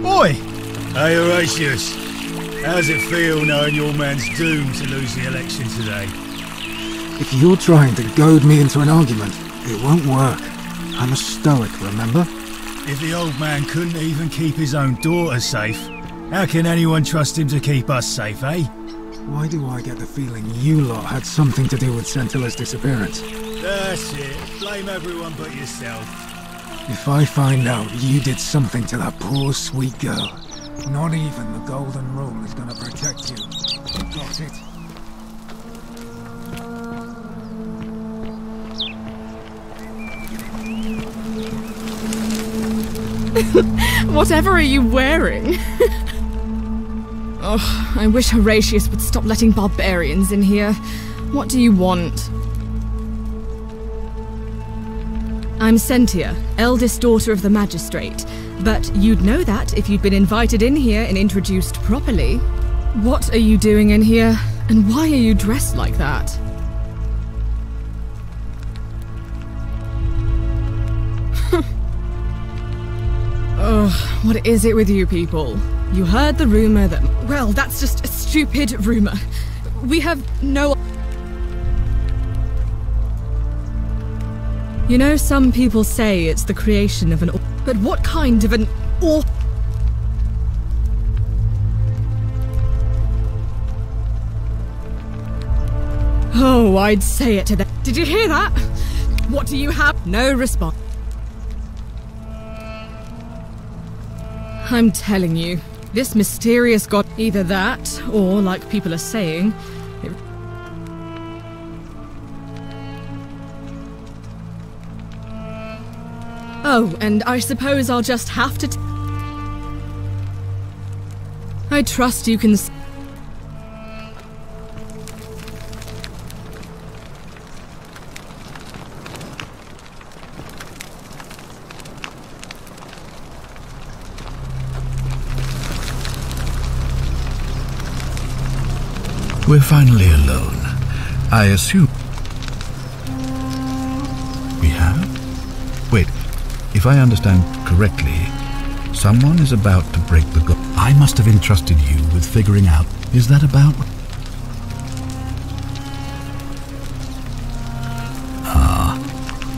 Oi! Hey, Horatius. How's it feel knowing your man's doomed to lose the election today? If you're trying to goad me into an argument, it won't work. I'm a stoic, remember? If the old man couldn't even keep his own daughter safe, how can anyone trust him to keep us safe, eh? Why do I get the feeling you lot had something to do with Centilla's disappearance? That's it. Blame everyone but yourself. If I find out you did something to that poor sweet girl, not even the Golden Rule is gonna protect you. Got it? Whatever are you wearing? Oh, I wish Horatius would stop letting barbarians in here. What do you want? I'm Sentia, eldest daughter of the magistrate. But you'd know that if you'd been invited in here and introduced properly. What are you doing in here? And why are you dressed like that? Ugh, what is it with you people? You heard the rumor that... Well, that's just a stupid rumor. We have no... You know, some people say it's the creation of an... But what kind of an... Oh, I'd say it to them. Did you hear that? What do you have? No response. I'm telling you, this mysterious god... Either that, or, like people are saying... Oh, and I suppose I'll just have to... I trust you can... We're finally alone. I assume... We have? Wait, if I understand correctly, someone is about to break the god. I must have entrusted you with figuring out... Is that about...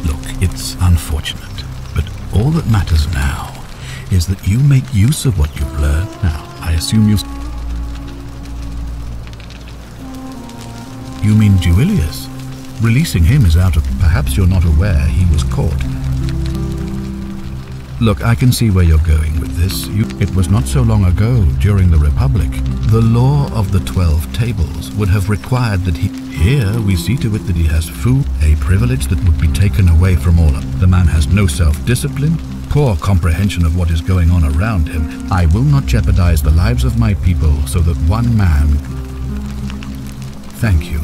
Look, it's unfortunate, but all that matters now is that you make use of what you've learned. Now, I assume you... You mean Duilius? Releasing him is out of... Perhaps you're not aware he was caught. Look, I can see where you're going with this. It was not so long ago, during the Republic. The law of the 12 tables would have required that he... Here, we see to it that he has food, a privilege that would be taken away from all. The man has no self-discipline, poor comprehension of what is going on around him. I will not jeopardize the lives of my people so that one man... Thank you.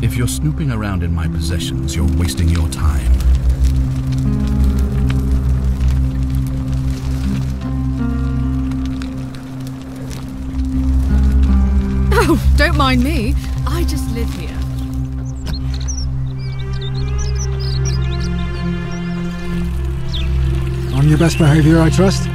If you're snooping around in my possessions, you're wasting your time. Oh, don't mind me. I just live here. On your best behavior, I trust?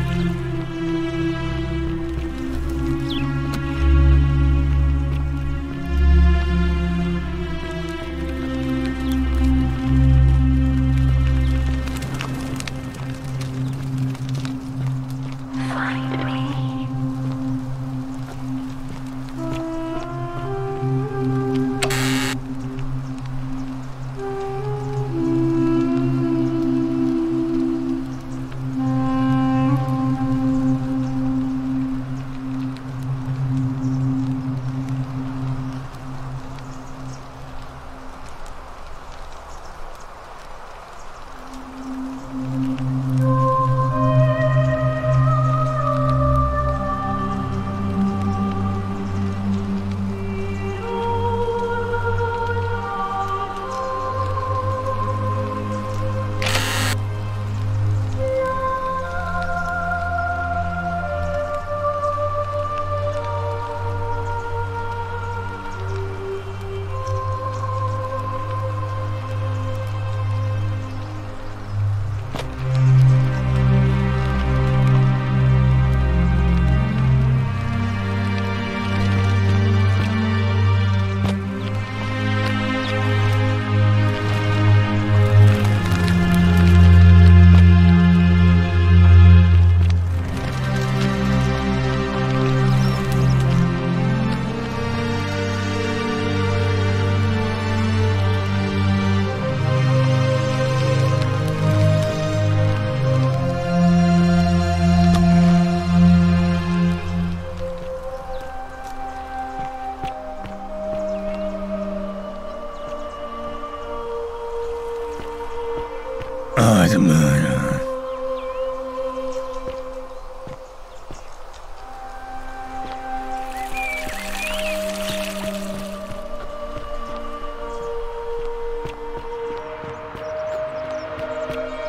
What murder?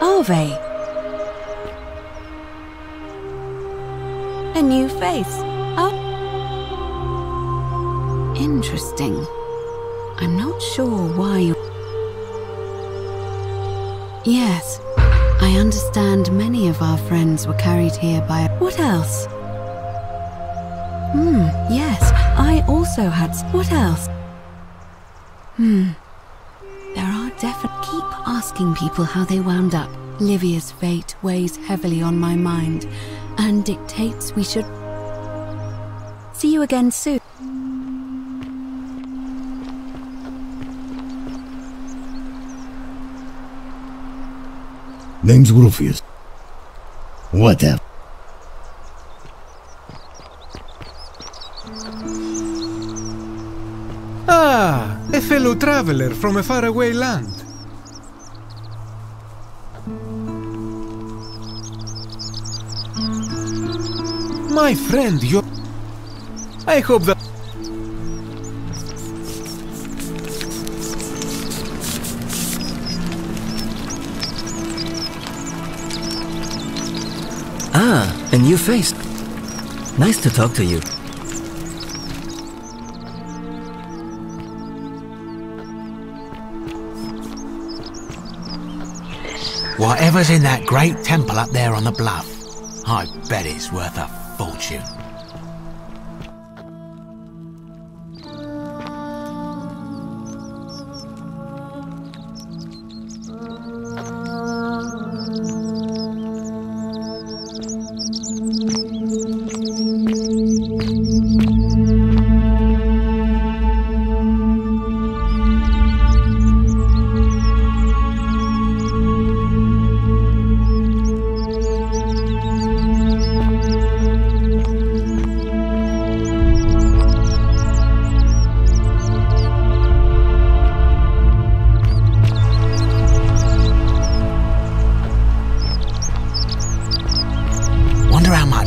Are they? A new face. Oh. Interesting. I'm not sure why you... Yes, I understand many of our friends were carried here by... What else? Yes, I also had... What else? There are definitely... Keep asking people how they wound up. Livia's fate weighs heavily on my mind and dictates we should... See you again soon. Name's Rufius. Whatever. Ah, a fellow traveler from a faraway land. My friend, you... I hope that... Ah, a new face. Nice to talk to you. Whatever's in that great temple up there on the bluff, I bet it's worth a fortune.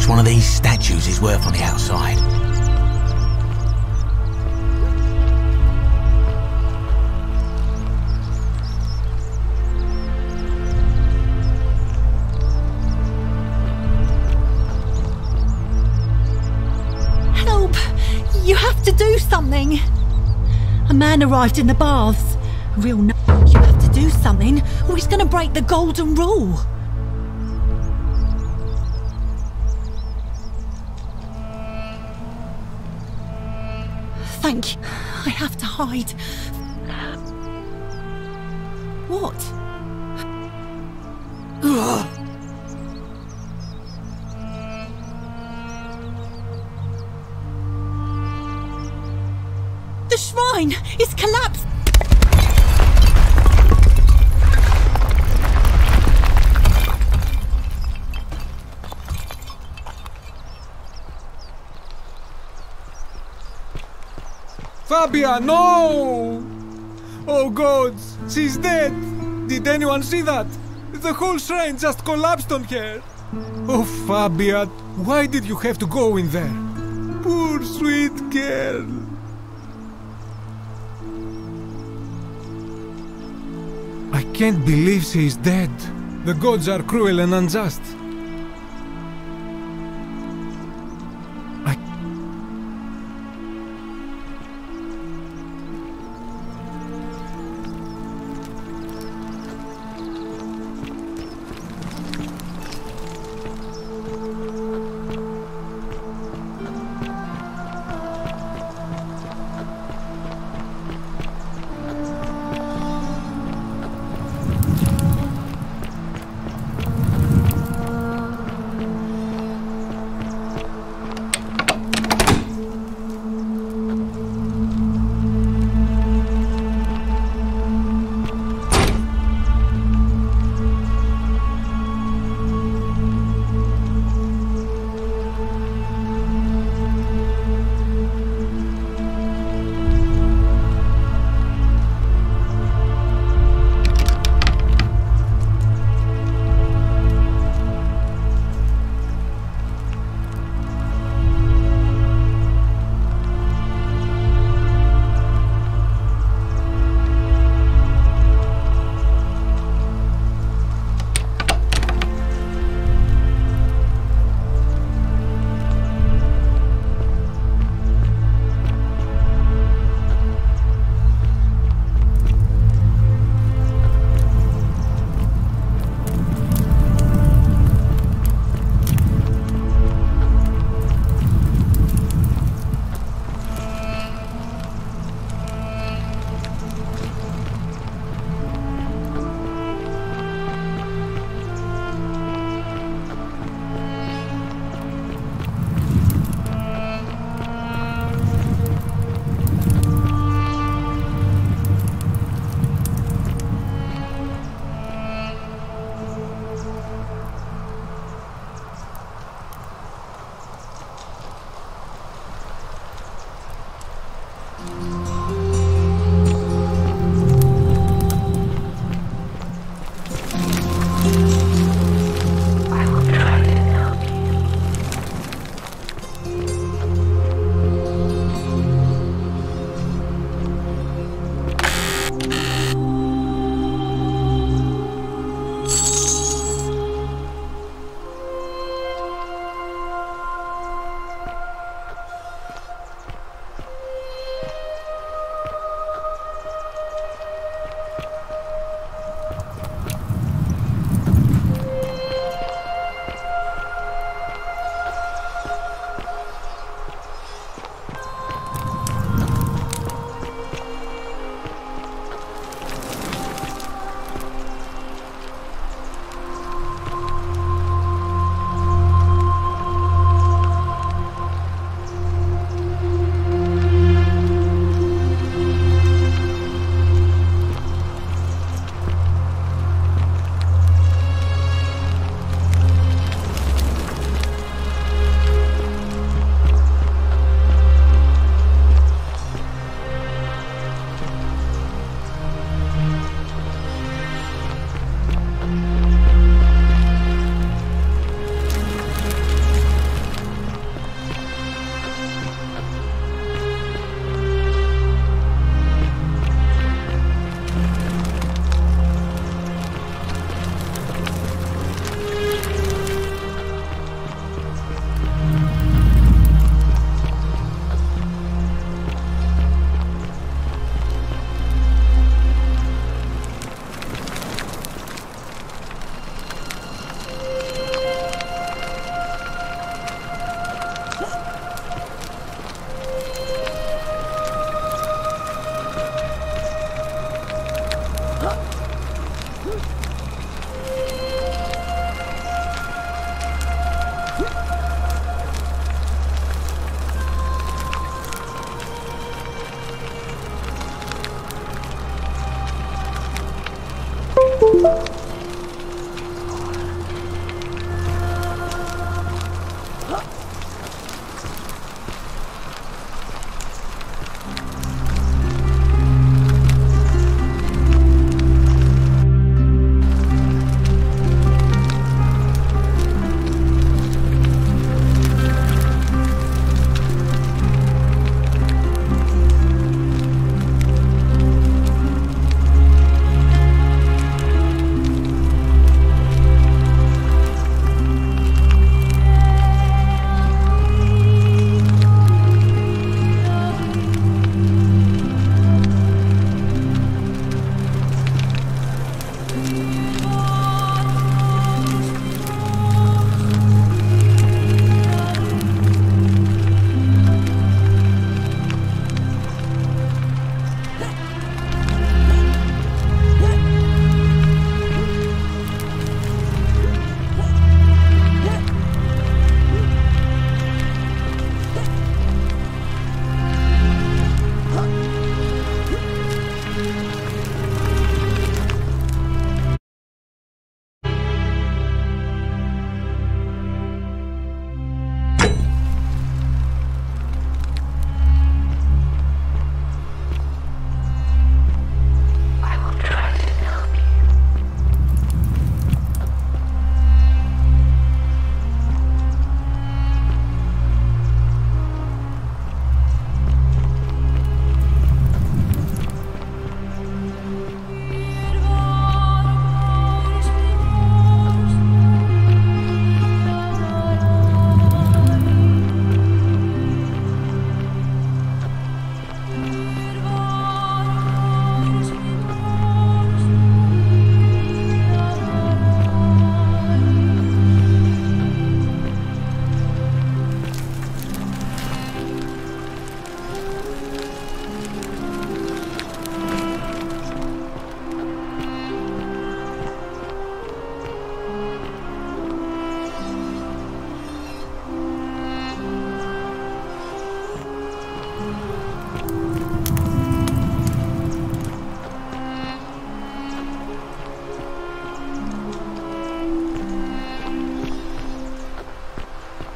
One of these statues is worth on the outside. Help! You have to do something! A man arrived in the baths. You have to do something, or he's gonna break the golden rule. Thank you. I have to hide. What? Ugh. The shrine is collapsed. Fabia, no! Oh gods, she's dead! Did anyone see that? The whole shrine just collapsed on her! Oh Fabia, why did you have to go in there? Poor sweet girl! I can't believe she is dead. The gods are cruel and unjust.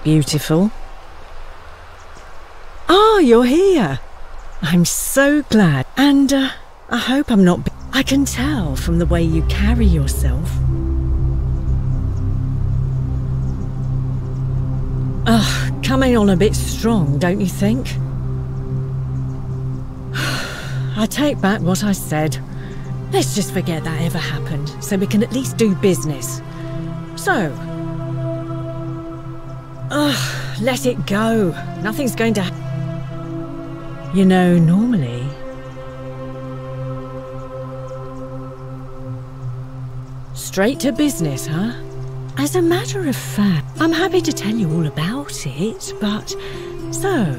Beautiful. Ah, you're here. I'm so glad. And I hope I'm not... I can tell from the way you carry yourself. Ugh, coming on a bit strong, don't you think? I take back what I said. Let's just forget that ever happened, so we can at least do business. So... Ugh, let it go. Nothing's going to... You know, normally... Straight to business, huh? As a matter of fact, I'm happy to tell you all about it, but... So,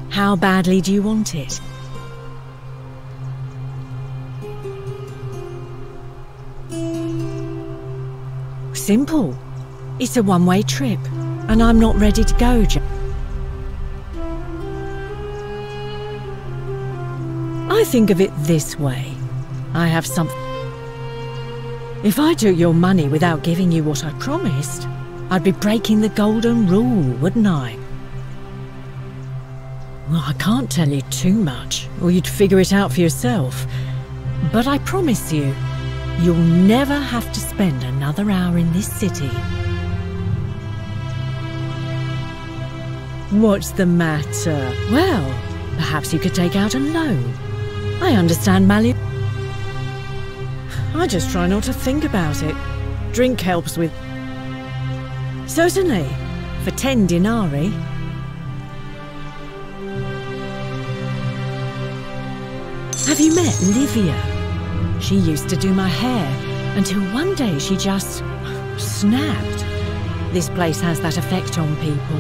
how badly do you want it? Simple. It's a one-way trip, and I'm not ready to go, I think of it this way. I have something... If I took your money without giving you what I promised, I'd be breaking the golden rule, wouldn't I? Well, I can't tell you too much, or you'd figure it out for yourself. But I promise you, you'll never have to spend another hour in this city. What's the matter? Well, perhaps you could take out a loan. I understand, Mally. I just try not to think about it. Drink helps with... Certainly, for 10 denarii. Have you met Livia? She used to do my hair, until one day she just... snapped. This place has that effect on people.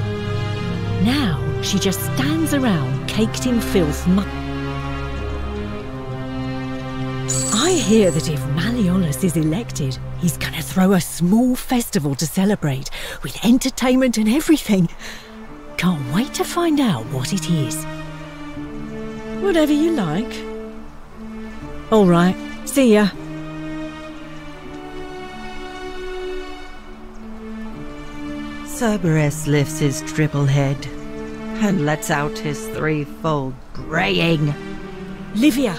Now, she just stands around, caked in filth. I hear that if Malleolus is elected, he's gonna throw a small festival to celebrate, with entertainment and everything. Can't wait to find out what it is. Whatever you like. All right, see ya. Cerberus lifts his triple head and lets out his threefold braying. Livia,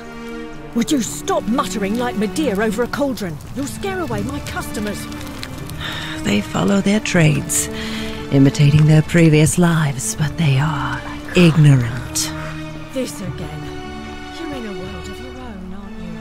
would you stop muttering like Medea over a cauldron? You'll scare away my customers. They follow their trades, imitating their previous lives, but they are ignorant. This again. You're in a world of your own, aren't you?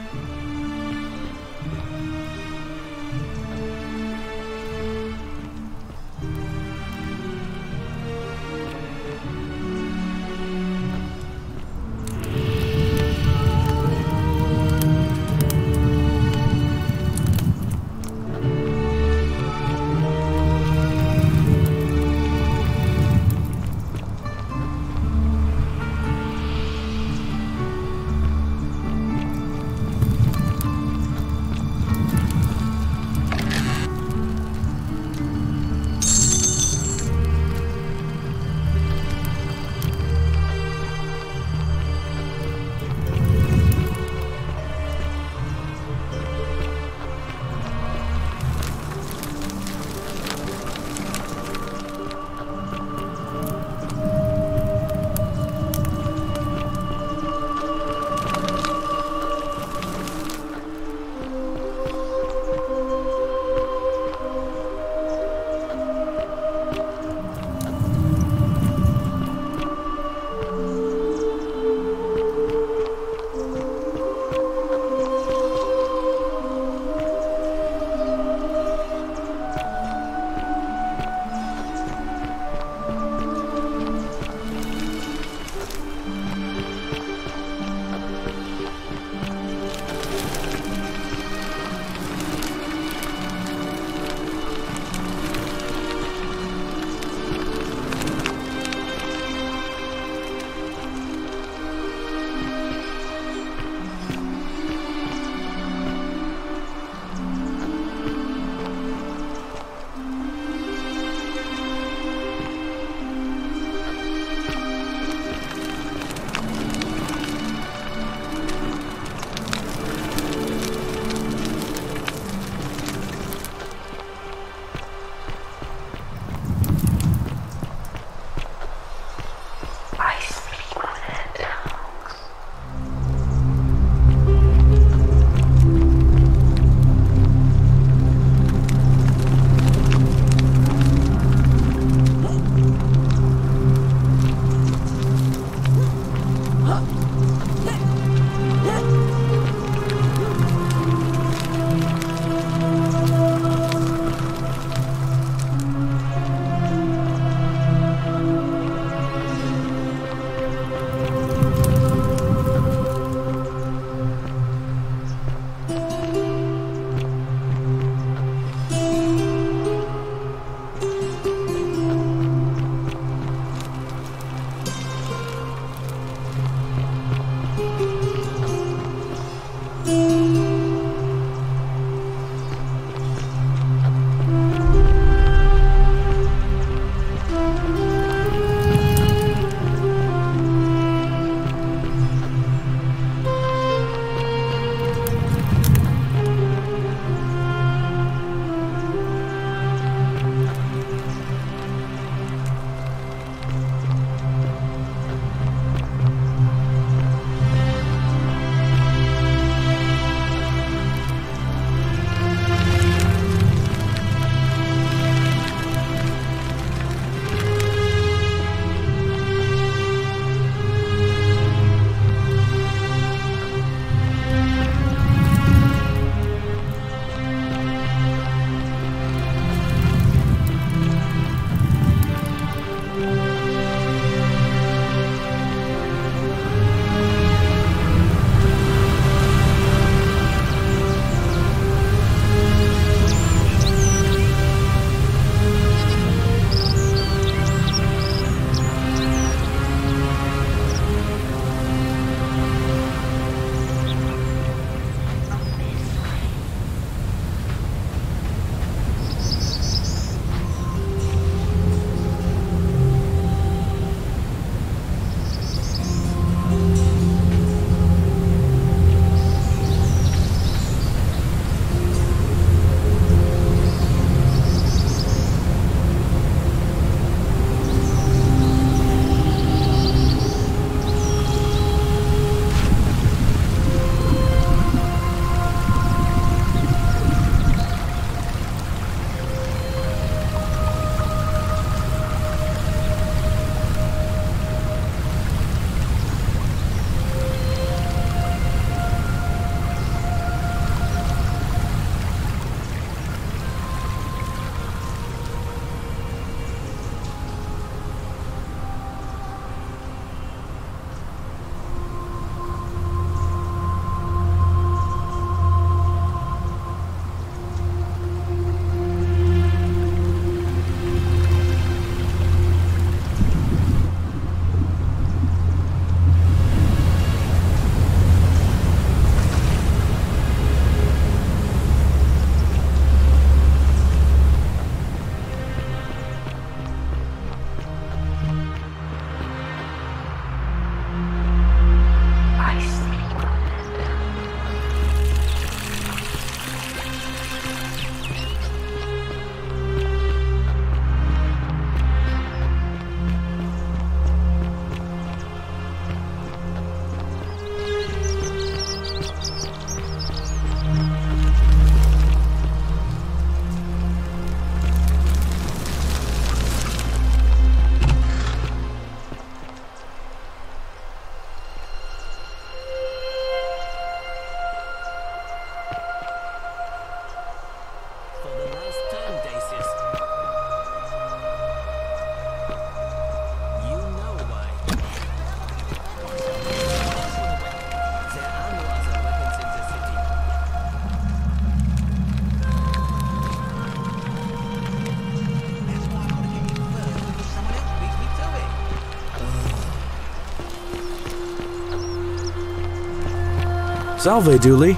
Salve, Dooley.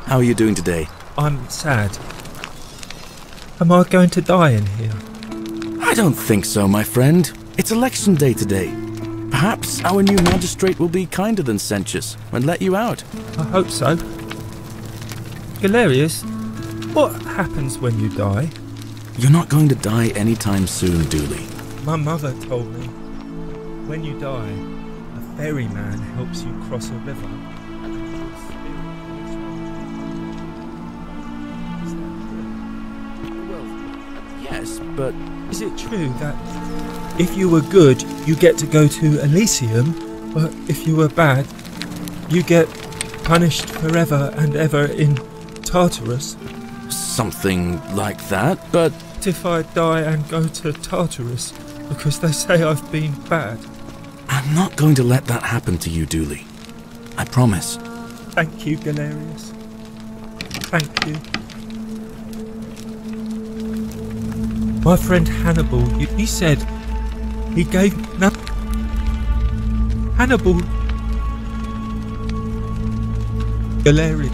How are you doing today? I'm sad. Am I going to die in here? I don't think so, my friend. It's election day today. Perhaps our new magistrate will be kinder than Sentius and let you out. I hope so. Galerius, what happens when you die? You're not going to die anytime soon, Dooley. My mother told me, when you die, a ferryman helps you cross a river. Yes, but... Is it true that if you were good, you get to go to Elysium, but if you were bad, you get punished forever and ever in Tartarus? Something like that, but... What if I die and go to Tartarus because they say I've been bad? I'm not going to let that happen to you, Dooley. I promise. Thank you, Galerius. Thank you. My friend Hannibal, he said he gave nothing. Hannibal. Galerius.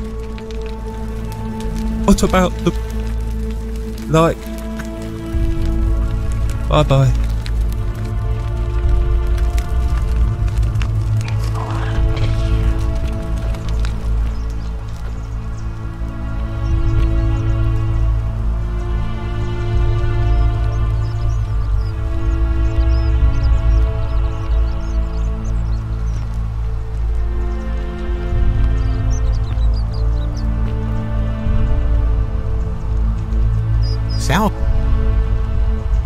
What about the... Like... Bye-bye. Sal.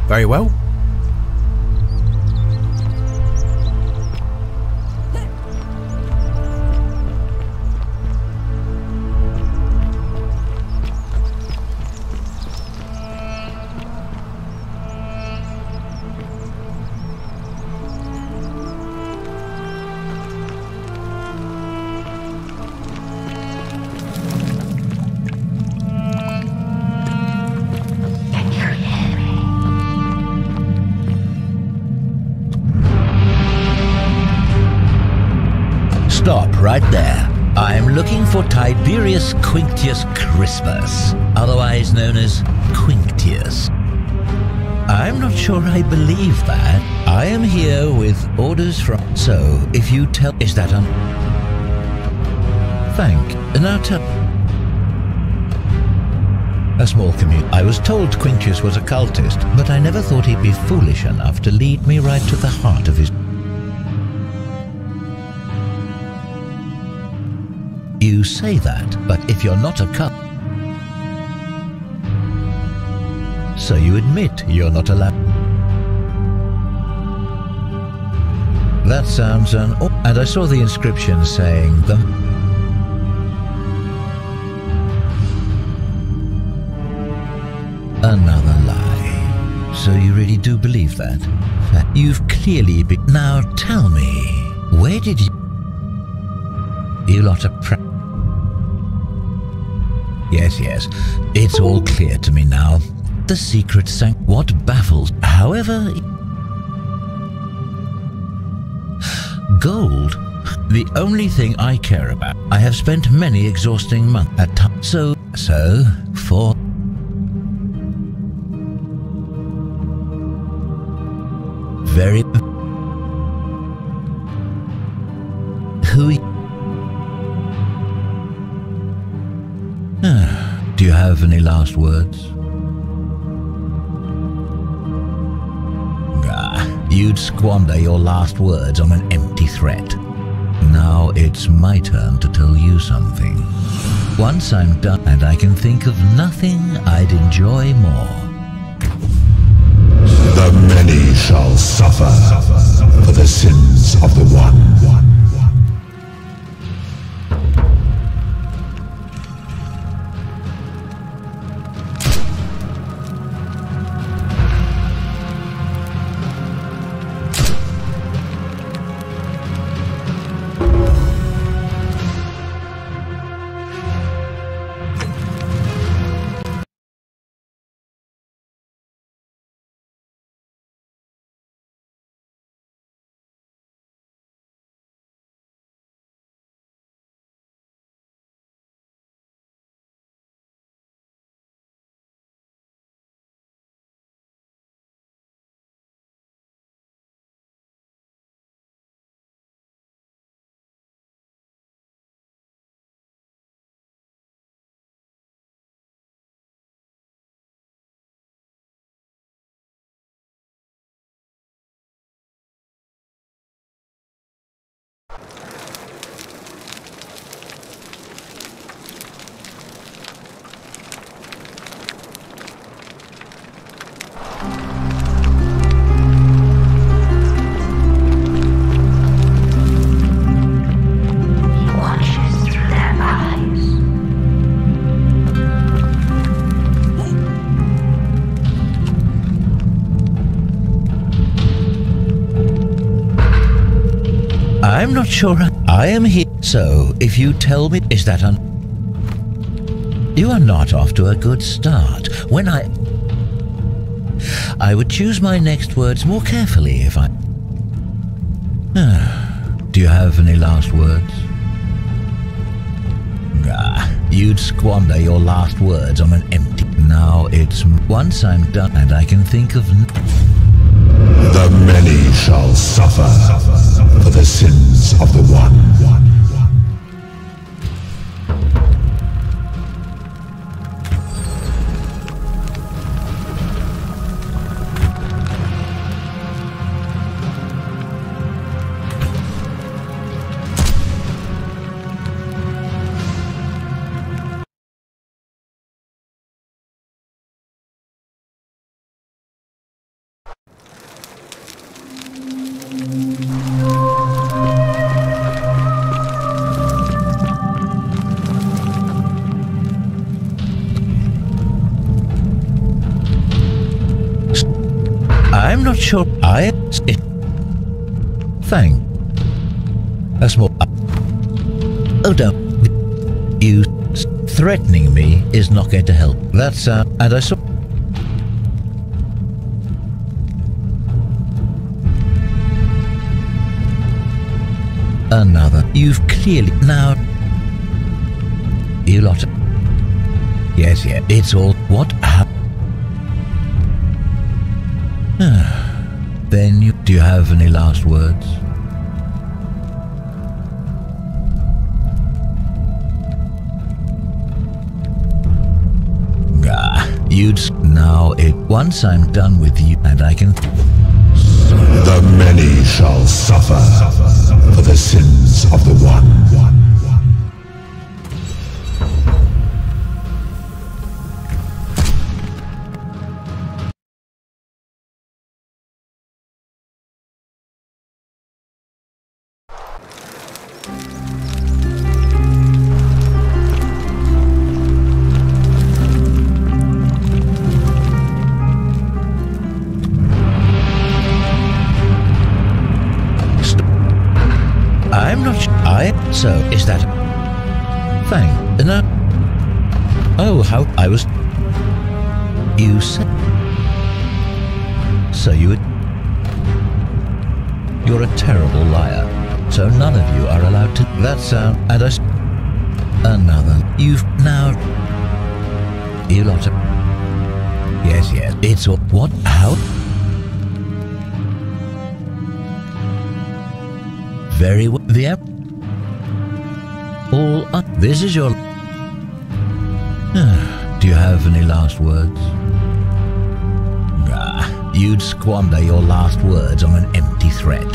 Very well. Stop right there. I'm looking for Tiberius Quinctius Crispus, otherwise known as Quinctius. I'm not sure I believe that. I am here with orders from... So, if you tell... Is that un... Thank. Now tell... A small commute. I was told Quinctius was a cultist, but I never thought he'd be foolish enough to lead me right to the heart of his... You say that, but if you're not a cult... So you admit you're not allowed... That sounds an... And I saw the inscription saying the... Another lie. So you really do believe that? You've clearly been... Now tell me, where did you... You lot of Yes, it's all clear to me now. The secret sank... What baffles... However... Gold? The only thing I care about. I have spent many exhausting months at times. So, for... Very... Who... Do you have any last words? You'd squander your last words on an empty threat. Now it's my turn to tell you something. Once I'm done, and I can think of nothing I'd enjoy more. The many shall suffer for the sins of the one. I'm not sure I am here. So, if you tell me, is that you are not off to a good start. When I would choose my next words more carefully if I... Do you have any last words? You'd squander your last words on an empty... Now it's... Once I'm done and I can think of... The many shall suffer for the sins of the one. I'm not sure Fang. A small... Oh, don't. You threatening me is not going to help. That's, and I saw... Another. You've clearly... Now... You lot of... Yes, yeah, it's all... What happened? Then you... Do you have any last words? You'd... Now it... Once I'm done with you and I can... The many shall suffer for the sins of the one. I'm not sure. So, is that... Fang? No. Oh, how... I was... You said... So you would... You're a terrible liar. So none of you are allowed to... That's, and I... Another... You've now... You lot of... Yes, yes. It's all... What? How? Very well. The app. All up. This is your... Do you have any last words? You'd squander your last words on an empty threat.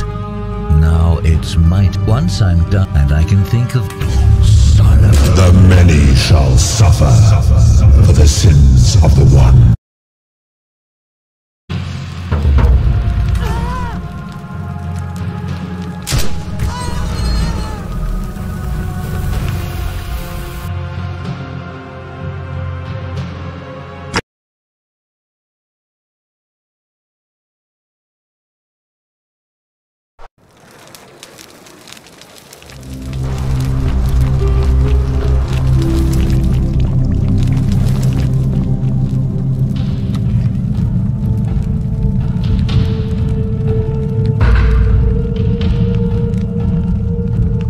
Now it's might. Once I'm done and I can think of... Son of... The many shall suffer for the sins of the one.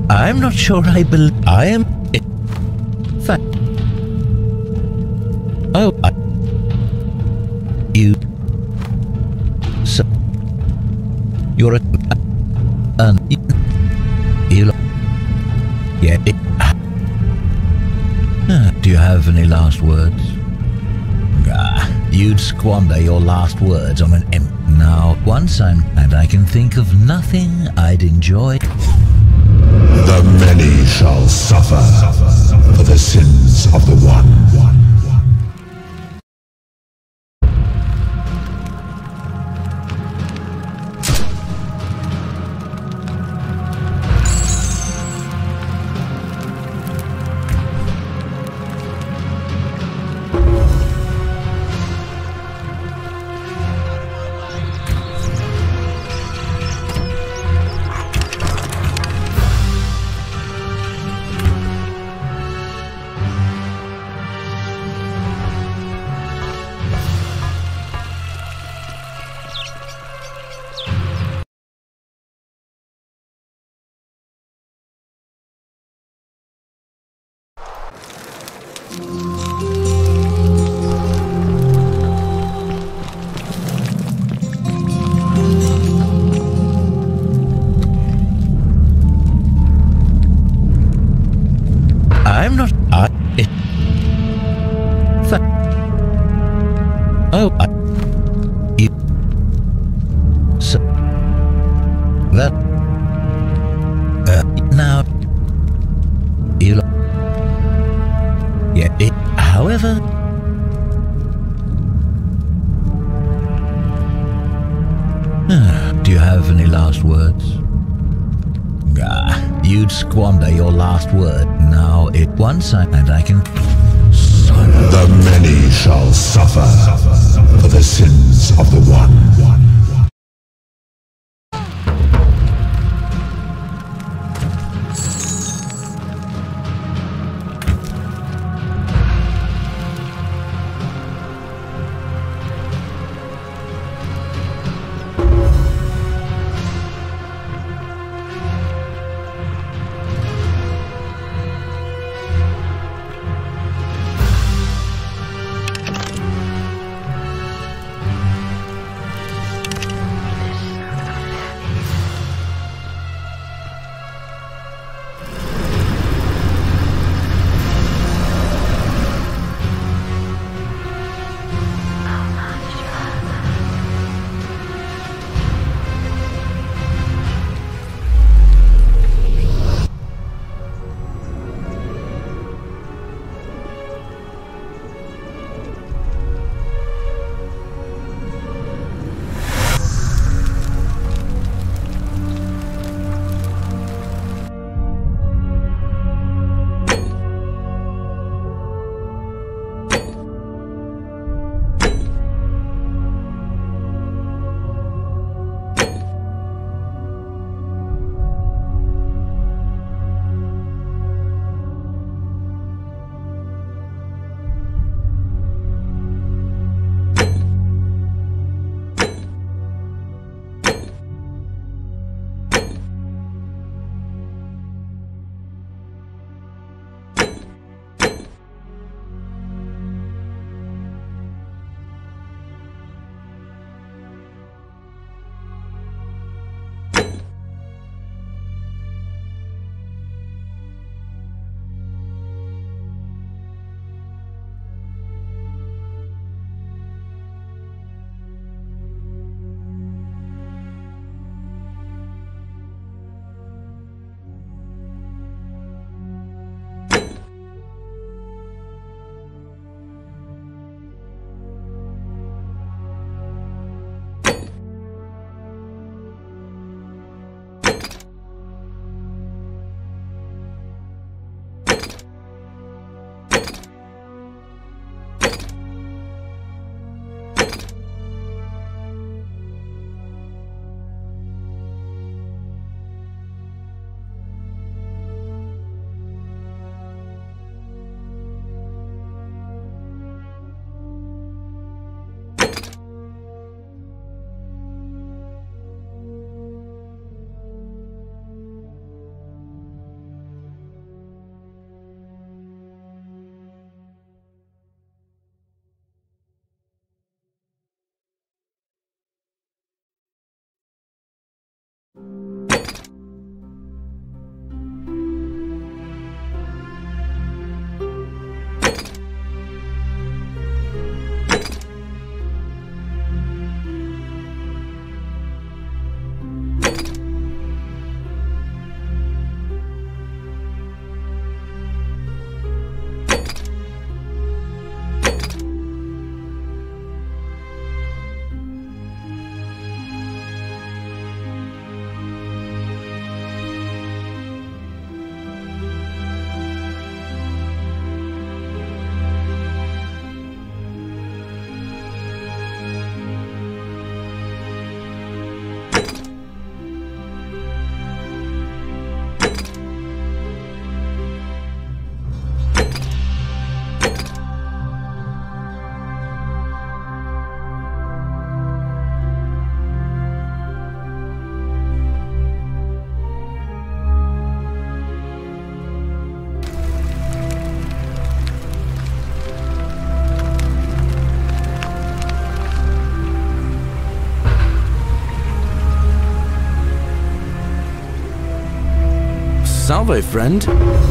I'm not sure I believe... I am... Fact. Oh, You... So... You're a... You... Yeah, do you have any last words? You'd squander your last words on an empty... Now, once I'm... And I can think of nothing I'd enjoy... The many shall suffer for the sins of the one. I'm not. So that now you. Yeah. However. Do you have any last words? You'd squander your last word. Now it once and I can. The many shall suffer for the sins of the one. Salve, friend.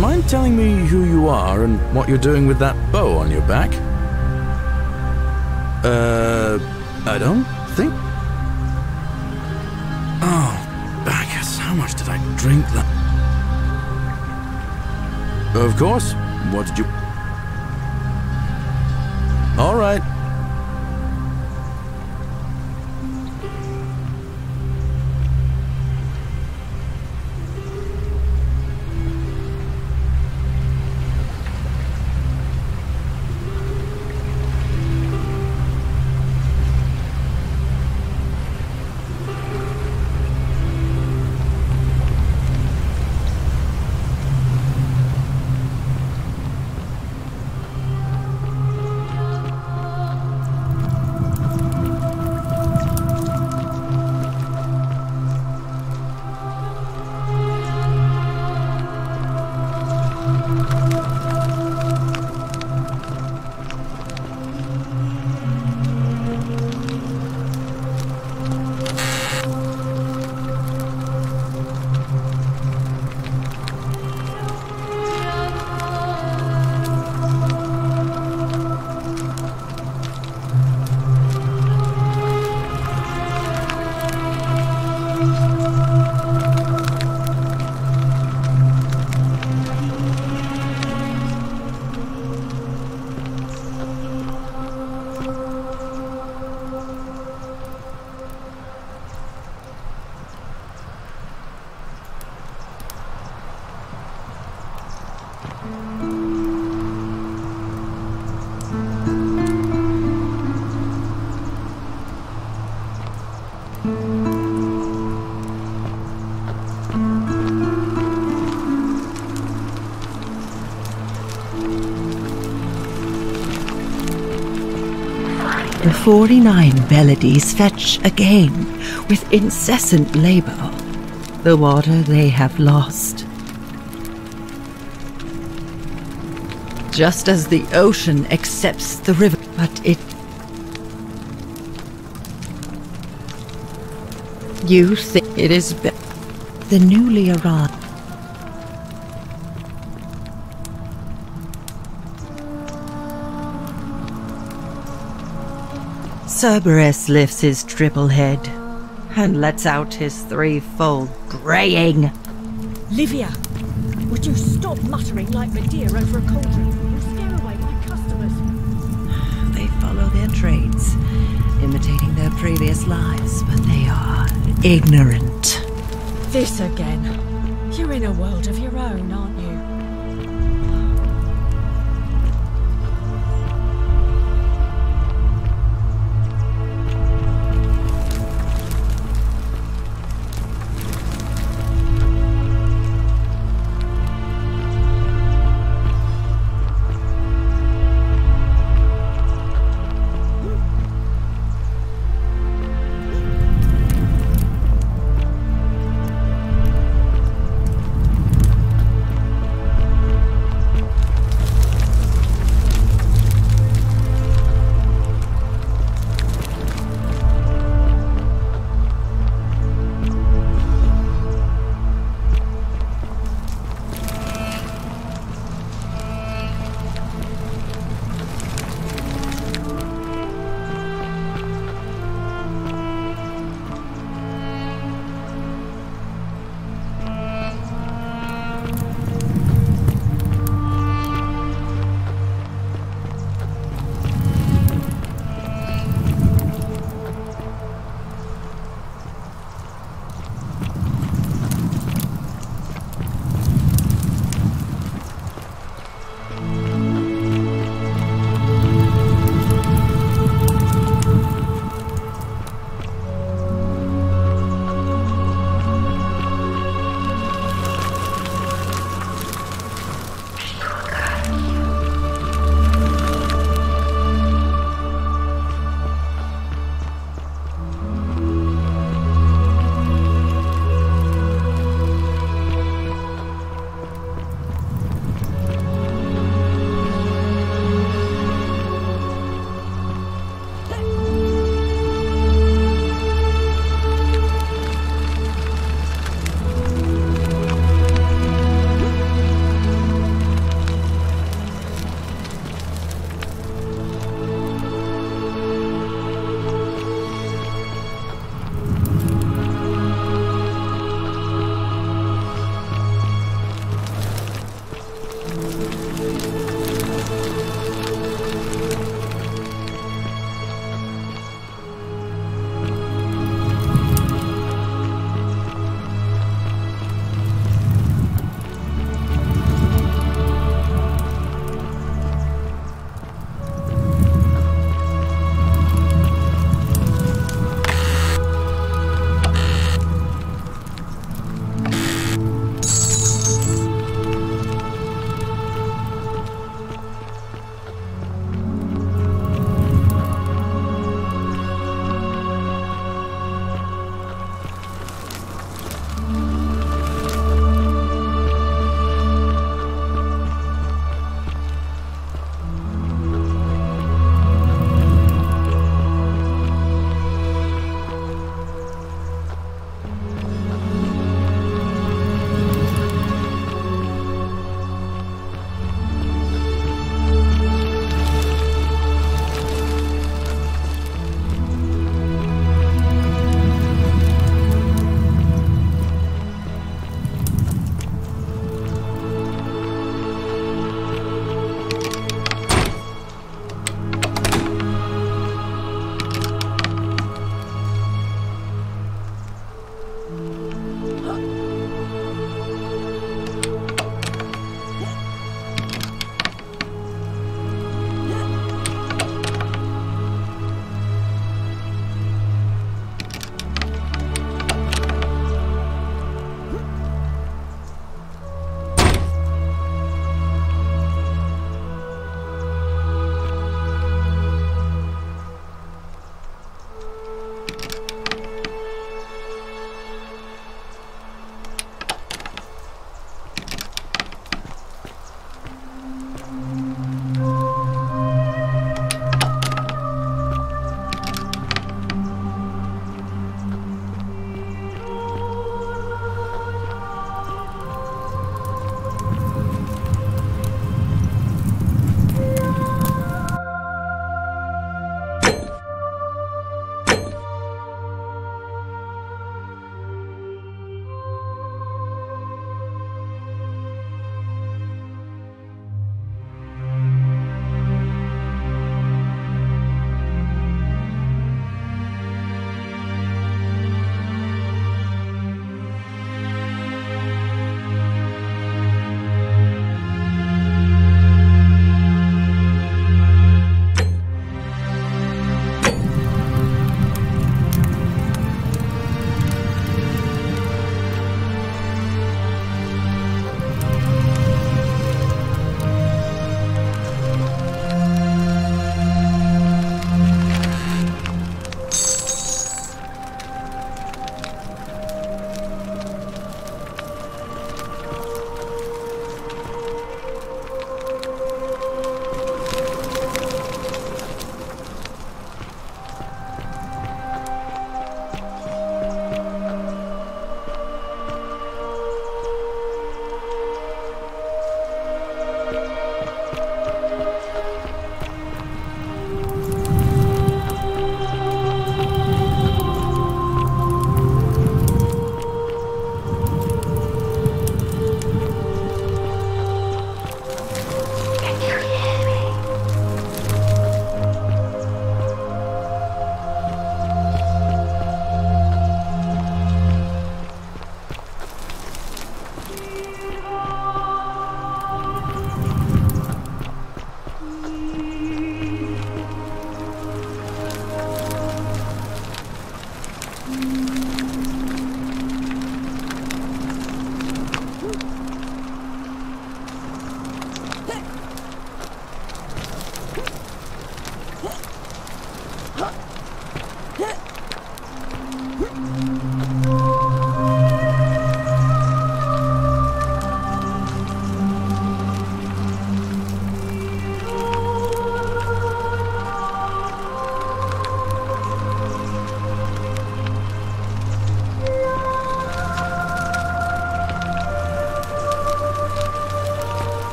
Mind telling me who you are and what you're doing with that bow on your back? I don't think... Oh, Bacchus, how much did I drink that? Of course. What did you... All right. The 49 Beladies fetch again with incessant labour the water they have lost. Just as the ocean accepts the river, but it... You think it is the newly arrived. Cerberus lifts his triple head and lets out his threefold braying. Livia, would you stop muttering like Medea over a cauldron? You'll scare away my customers. They follow their trades, imitating their previous lives, but they are ignorant. This again. You're in a world of your own, aren't you?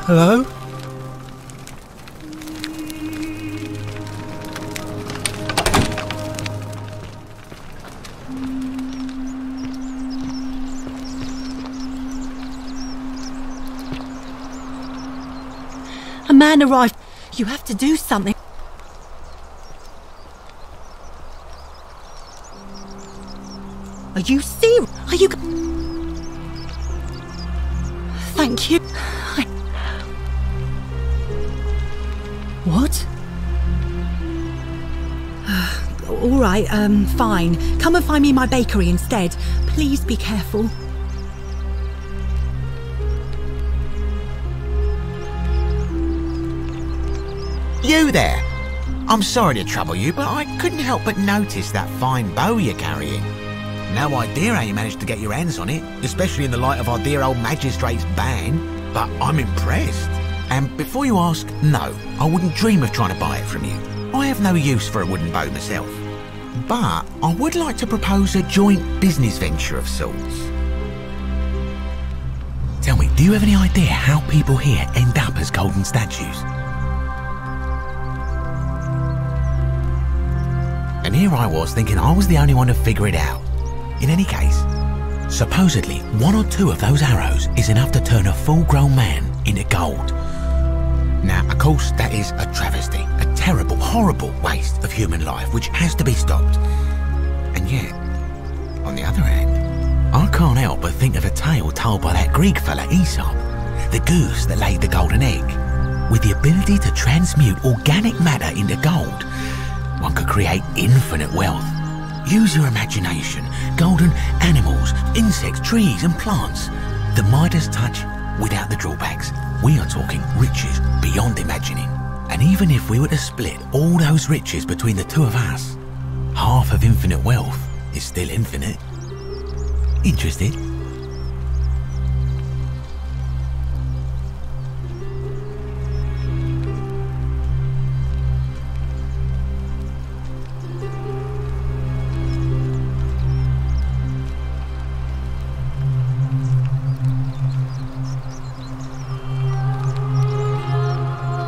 Hello? A man arrived. You have to do something. Are you serious? Are you... Thank you. What? All right, fine. Come and find me in my bakery instead. Please be careful. You there! I'm sorry to trouble you, but I couldn't help but notice that fine bow you're carrying. No idea how you managed to get your hands on it, especially in the light of our dear old magistrate's ban, but I'm impressed. And before you ask, no, I wouldn't dream of trying to buy it from you. I have no use for a wooden bow myself. But I would like to propose a joint business venture of sorts. Tell me, do you have any idea how people here end up as golden statues? And here I was thinking I was the only one to figure it out. In any case, supposedly 1 or 2 of those arrows is enough to turn a full-grown man into gold. Now, of course, that is a travesty, a terrible, horrible waste of human life which has to be stopped. And yet, on the other hand, I can't help but think of a tale told by that Greek fella Aesop, the goose that laid the golden egg. With the ability to transmute organic matter into gold, one could create infinite wealth. Use your imagination. Golden animals, insects, trees and plants. The Midas touch without the drawbacks. We are talking riches beyond imagining. And even if we were to split all those riches between the 2 of us, half of infinite wealth is still infinite. Interested?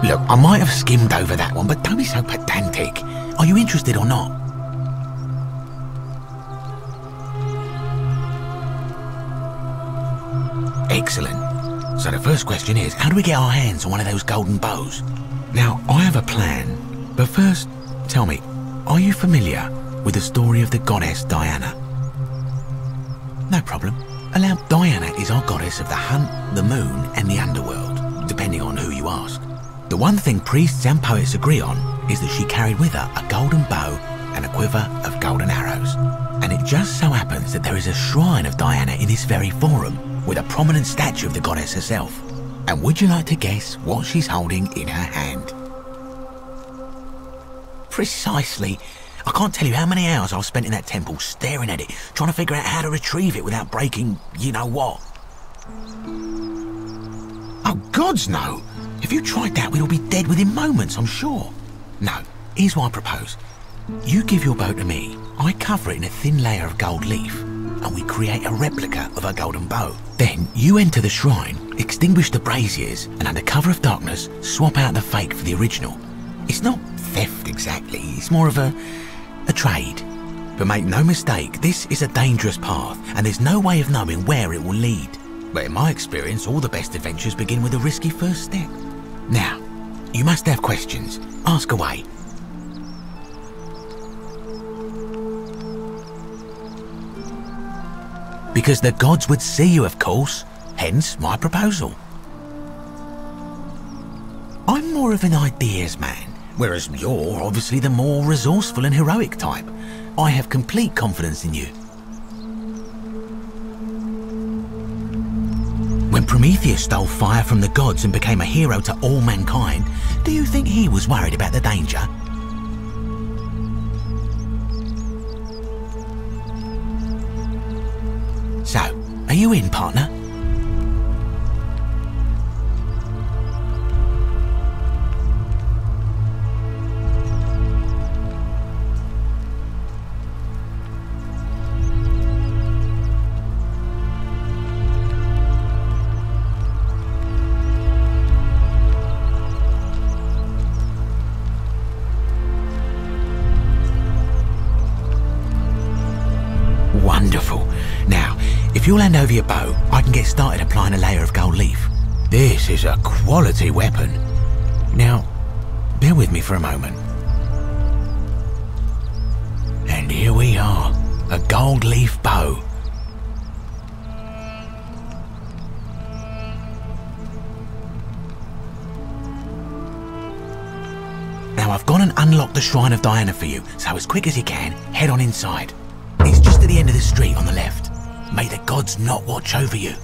Look, I might have skimmed over that one, but don't be so pedantic. Are you interested or not? Excellent. So the first question is, how do we get our hands on one of those golden bows? Now, I have a plan, but first, tell me, are you familiar with the story of the goddess Diana? No problem. Diana is our goddess of the hunt, the moon, and the underworld, depending on who you ask. The one thing priests and poets agree on is that she carried with her a golden bow and a quiver of golden arrows. And it just so happens that there is a shrine of Diana in this very forum, with a prominent statue of the goddess herself. And would you like to guess what she's holding in her hand? Precisely. I can't tell you how many hours I've spent in that temple staring at it, trying to figure out how to retrieve it without breaking you-know-what. Oh, gods no! If you tried that, we'd all be dead within moments, I'm sure. No, here's what I propose. You give your bow to me, I cover it in a thin layer of gold leaf, and we create a replica of a golden bow. Then you enter the shrine, extinguish the braziers, and under cover of darkness, swap out the fake for the original. It's not theft exactly, it's more of a trade. But make no mistake, this is a dangerous path, and there's no way of knowing where it will lead. But in my experience, all the best adventures begin with a risky first step. Now, you must have questions. Ask away. Because the gods would see you, of course. Hence my proposal. I'm more of an ideas man, whereas you're obviously the more resourceful and heroic type. I have complete confidence in you. When Prometheus stole fire from the gods and became a hero to all mankind, do you think he was worried about the danger? So, are you in, partner? If you'll hand over your bow, I can get started applying a layer of gold leaf. This is a quality weapon. Now, bear with me for a moment. And here we are, a gold leaf bow. Now I've gone and unlocked the Shrine of Diana for you, so as quick as you can, head on inside. It's just at the end of the street on the left. May the gods not watch over you.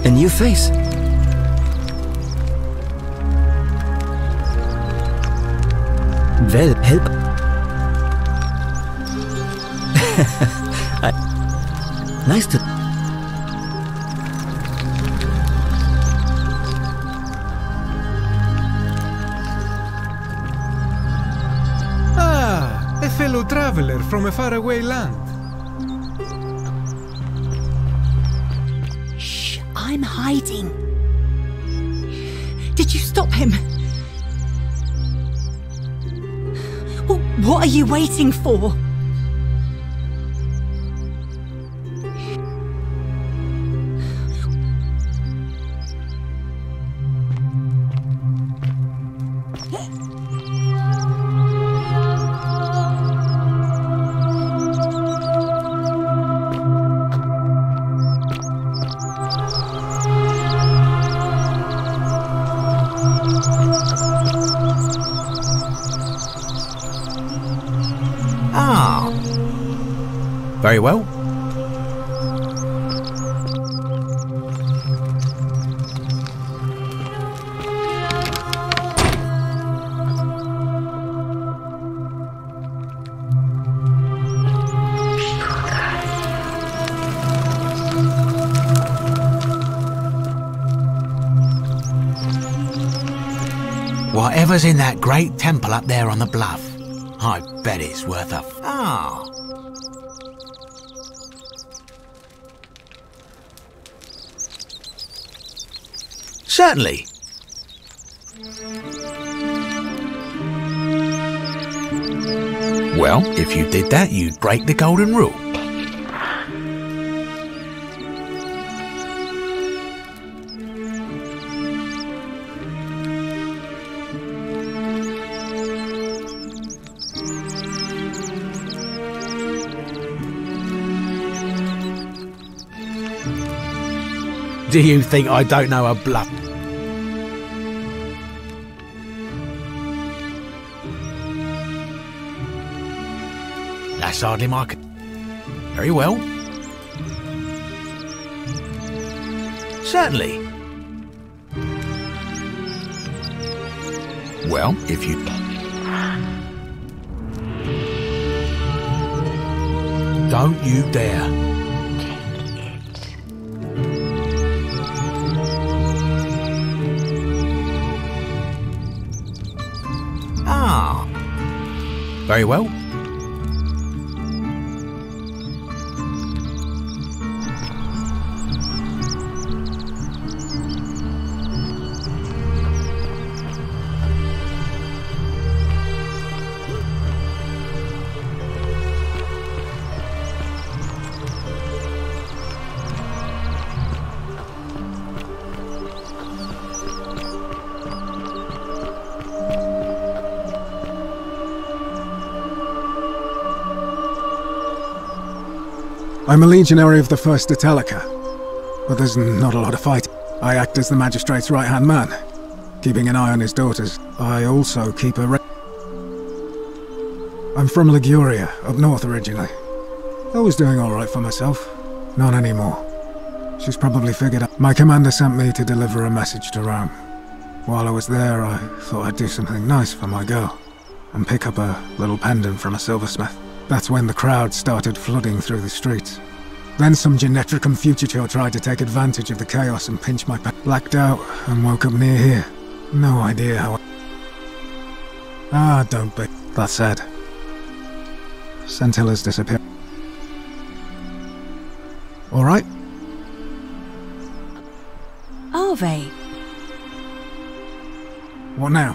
A new face. Well, help. Nice to... Ah, a fellow traveler from a faraway land. I'm hiding. Did you stop him? Well, what are you waiting for? Very well. Whatever's in that great temple up there on the bluff, I bet it's worth a... Certainly. Well, if you did that, you'd break the golden rule. Do you think I don't know a bluff? That's hardly my... Very well. Certainly. Well, if you... Don't you dare. Very well. I'm a legionary of the 1st Italica, but there's not a lot of fighting. I act as the magistrate's right-hand man, keeping an eye on his daughters. I also keep a I'm from Liguria, up north originally. I was doing alright for myself. Not anymore. She's probably figured out. My commander sent me to deliver a message to Rome. While I was there, I thought I'd do something nice for my girl, and pick up a little pendant from a silversmith. That's when the crowd started flooding through the streets. Then some Genetricum Fugitor tried to take advantage of the chaos and pinch my blacked out and woke up near here. No idea how don't be. That said, Scintilla's disappeared. Alright? Arve. What now?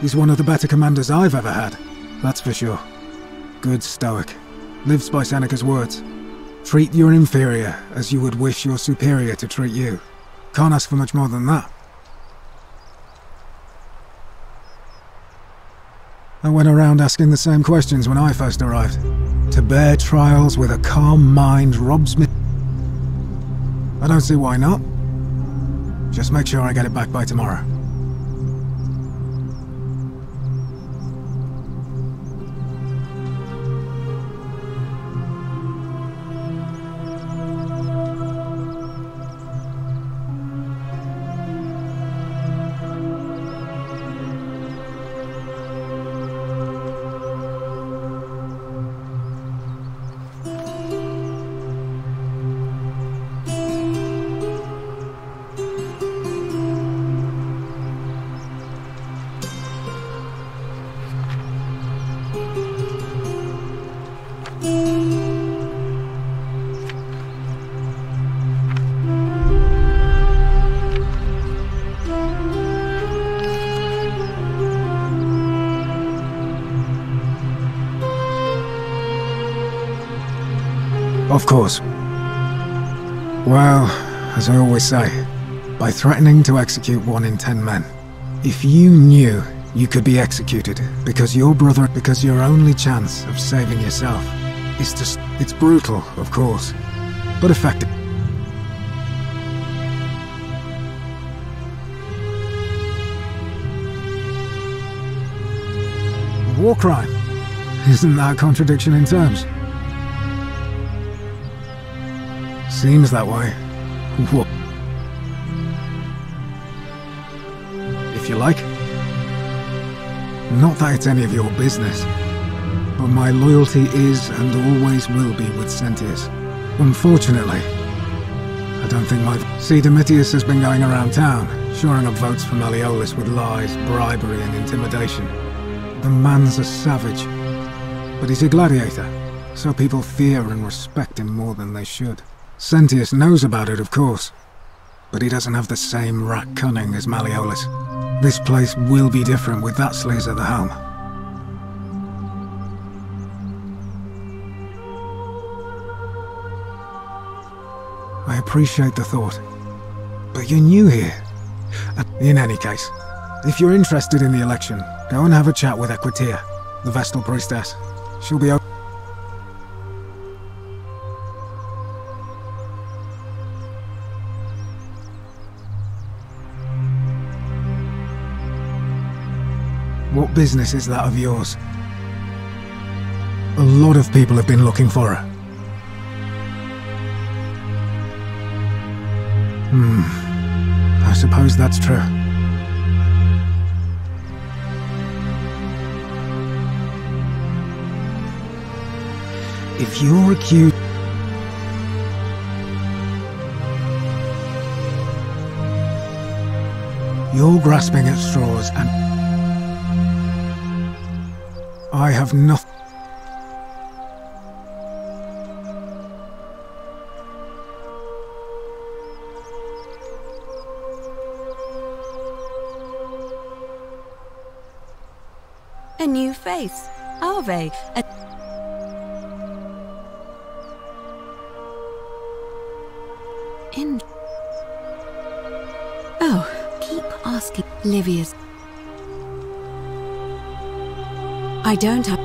He's one of the better commanders I've ever had, that's for sure. Good stoic. Lives by Seneca's words. Treat your inferior as you would wish your superior to treat you. Can't ask for much more than that. I went around asking the same questions when I first arrived. To bear trials with a calm mind robs me. I don't see why not. Just make sure I get it back by tomorrow. Of course. Well, as I always say, by threatening to execute 1 in 10 men. If you knew you could be executed because your only chance of saving yourself is to... It's brutal, of course, but effective. A war crime. Isn't that a contradiction in terms? Seems that way. What? If you like. Not that it's any of your business, but my loyalty is and always will be with Sentius. Unfortunately, I don't think my... See, Domitius has been going around town, shoring up votes for Malleolus with lies, bribery and intimidation. The man's a savage, but he's a gladiator, so people fear and respect him more than they should. Sentius knows about it, of course, but he doesn't have the same rat cunning as Malleolus. This place will be different with that sleaze at the helm. I appreciate the thought, but you're new here. In any case, if you're interested in the election, go and have a chat with Equitia, the Vestal Priestess. She'll be open. What business is that of yours? A lot of people have been looking for her. I suppose that's true. If you're accused... You're grasping at straws and... I have nothing... A new face. Arve. Oh, keep asking. Livia's... I don't have...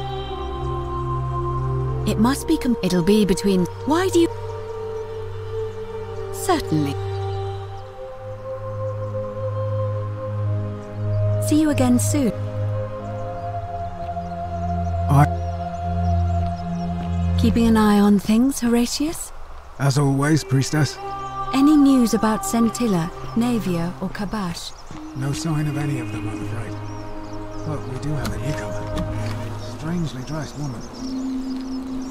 It must be it'll be between... Why do you... Certainly. See you again soon. Keeping an eye on things, Horatius? As always, priestess. Any news about Scintilla, Navia, or Kabash? No sign of any of them, I'm afraid. But we do have a newcomer. Strangely dressed woman.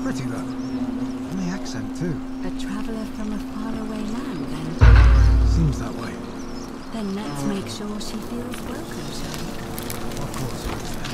Pretty though. And the accent too. A traveller from a faraway land, then? Seems that way. Then let's make sure she feels welcome, shall we? Of course, priestess.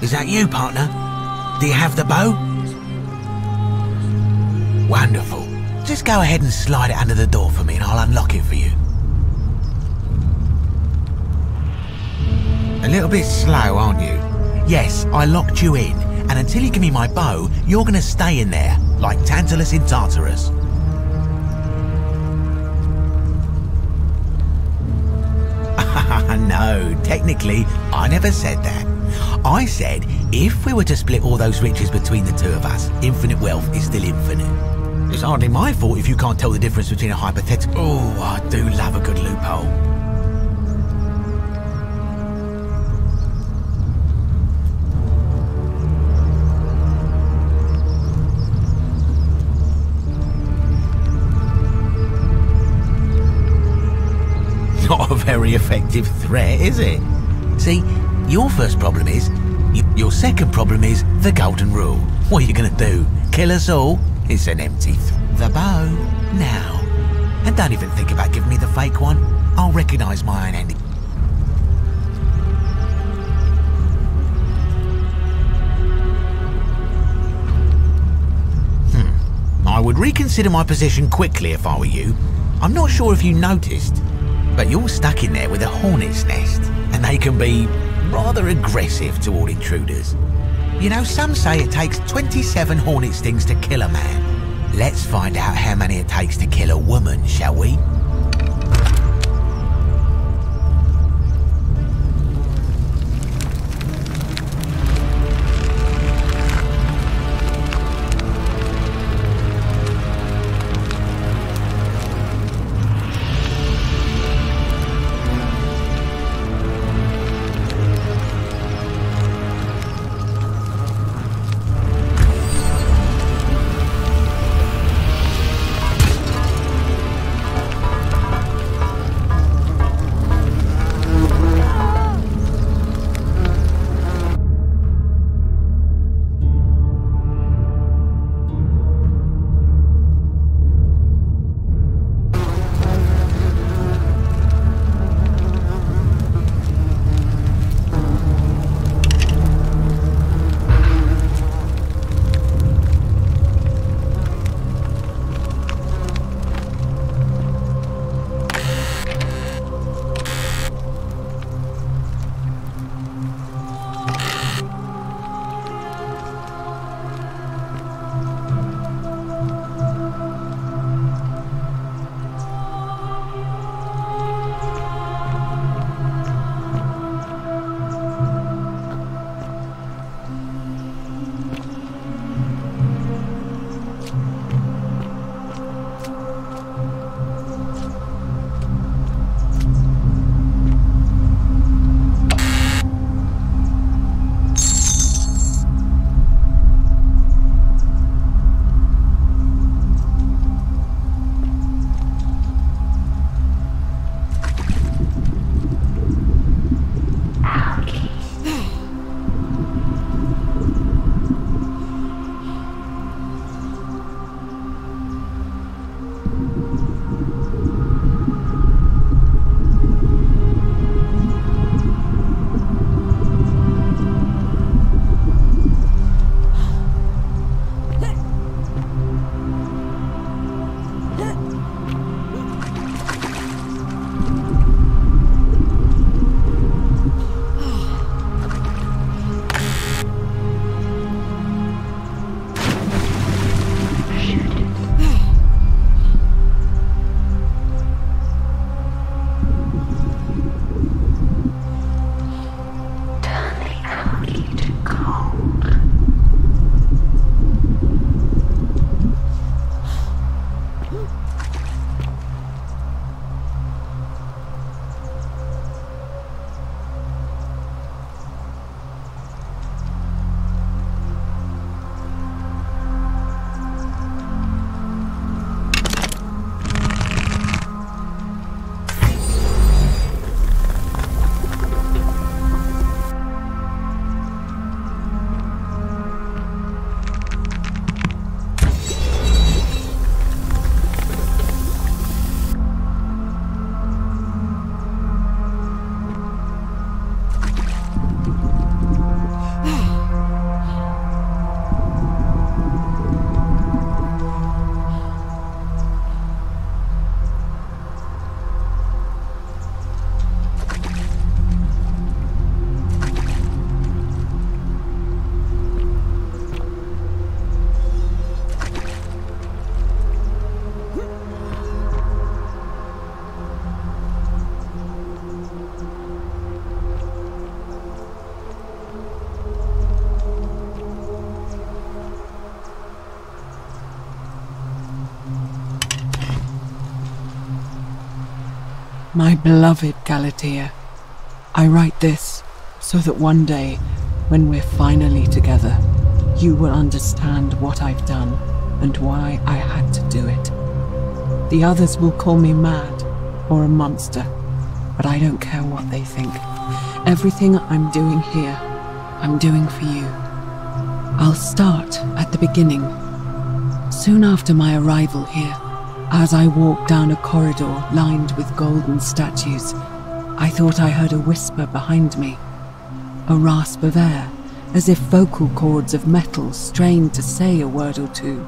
Is that you, partner? Do you have the bow? Wonderful. Just go ahead and slide it under the door for me and I'll unlock it for you. A little bit slow, aren't you? Yes, I locked you in, and until you give me my bow, you're gonna stay in there, like Tantalus in Tartarus. No, technically, I never said that. I said, if we were to split all those riches between the two of us, infinite wealth is still infinite. It's hardly my fault if you can't tell the difference between a hypothetical... Oh, I do love a good loophole. not a very effective threat, is it? See, your first problem is... Your second problem is the golden rule. What are you going to do? Kill us all? It's an empty the bow. Now. And don't even think about giving me the fake one. I'll recognise my own ending. I would reconsider my position quickly if I were you. I'm not sure if you noticed, but you're stuck in there with a hornet's nest, and they can be rather aggressive toward intruders. You know, some say it takes 27 hornet stings to kill a man. Let's find out how many it takes to kill a woman, shall we? My beloved Galatea, I write this so that one day, when we're finally together, you will understand what I've done and why I had to do it. The others will call me mad or a monster, but I don't care what they think. Everything I'm doing here, I'm doing for you. I'll start at the beginning. Soon after my arrival here, as I walked down a corridor lined with golden statues, I thought I heard a whisper behind me. A rasp of air, as if vocal cords of metal strained to say a word or two.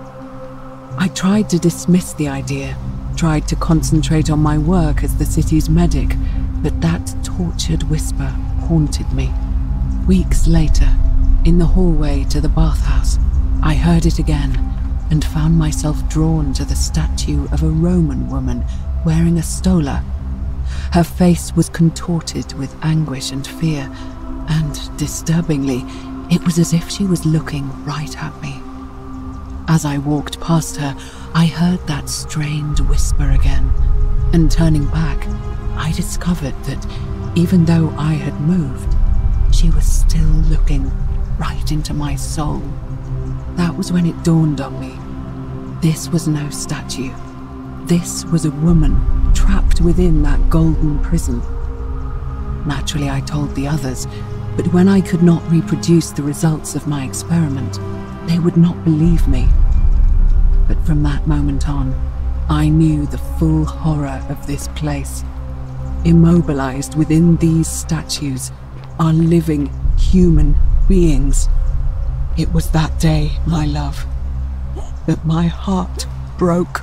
I tried to dismiss the idea, tried to concentrate on my work as the city's medic, but that tortured whisper haunted me. Weeks later, in the hallway to the bathhouse, I heard it again and found myself drawn to the statue of a Roman woman wearing a stola. Her face was contorted with anguish and fear, and, disturbingly, it was as if she was looking right at me. As I walked past her, I heard that strained whisper again, and turning back, I discovered that, even though I had moved, she was still looking right into my soul. That was when it dawned on me. This was no statue. This was a woman trapped within that golden prison. Naturally, I told the others, but when I could not reproduce the results of my experiment, they would not believe me. But from that moment on, I knew the full horror of this place. Immobilized within these statues are living human beings. It was that day, my love, that my heart broke.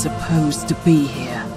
supposed to be here?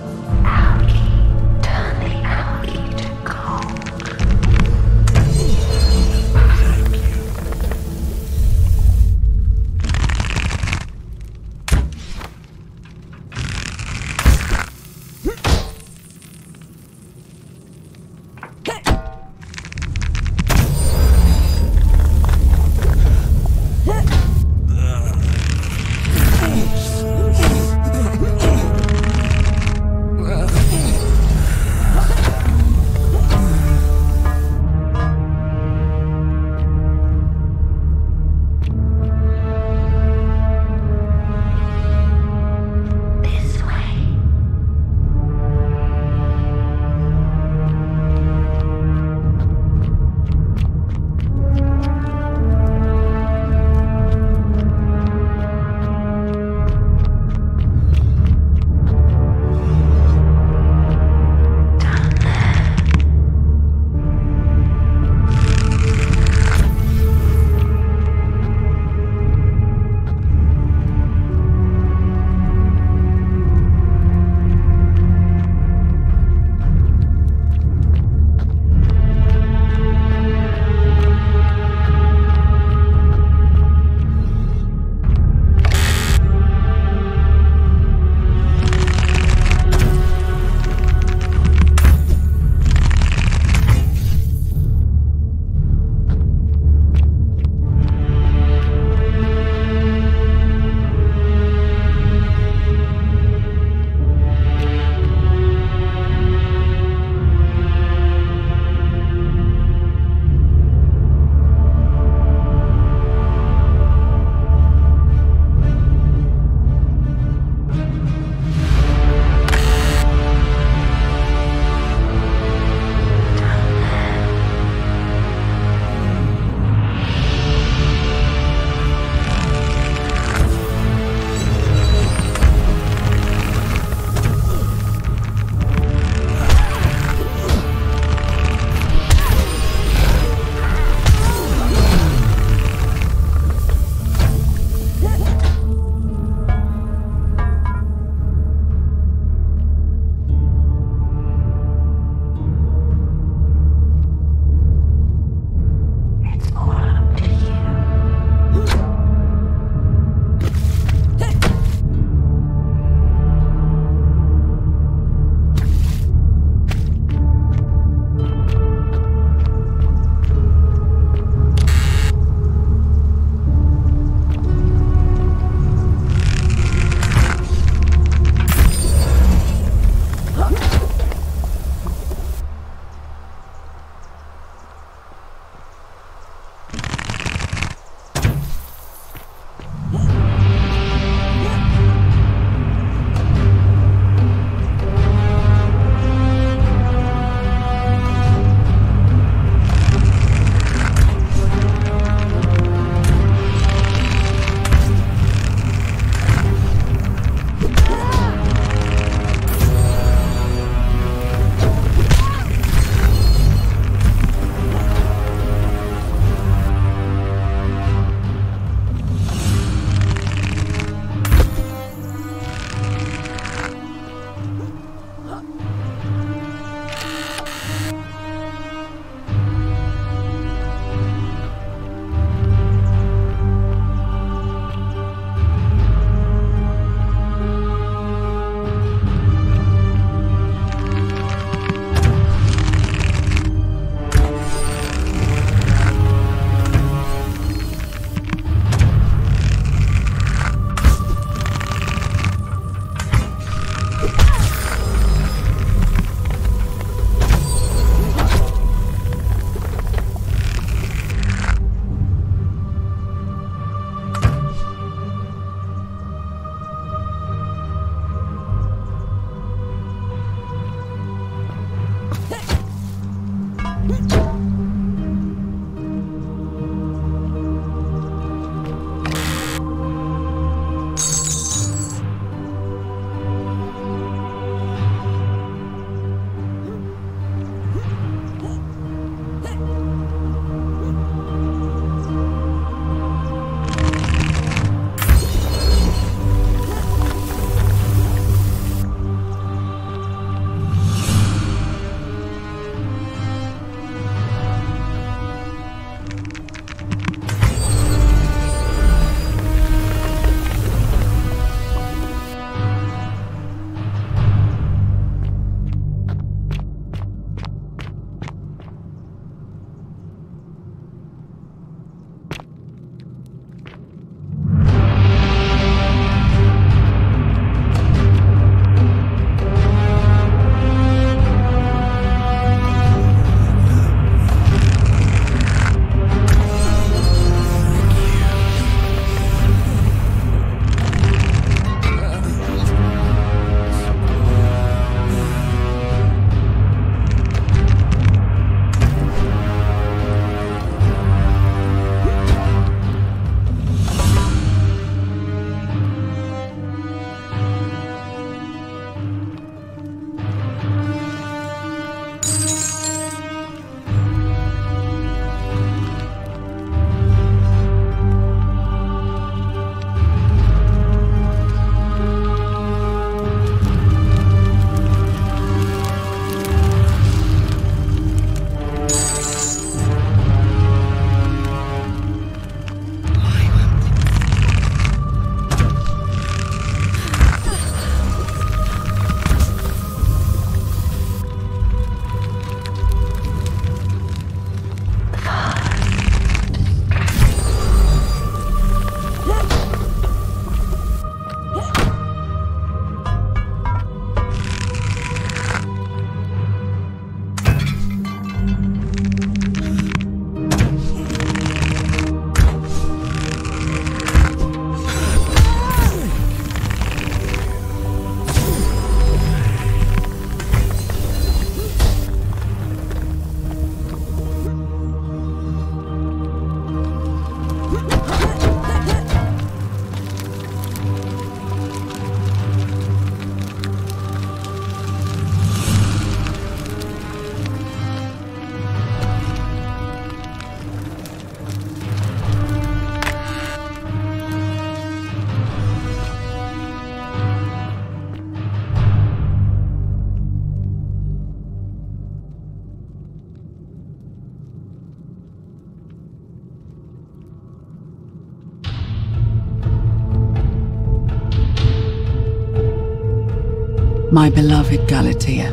My beloved Galatea,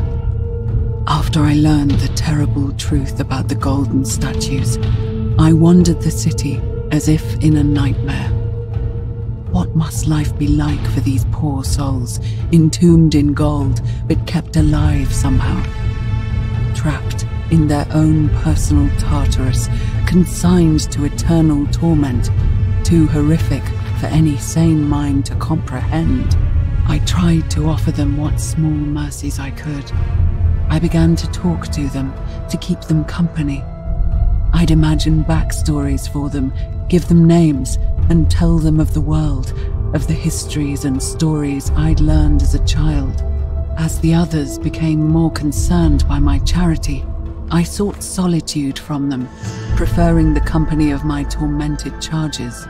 after I learned the terrible truth about the golden statues, I wandered the city as if in a nightmare. What must life be like for these poor souls, entombed in gold, but kept alive somehow? Trapped in their own personal Tartarus, consigned to eternal torment, too horrific for any sane mind to comprehend. I tried to offer them what small mercies I could. I began to talk to them, to keep them company. I'd imagine backstories for them, give them names, and tell them of the world, of the histories and stories I'd learned as a child. As the others became more concerned by my charity, I sought solitude from them, preferring the company of my tormented charges.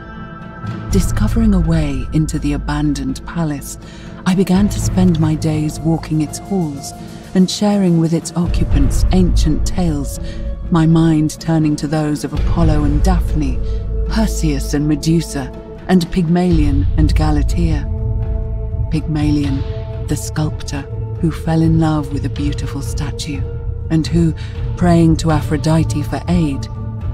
Discovering a way into the abandoned palace, I began to spend my days walking its halls and sharing with its occupants ancient tales, my mind turning to those of Apollo and Daphne, Perseus and Medusa, and Pygmalion and Galatea. Pygmalion, the sculptor who fell in love with a beautiful statue, and who, praying to Aphrodite for aid,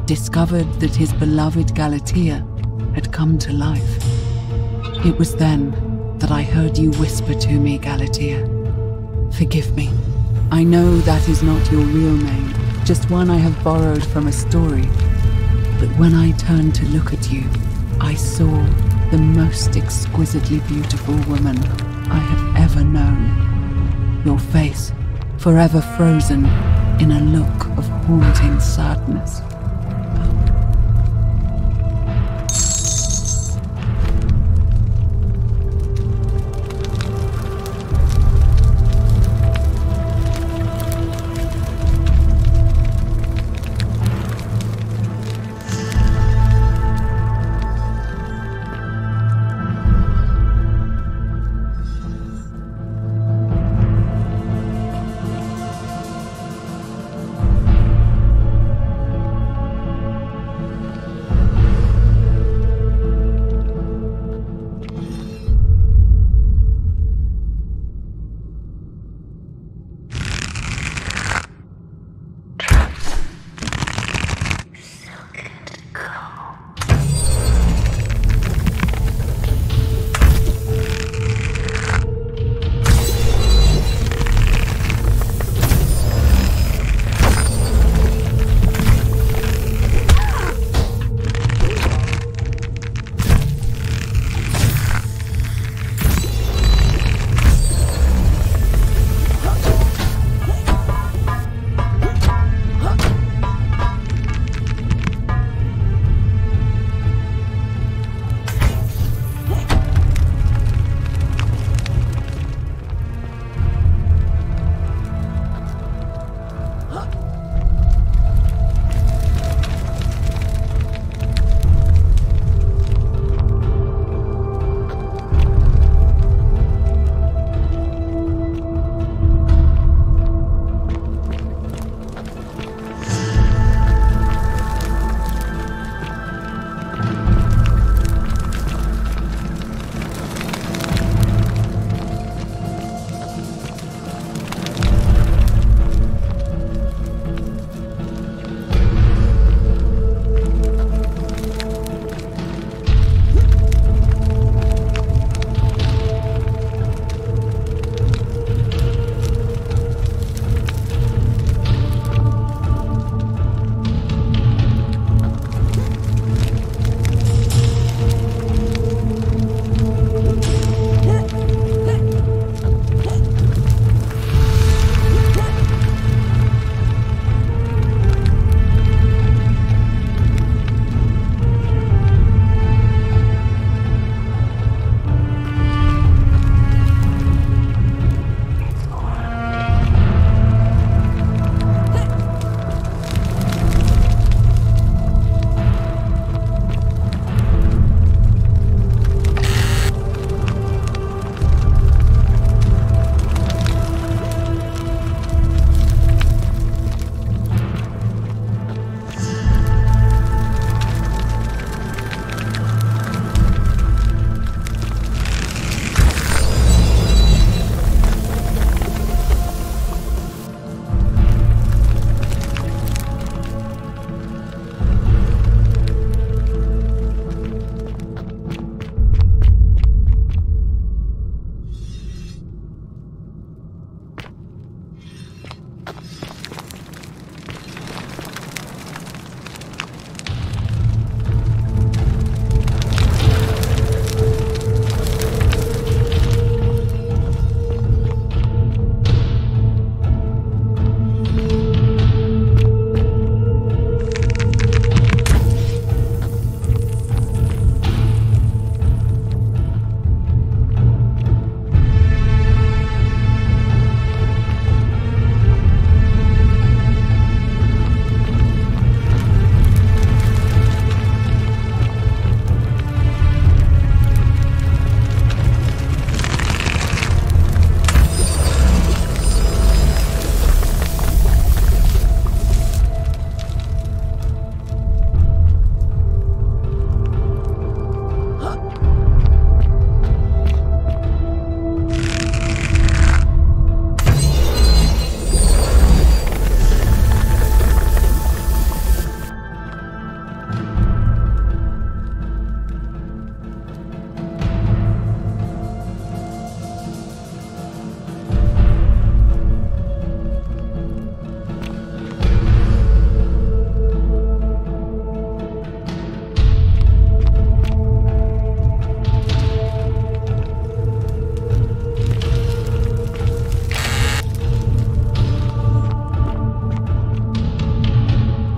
discovered that his beloved Galatea had come to life. It was then that I heard you whisper to me, Galatea. Forgive me. I know that is not your real name, just one I have borrowed from a story. But when I turned to look at you, I saw the most exquisitely beautiful woman I have ever known. Your face, forever frozen in a look of haunting sadness.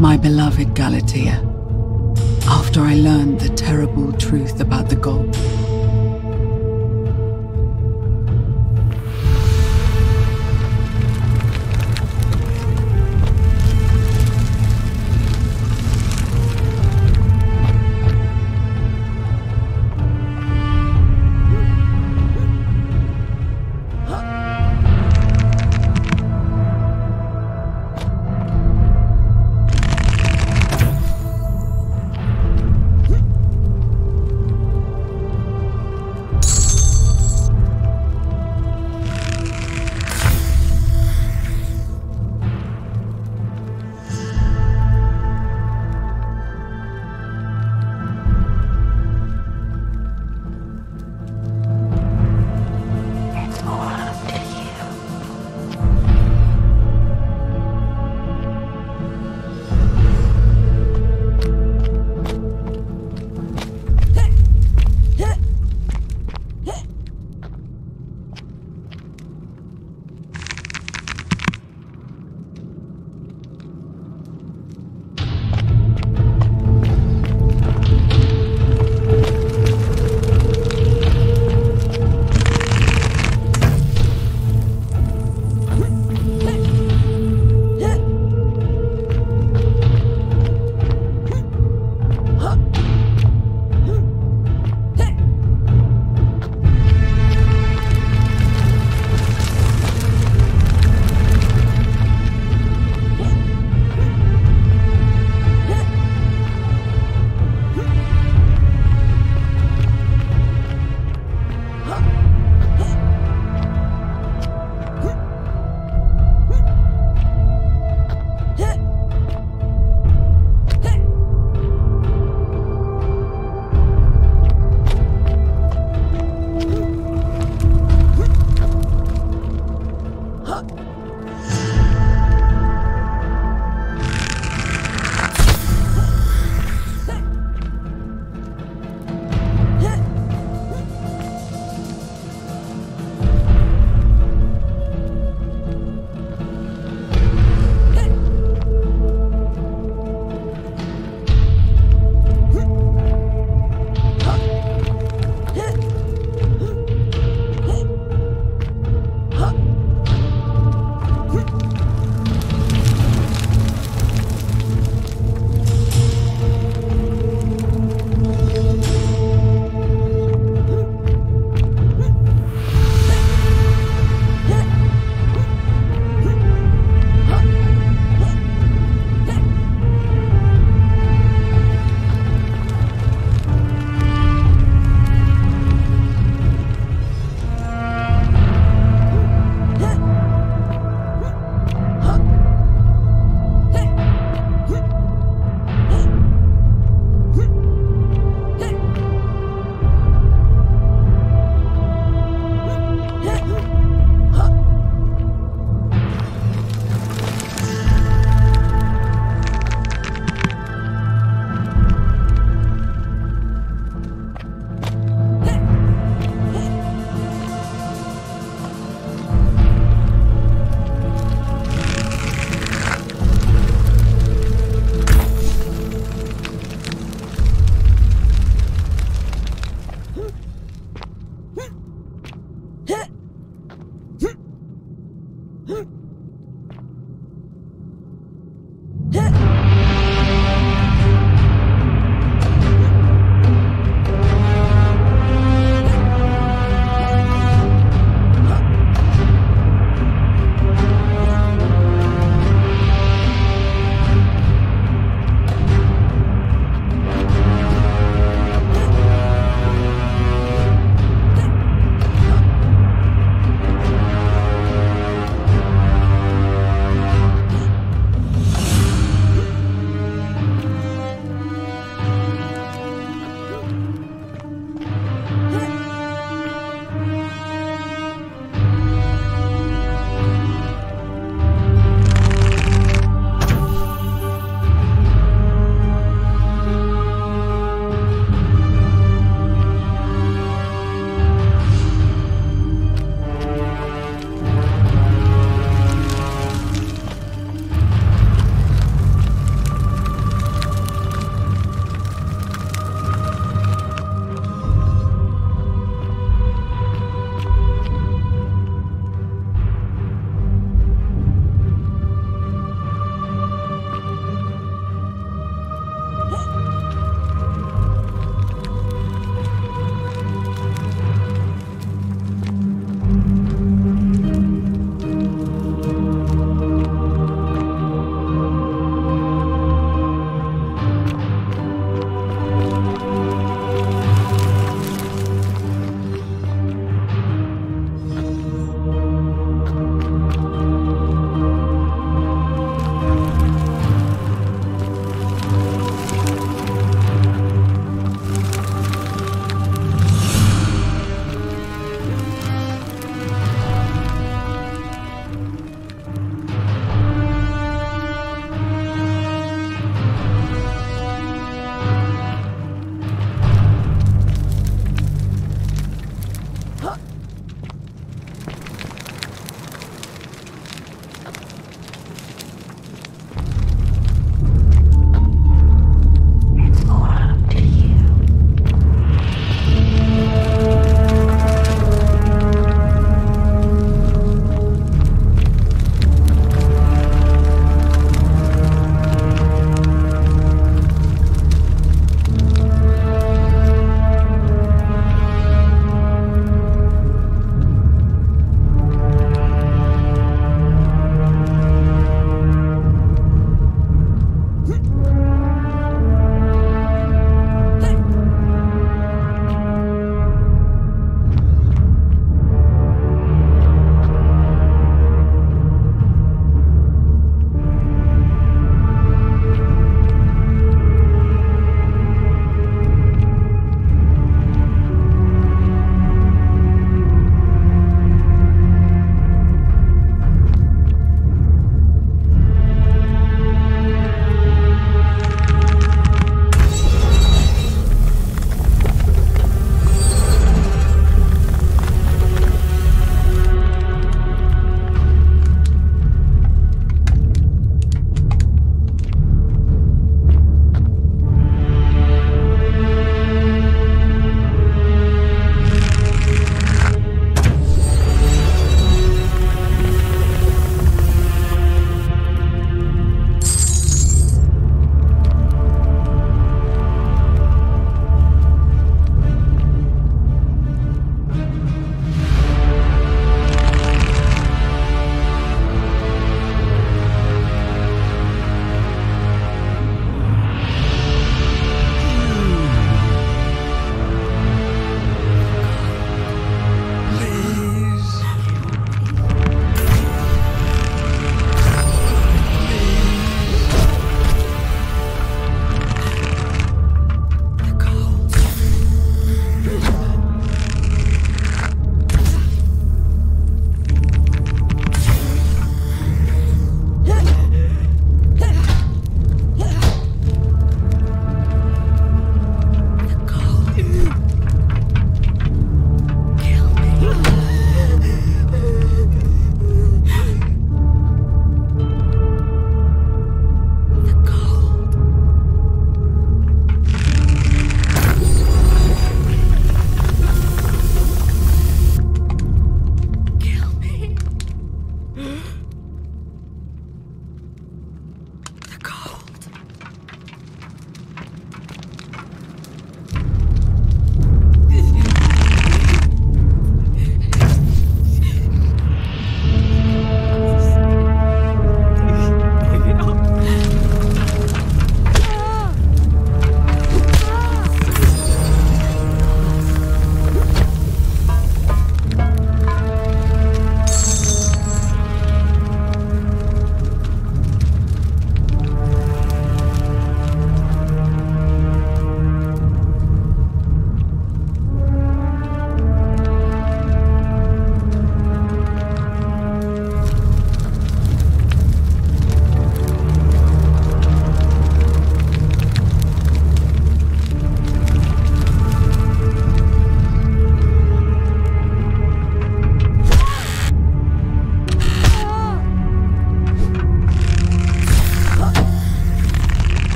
My beloved Galatea, after I learned the terrible truth about the gold,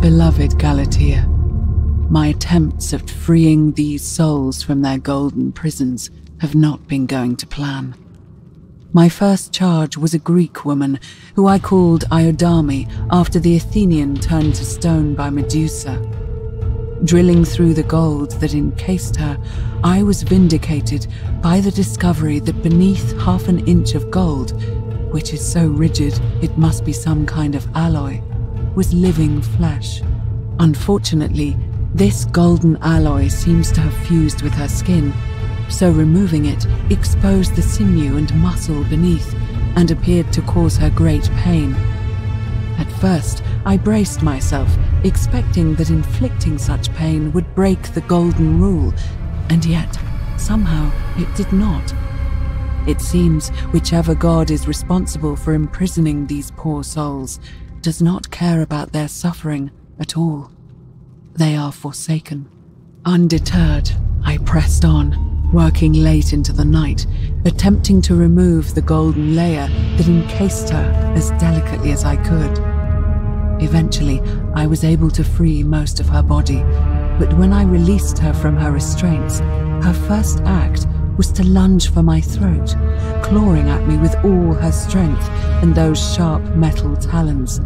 Beloved Galatea, my attempts at freeing these souls from their golden prisons have not been going to plan. My first charge was a Greek woman who I called Iodame after the Athenian turned to stone by Medusa. Drilling through the gold that encased her, I was vindicated by the discovery that beneath half an inch of gold, which is so rigid it must be some kind of alloy, was living flesh. Unfortunately, this golden alloy seems to have fused with her skin, so removing it exposed the sinew and muscle beneath and appeared to cause her great pain. At first, I braced myself, expecting that inflicting such pain would break the golden rule, and yet, somehow, it did not. It seems whichever god is responsible for imprisoning these poor souls does not care about their suffering at all. They are forsaken. Undeterred, I pressed on, working late into the night, attempting to remove the golden layer that encased her as delicately as I could. Eventually, I was able to free most of her body, but when I released her from her restraints, her first act was to lunge for my throat, clawing at me with all her strength and those sharp metal talons.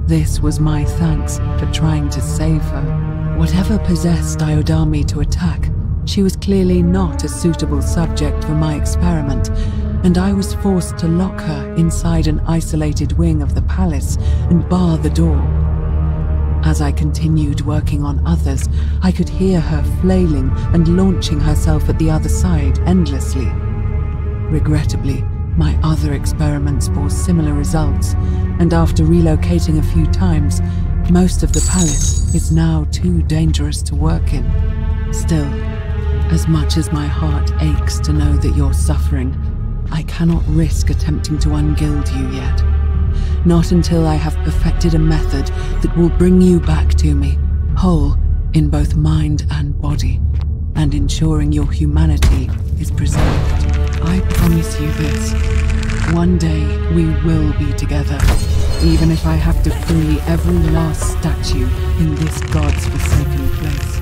This was my thanks for trying to save her. Whatever possessed Iodame to attack, she was clearly not a suitable subject for my experiment, and I was forced to lock her inside an isolated wing of the palace and bar the door. As I continued working on others, I could hear her flailing and launching herself at the other side endlessly. Regrettably, my other experiments bore similar results, and after relocating a few times, most of the palace is now too dangerous to work in. Still, as much as my heart aches to know that you're suffering, I cannot risk attempting to ungild you yet. Not until I have perfected a method that will bring you back to me, whole in both mind and body, and ensuring your humanity is preserved. I promise you this. One day we will be together, even if I have to free every last statue in this god's forsaken place.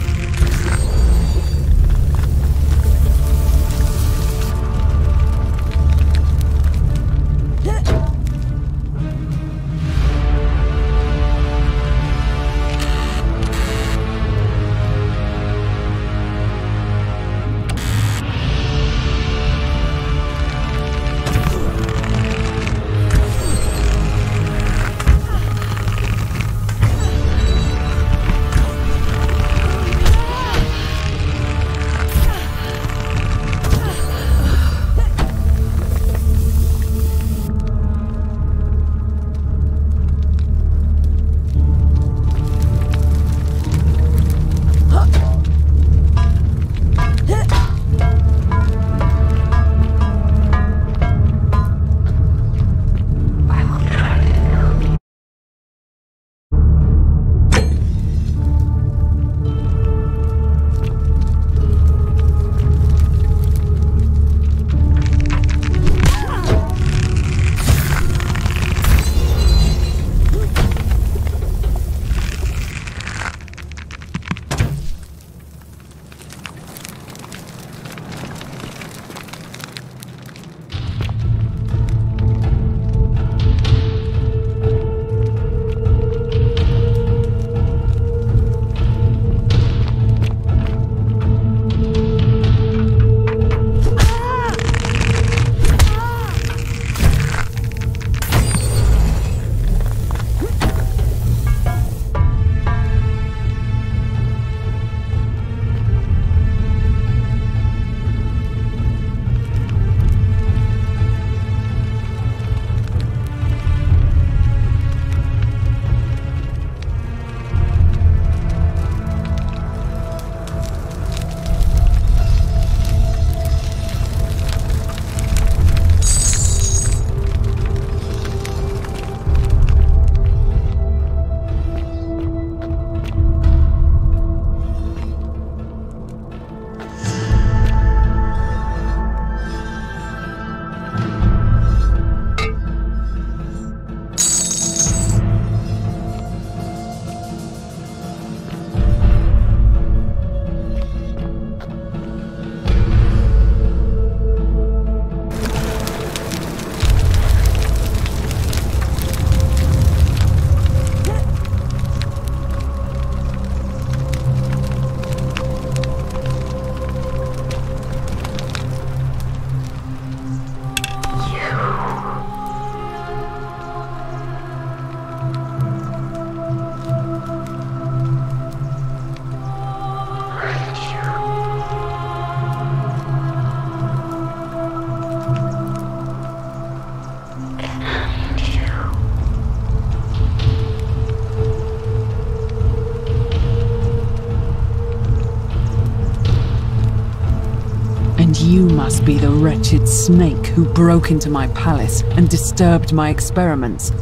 And you must be the wretched snake who broke into my palace and disturbed my experiments.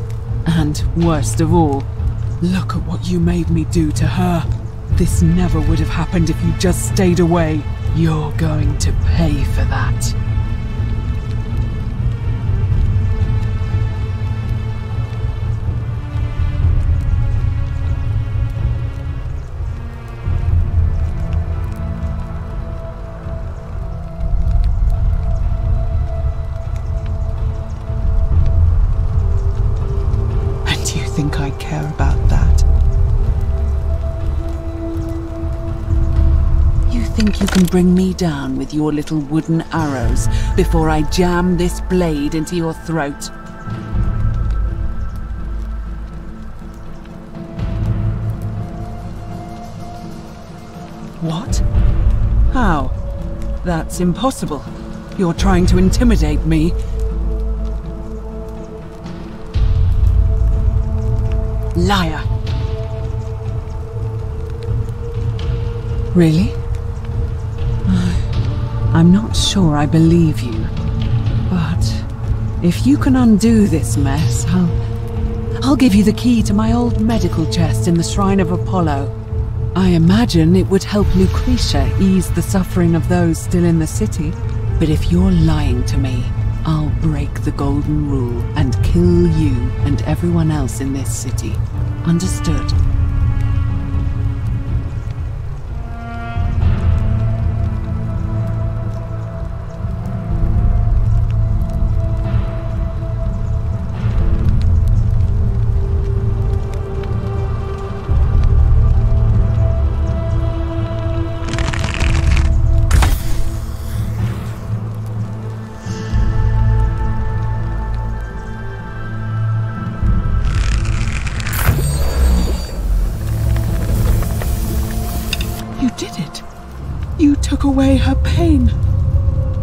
And worst of all, look at what you made me do to her. This never would have happened if you just stayed away. You're going to pay for that. Think I care about that? You think you can bring me down with your little wooden arrows before I jam this blade into your throat? What? How? That's impossible. You're trying to intimidate me. Liar. Really? I'm not sure I believe you. But if you can undo this mess, I'll give you the key to my old medical chest in the Shrine of Apollo. I imagine it would help Lucretia ease the suffering of those still in the city. But if you're lying to me, I'll break the golden rule and kill you and everyone else in this city. Understood? You did it. You took away her pain.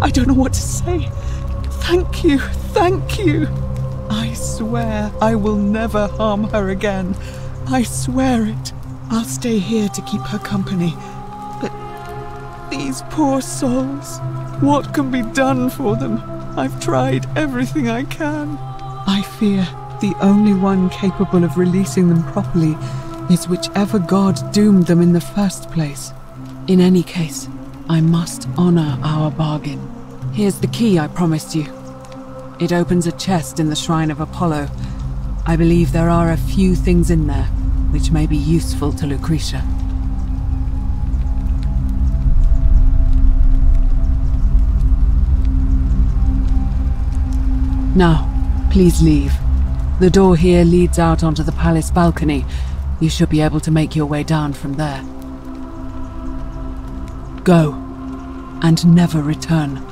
I don't know what to say. Thank you, thank you. I swear I will never harm her again. I swear it. I'll stay here to keep her company. But these poor souls, what can be done for them? I've tried everything I can. I fear the only one capable of releasing them properly is whichever god doomed them in the first place. In any case, I must honor our bargain. Here's the key I promised you. It opens a chest in the Shrine of Apollo. I believe there are a few things in there which may be useful to Lucretia. Now, please leave. The door here leads out onto the palace balcony. You should be able to make your way down from there. Go, and never return.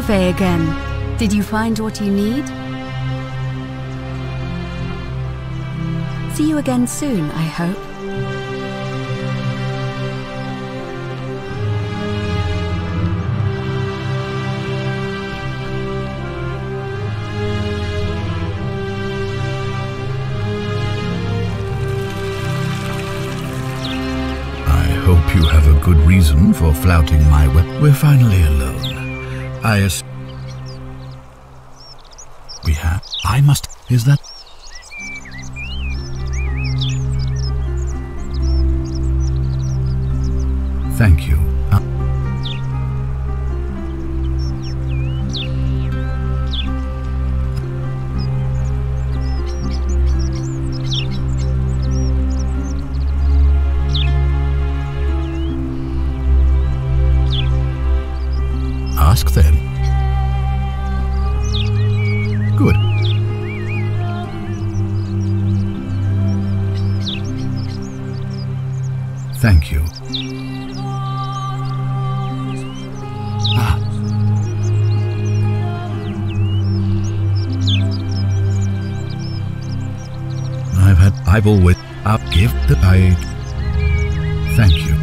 survey again. Did you find what you need? See you again soon, I hope. Hope you have a good reason for flouting my weapon. We're finally alone. We have. I must. Is that? Thank you. Ask then. Good. Thank you. I've always give the Thank you.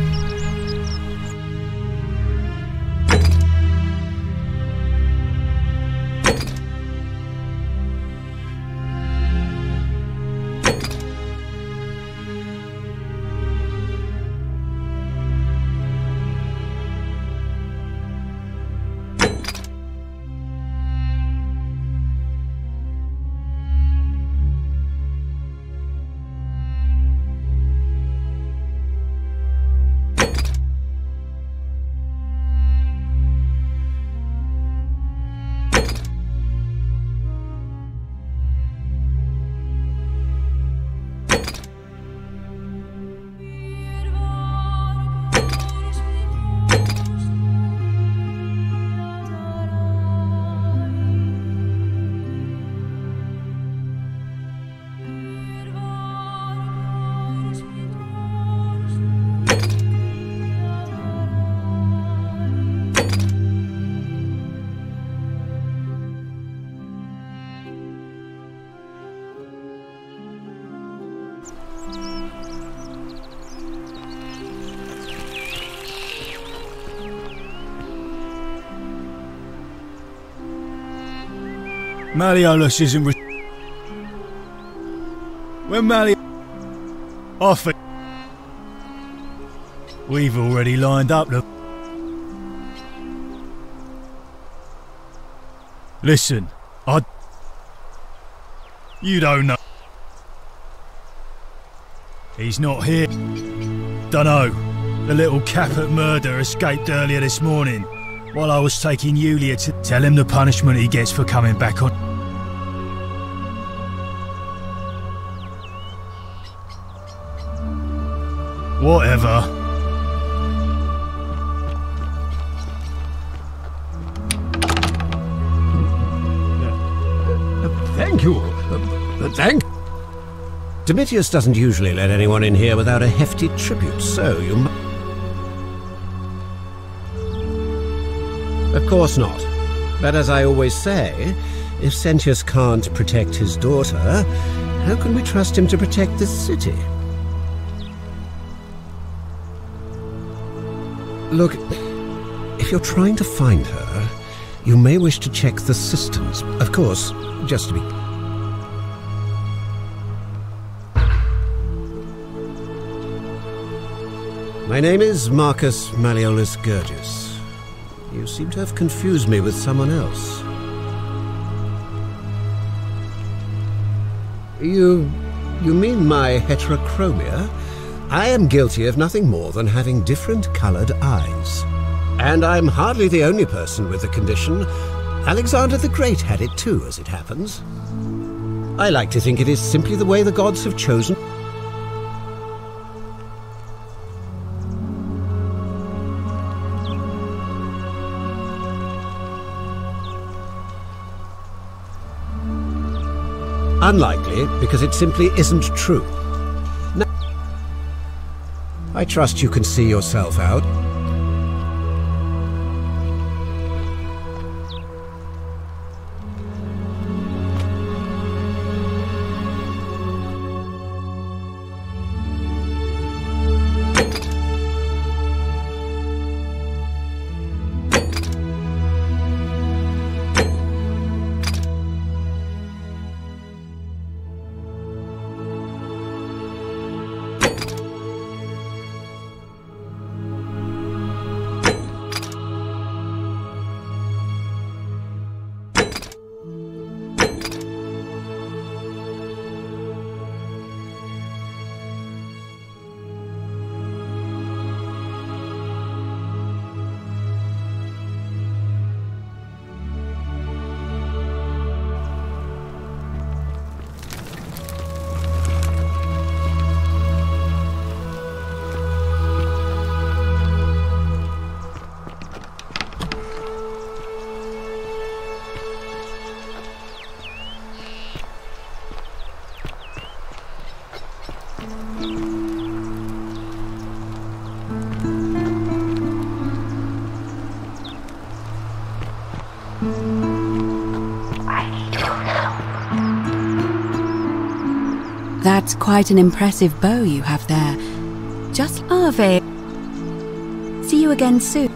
Malleolus isn't when off it. We've already lined up the. Listen, you don't know. He's not here. Dunno. The little Capet murder escaped earlier this morning. While I was taking Yulia to tell him the punishment he gets for coming back on. Whatever. Thank you. Thank. Domitius doesn't usually let anyone in here without a hefty tribute, so you. Of course not. But as I always say, if Sentius can't protect his daughter, how can we trust him to protect this city? Look, if you're trying to find her, you may wish to check the cisterns. Of course, just to be... My name is Marcus Malleolus Gurgis. You seem to have confused me with someone else. You mean my heterochromia? I am guilty of nothing more than having different coloured eyes. And I'm hardly the only person with the condition. Alexander the Great had it too, as it happens. I like to think it is simply the way the gods have chosen. Unlikely, because it simply isn't true. Now, I trust you can see yourself out. It's quite an impressive bow you have there. Just Ave. See you again soon.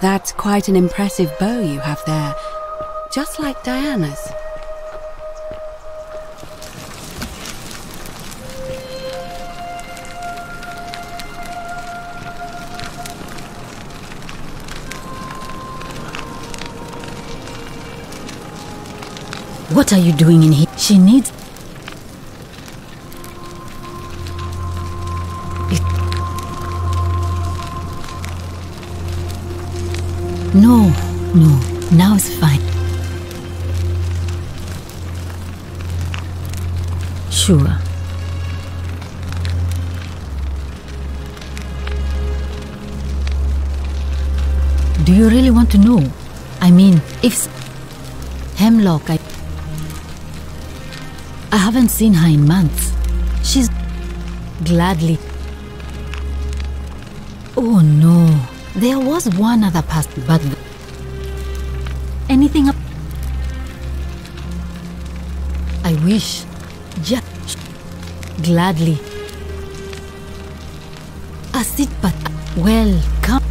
That's quite an impressive bow you have there, just like Diana's. What are you doing in here? She needs... No, now it's fine. Sure. Do you really want to know? I mean, if... Hemlock, I haven't seen her in months. She's... Gladly... Oh no. There was one other person, but... Anything up... I wish... Just... Gladly... A sit, but... Well, come...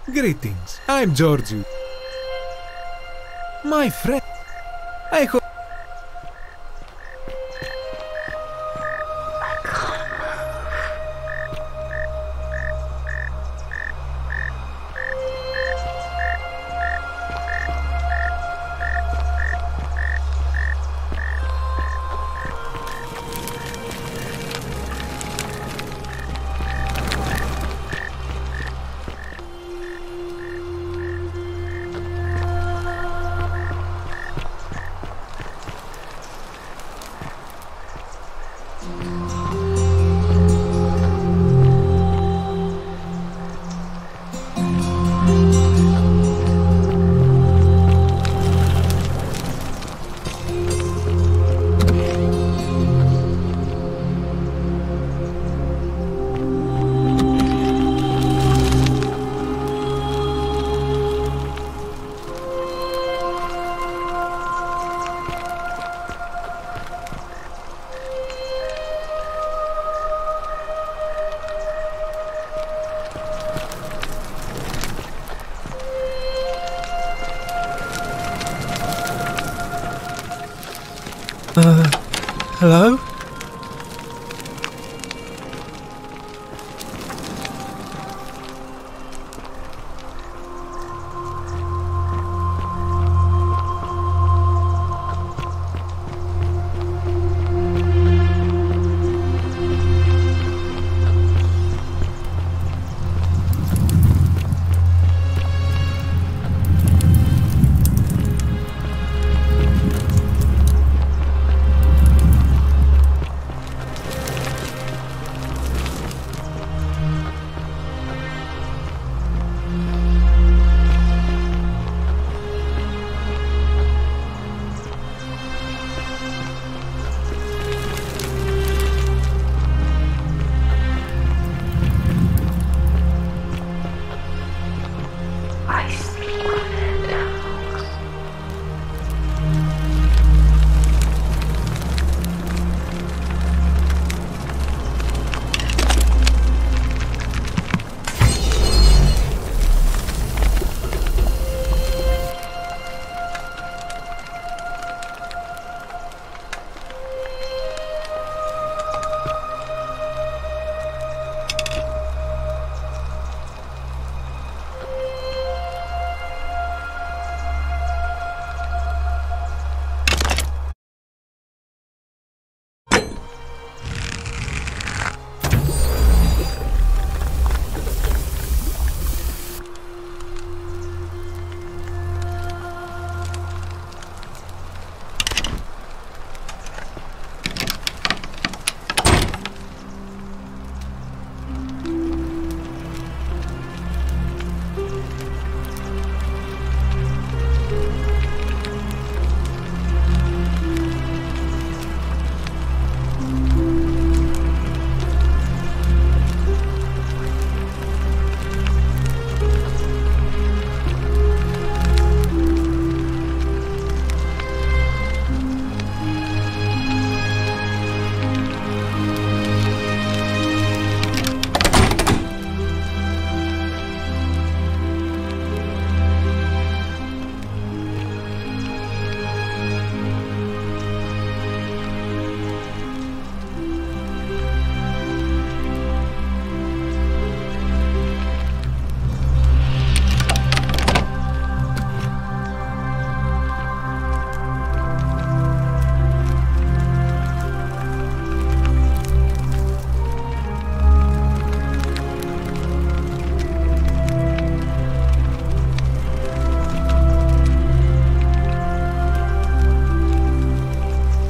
Greetings, I'm Georgiou. My friend... I hope... Hello?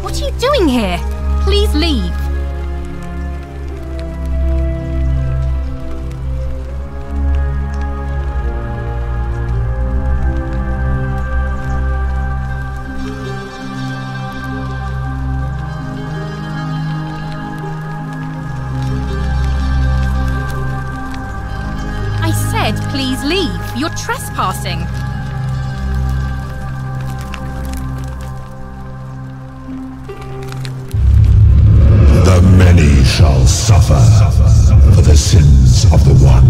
What are you doing here? Please leave. I said please leave. You're trespassing. The many shall suffer for the sins of the one.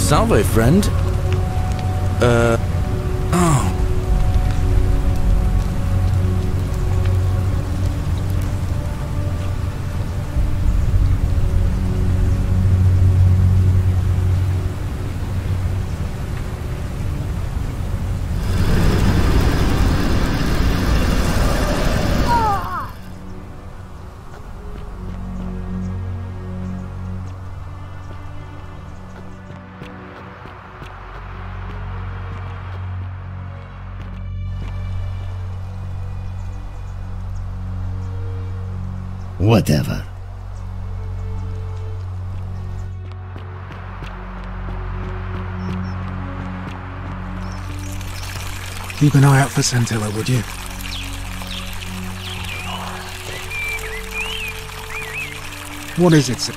Salve, friend. Oh. Whatever. Keep an eye out for Scintilla, would you? What is it, sir?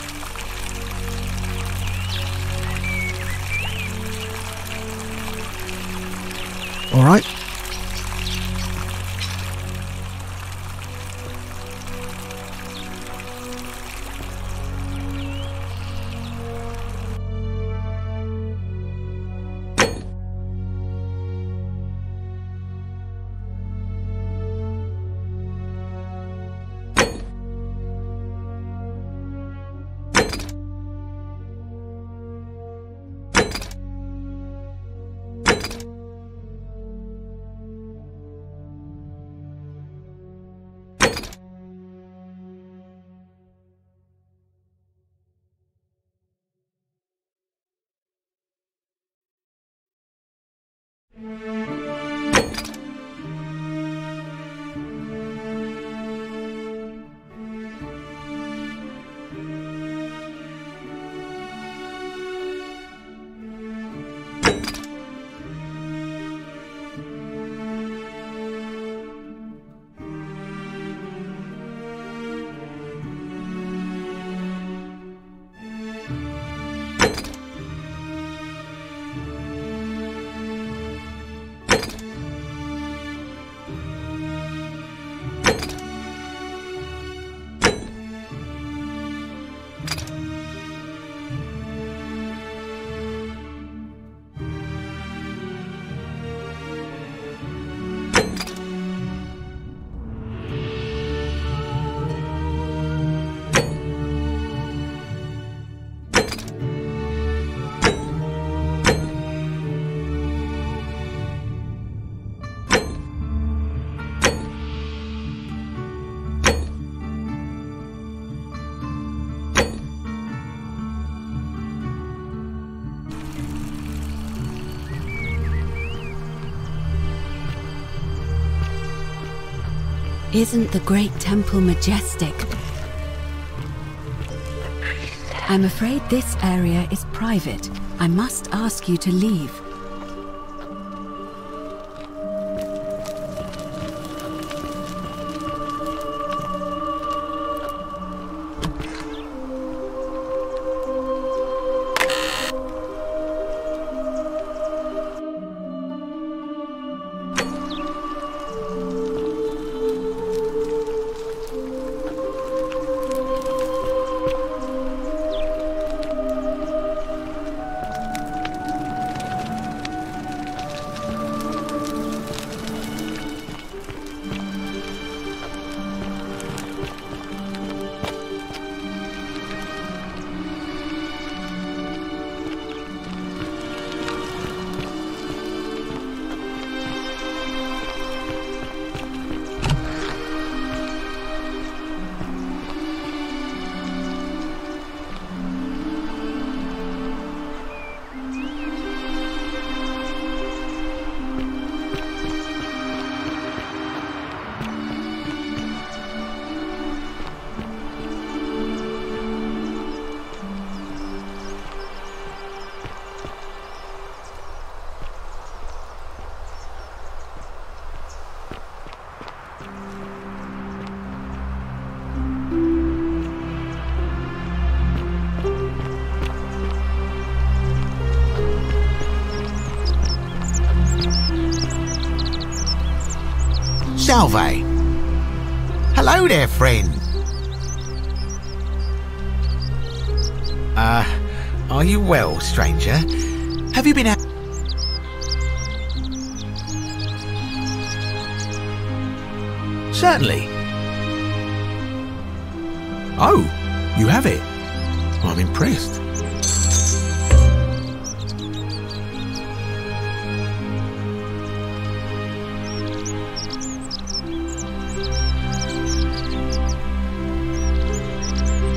All right. Isn't the great temple majestic? I'm afraid this area is private. I must ask you to leave. Salve. Hello there, friend. Are you well, stranger? Have you been out? Certainly. Oh, you have it. I'm impressed.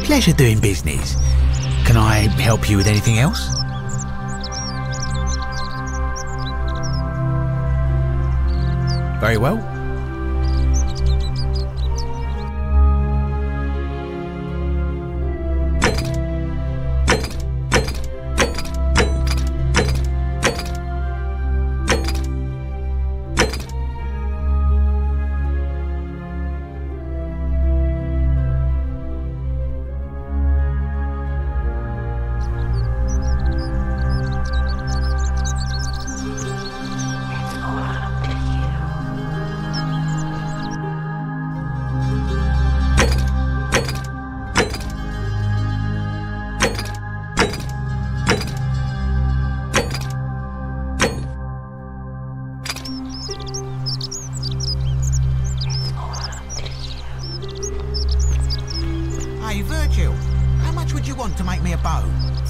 Pleasure doing business. Can I help you with anything else? Very well.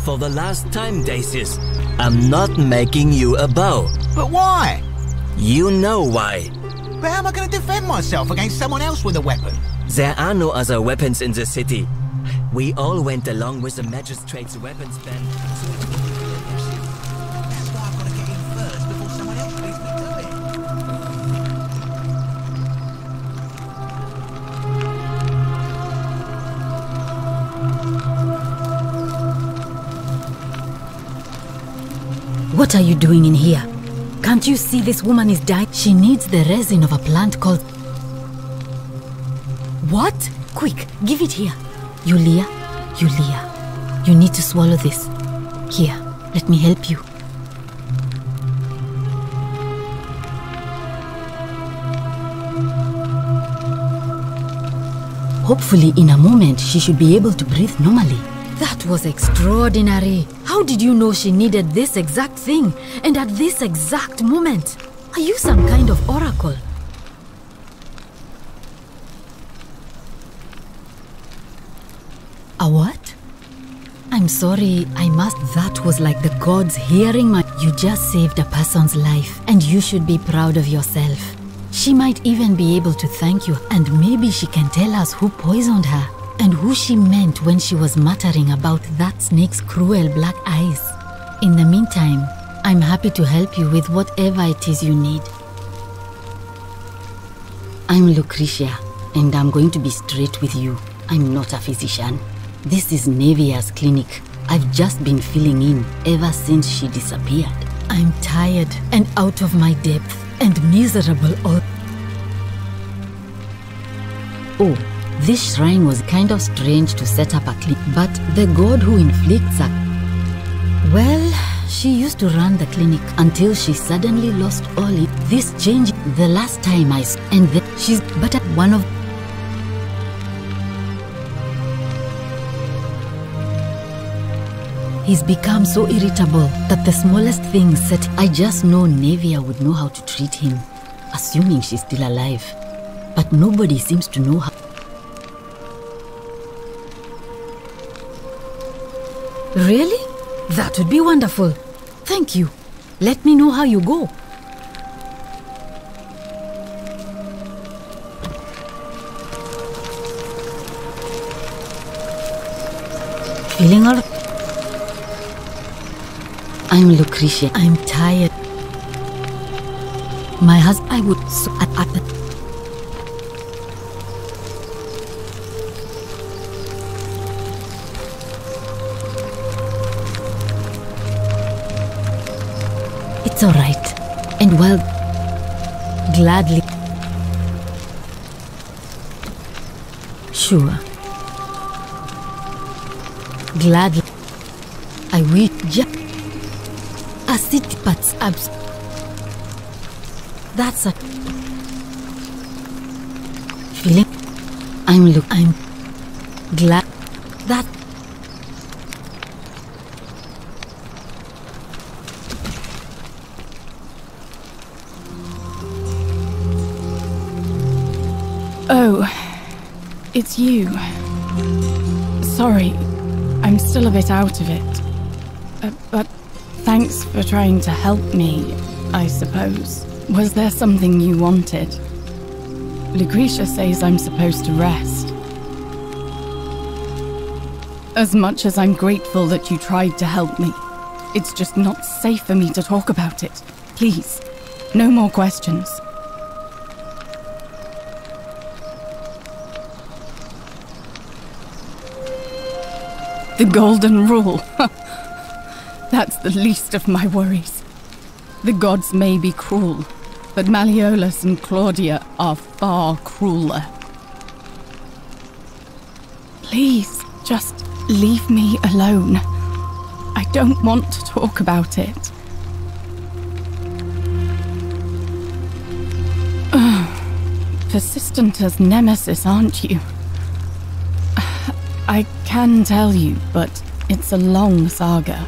For the last time, Dacius, I'm not making you a bow. But why? You know why. But how am I going to defend myself against someone else with a weapon? There are no other weapons in the city. We all went along with the magistrate's weapons ban. That's why I've got to get in first before someone else beats me to it. What are you doing in here? Can't you see this woman is dying? She needs the resin of a plant called... What? Quick, give it here. Yulia, you need to swallow this. Here, let me help you. Hopefully, in a moment, she should be able to breathe normally. That was extraordinary. How did you know she needed this exact thing and at this exact moment? Are you some kind of oracle? A what? I'm sorry, I must. That was like the gods hearing my... You just saved a person's life and you should be proud of yourself. She might even be able to thank you, and maybe she can tell us who poisoned her and who she meant when she was muttering about that snake's cruel black eyes. In the meantime, I'm happy to help you with whatever it is you need. I'm Lucretia, and I'm going to be straight with you. I'm not a physician. This is Nevia's clinic. I've just been filling in ever since she disappeared. I'm tired and out of my depth and miserable all... Oh, this shrine was kind of strange to set up a clinic, but the god who inflicts a... Well, she used to run the clinic until she suddenly lost all it. This changed the last time I saw, and then she's but one of... He's become so irritable that the smallest thing set... I just know Nevia would know how to treat him, assuming she's still alive. But nobody seems to know how... Really? That would be wonderful. Thank you. Let me know how you go. Feeling all... I'm Lucretia. I'm tired. My husband, I would... It's all right. And well, gladly. Sure. Gladly. I will. A city, but abs. That's a feeling. I'm glad that. Oh, it's you. Sorry, I'm still a bit out of it. But thanks for trying to help me, I suppose. Was there something you wanted? Lucretia says I'm supposed to rest. As much as I'm grateful that you tried to help me, it's just not safe for me to talk about it. Please, no more questions. The golden rule. That's the least of my worries. The gods may be cruel, but Malleolus and Claudia are far crueler. Please, just leave me alone. I don't want to talk about it. Persistent as Nemesis, aren't you? I can tell you, but it's a long saga.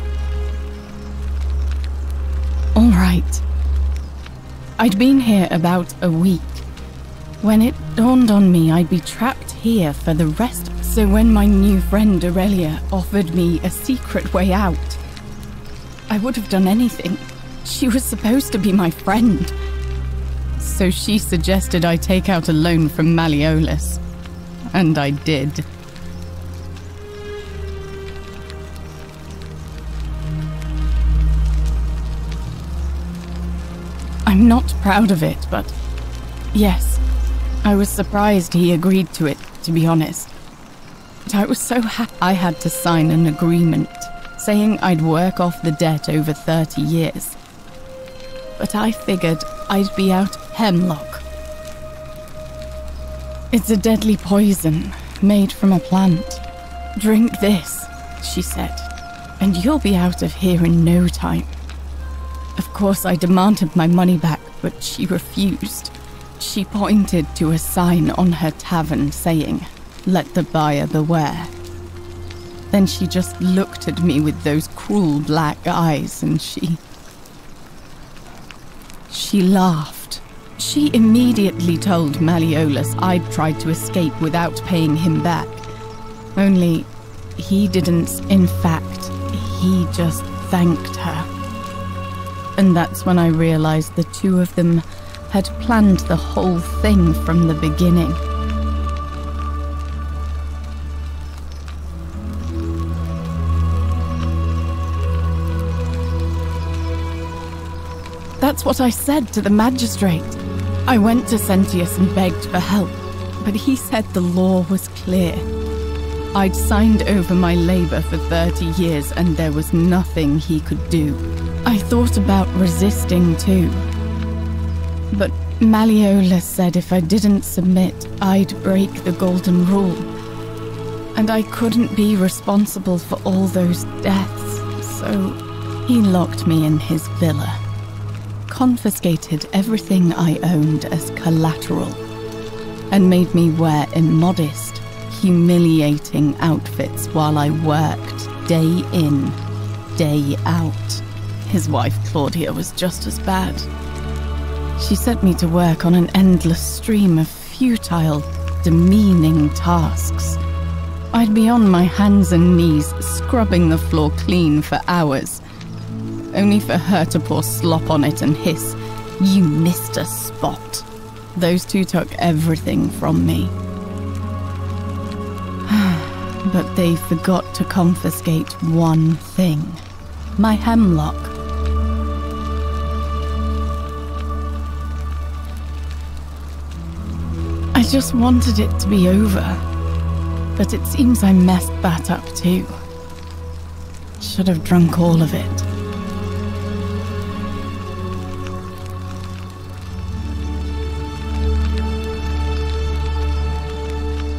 All right. I'd been here about a week. When it dawned on me I'd be trapped here for the rest, so when my new friend Aurelia offered me a secret way out, I would have done anything. She was supposed to be my friend. So she suggested I take out a loan from Malleolus. And I did. I'm not proud of it, but yes, I was surprised he agreed to it, to be honest. But I was so happy I had to sign an agreement saying I'd work off the debt over 30 years. But I figured I'd be out hemlock. It's a deadly poison made from a plant. Drink this, she said, and you'll be out of here in no time. Of course, I demanded my money back, but she refused. She pointed to a sign on her tavern saying, "Let the buyer beware." Then she just looked at me with those cruel black eyes and she laughed. She immediately told Malleolus I'd tried to escape without paying him back. Only, he didn't. In fact, he just thanked her. And that's when I realized the two of them had planned the whole thing from the beginning. That's what I said to the magistrate. I went to Sentius and begged for help, but he said the law was clear. I'd signed over my labor for 30 years and there was nothing he could do. I thought about resisting too. But Malleolus said if I didn't submit, I'd break the golden rule. And I couldn't be responsible for all those deaths, so he locked me in his villa. Confiscated everything I owned as collateral, and made me wear immodest, humiliating outfits while I worked day in, day out. His wife, Claudia, was just as bad. She set me to work on an endless stream of futile, demeaning tasks. I'd be on my hands and knees, scrubbing the floor clean for hours, only for her to pour slop on it and hiss, "You missed a spot." Those two took everything from me. But they forgot to confiscate one thing. My hemlock. I just wanted it to be over, but it seems I messed that up too. Should have drunk all of it.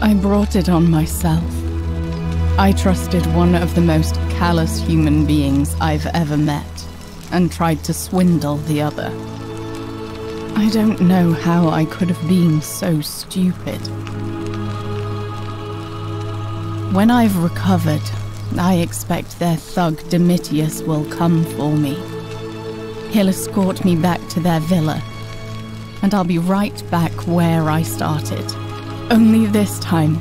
I brought it on myself. I trusted one of the most callous human beings I've ever met, and tried to swindle the other. I don't know how I could have been so stupid. When I've recovered, I expect their thug Domitius will come for me. He'll escort me back to their villa, and I'll be right back where I started. Only this time,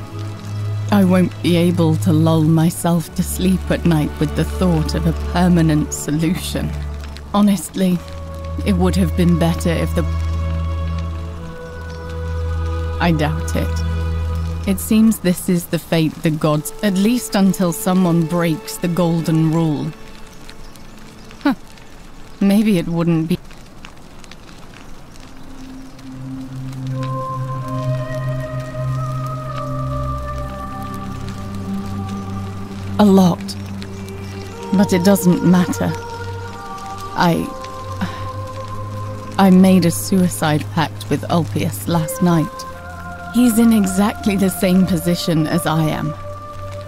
I won't be able to lull myself to sleep at night with the thought of a permanent solution. Honestly, it would have been better if I doubt it. It seems this is the fate the gods, at least until someone breaks the golden rule. Huh. Maybe it wouldn't be. A lot. But it doesn't matter. I made a suicide pact with Ulpius last night. He's in exactly the same position as I am.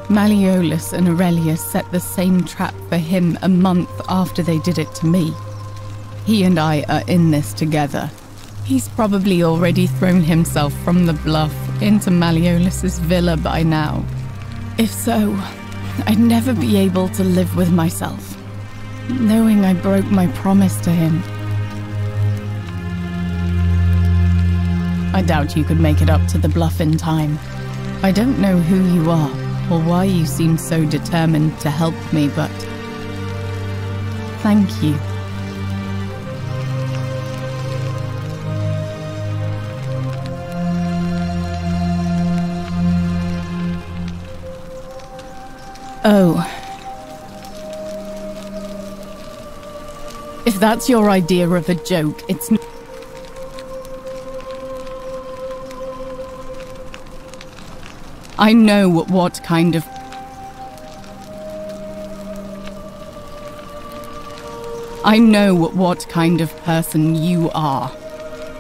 Malleolus and Aurelius set the same trap for him a month after they did it to me. He and I are in this together. He's probably already thrown himself from the bluff into Malleolus's villa by now. If so, I'd never be able to live with myself, knowing I broke my promise to him. I doubt you could make it up to the bluff in time. I don't know who you are, or why you seem so determined to help me, but thank you. Oh. If that's your idea of a joke, it's not. I know what kind of... I know what kind of person you are.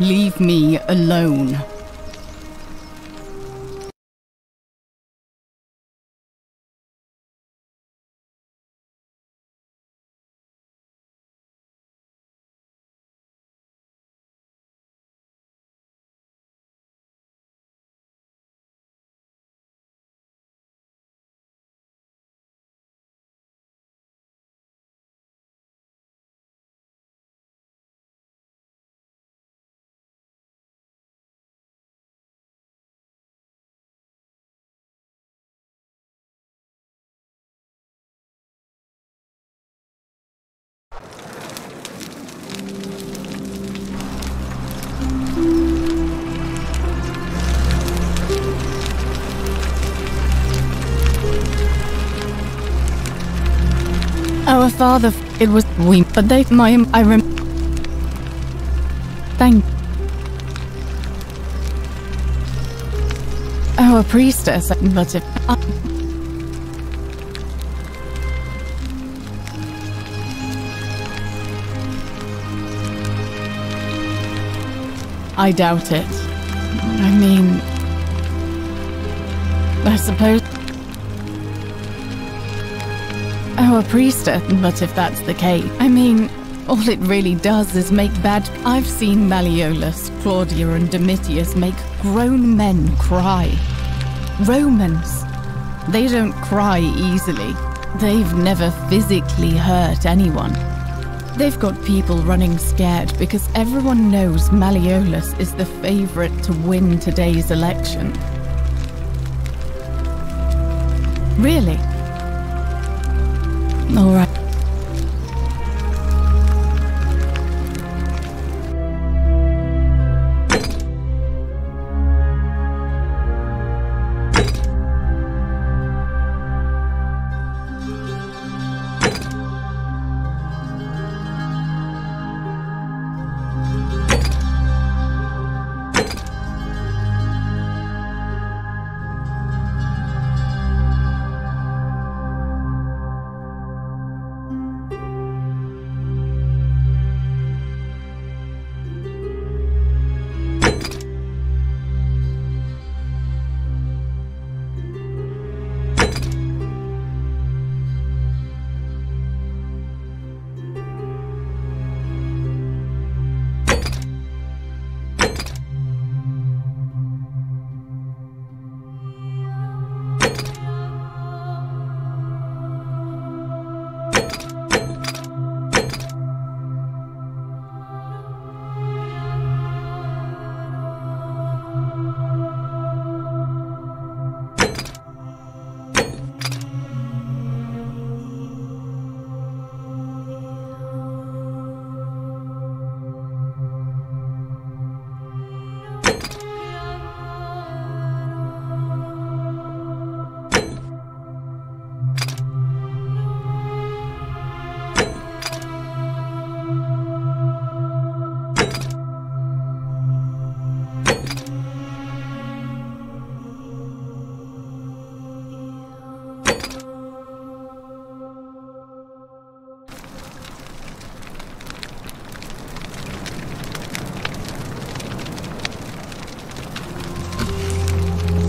Leave me alone. Our father, it was we, but they, thank. Our priestess, but if I doubt it. I mean, I suppose. Our priestess, but if that's the case, I mean, all it really does is make bad. I've seen Malleolus, Claudia, and Domitius make grown men cry. Romans, they don't cry easily. They've never physically hurt anyone. They've got people running scared because everyone knows Malleolus is the favorite to win today's election. Really? All right.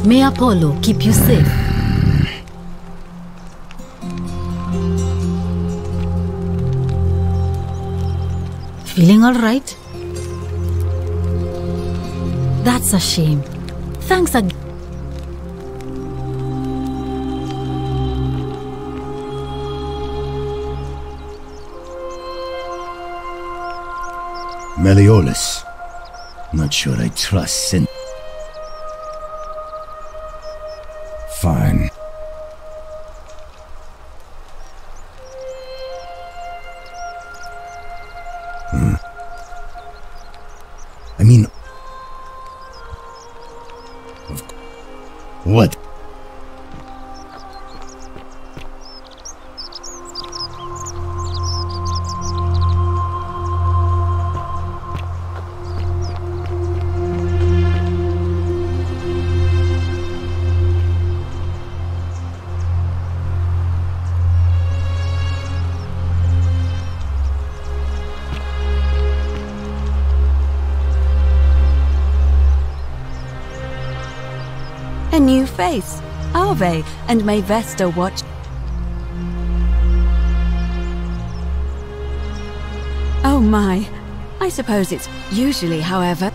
May Apollo keep you safe. Feeling all right? That's a shame. Thanks again. Malleolus. Not sure I trust Sin. Fine. I mean... What? A new face. Ave, and may Vesta watch. Oh my. I suppose it's usually, however.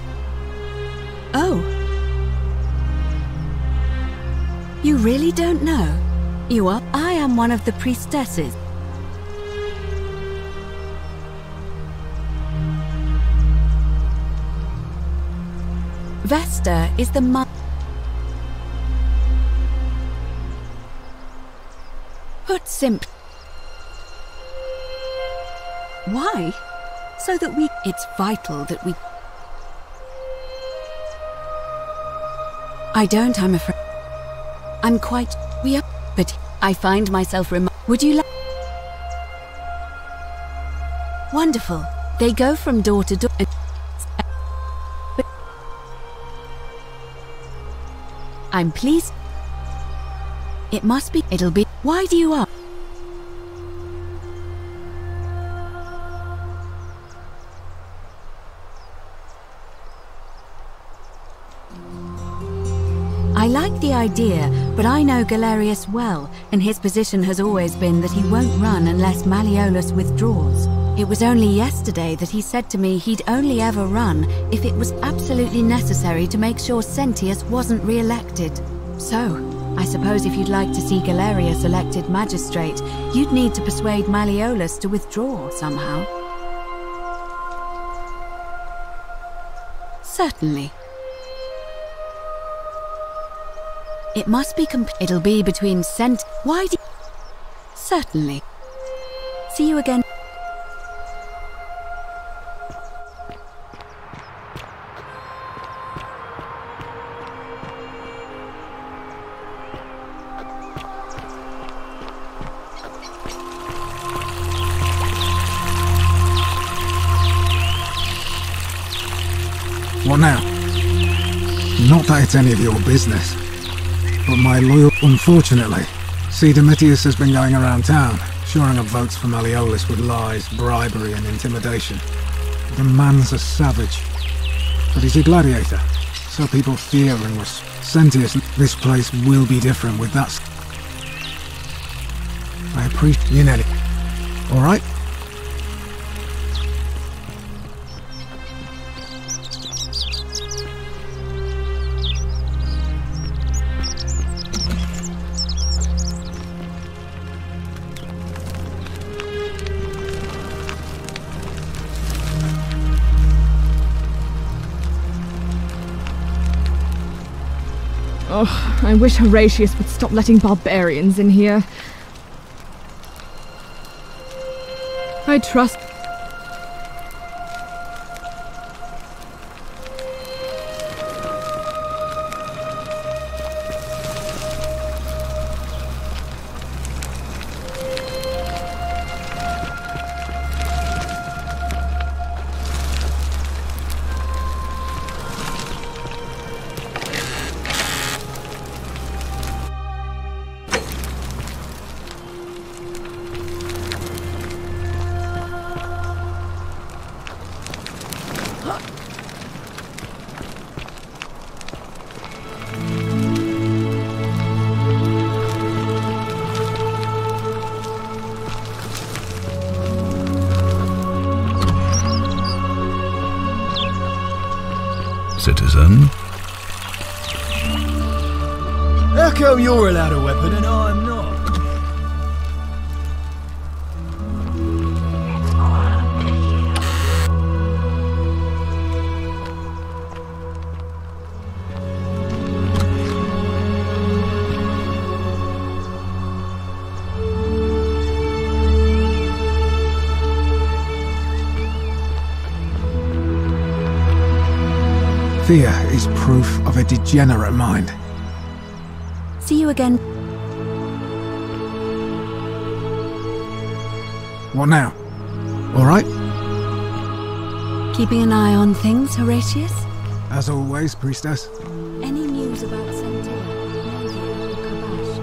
Oh. You really don't know? You are? I am one of the priestesses. Vesta is the mother. Put simply. Why? So that we... It's vital that we... I don't, I'm afraid. I'm quite... We are... But I find myself Would you like... Wonderful. They go from door to door. But I'm pleased. It must be... It'll be... Why do you ask? I like the idea, but I know Galerius well, and his position has always been that he won't run unless Malleolus withdraws. It was only yesterday that he said to me he'd only ever run if it was absolutely necessary to make sure Sentius wasn't re-elected. So, I suppose if you'd like to see Galerius elected magistrate, you'd need to persuade Malleolus to withdraw somehow. Certainly. It must be it'll be between Why do Certainly. See you again. What now? Not that it's any of your business, but my loyal... Unfortunately, see, Domitius has been going around town, shoring up votes for Malleolus with lies, bribery and intimidation. The man's a savage, but he's a gladiator, so people fear and respect. Sentius, this place will be different with that... I appreciate you, Nelly. Alright? Oh, I wish Horatius would stop letting barbarians in here. I trust... reason. How come you're allowed a weapon and I'm not? Fear is proof of a degenerate mind. See you again. What now? All right? Keeping an eye on things, Horatius? As always, priestess. Any news about Centilla, Nadia, or Kabash?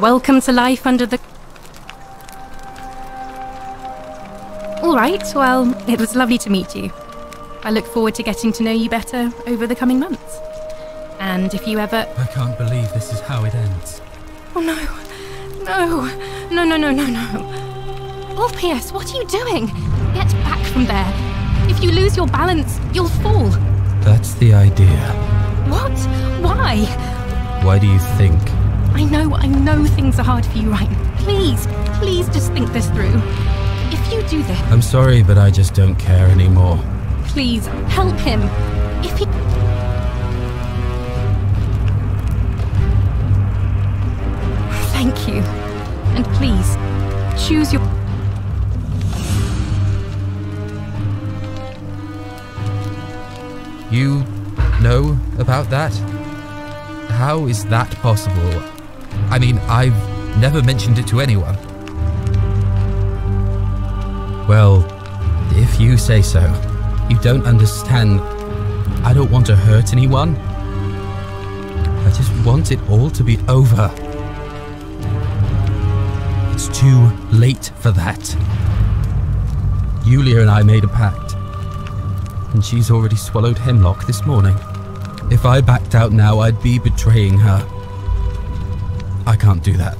Welcome to life under the... All right, well, it was lovely to meet you. I look forward to getting to know you better over the coming months. And if you ever... I can't believe this is how it ends. Oh no. No. Ulpius, what are you doing? Get back from there. If you lose your balance, you'll fall. That's the idea. What? Why? Why do you think? I know things are hard for you right now. Please just think this through. If you do this... I'm sorry, but I just don't care anymore. Please, help him. If he... Thank you. And please, choose your... You know about that? How is that possible? I mean, I've never mentioned it to anyone. Well, if you say so. You don't understand. I don't want to hurt anyone. I just want it all to be over. It's too late for that. Yulia and I made a pact, and she's already swallowed hemlock this morning. If I backed out now, I'd be betraying her. I can't do that.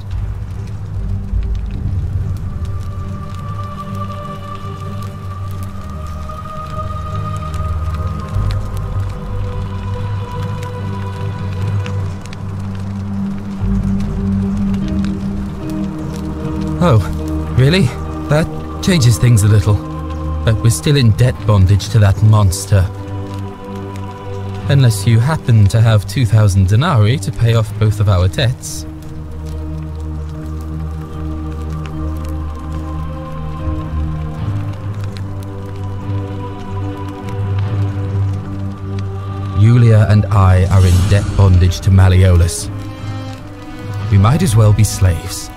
Oh, really? That changes things a little. But we're still in debt bondage to that monster. Unless you happen to have 2,000 denarii to pay off both of our debts. Yulia and I are in debt bondage to Malleolus. We might as well be slaves.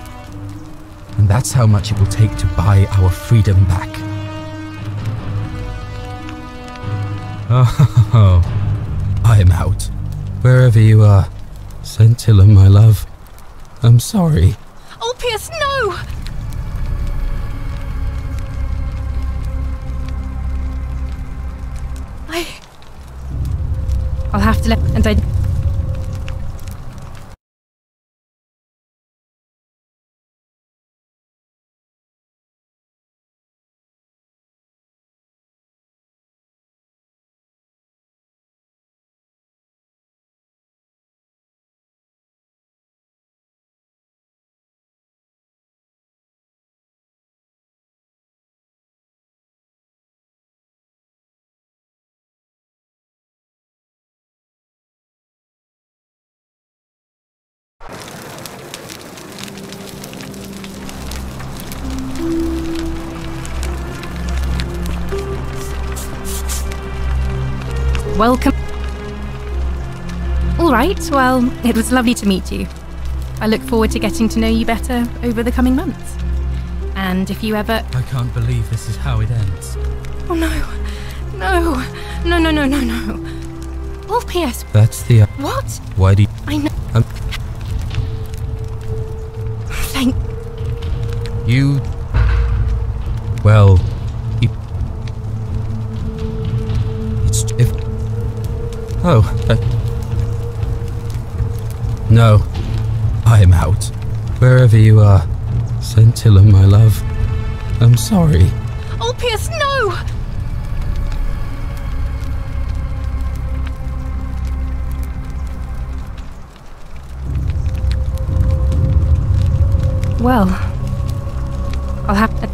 And that's how much it will take to buy our freedom back. Oh, I'm out. Wherever you are. Scintilla, my love. I'm sorry. Ulpius, no! I'll have to let... and I... Welcome. All right, well, it was lovely to meet you. I look forward to getting to know you better over the coming months. And if you ever... I can't believe this is how it ends. Oh no. No. No, no, no, no, no. Ulpius. That's the... What? Why do you... I know... Thank... You... Well... You... It's... if... Oh, no. I'm out. Wherever you are. Scintilla, my love. I'm sorry. Ulpius, no! Well... I'll have to...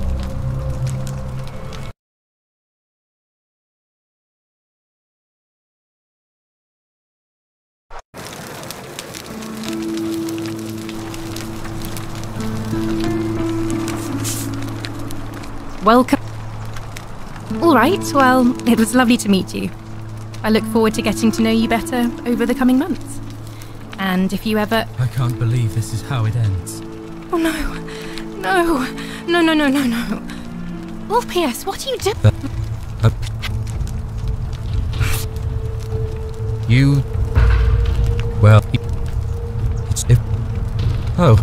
Welcome. All right, well, it was lovely to meet you. I look forward to getting to know you better over the coming months. And if you ever... I can't believe this is how it ends. Oh no. No. No, no, no, no, no. Ulpius, what are you doing? You... Well... It's... if... Oh,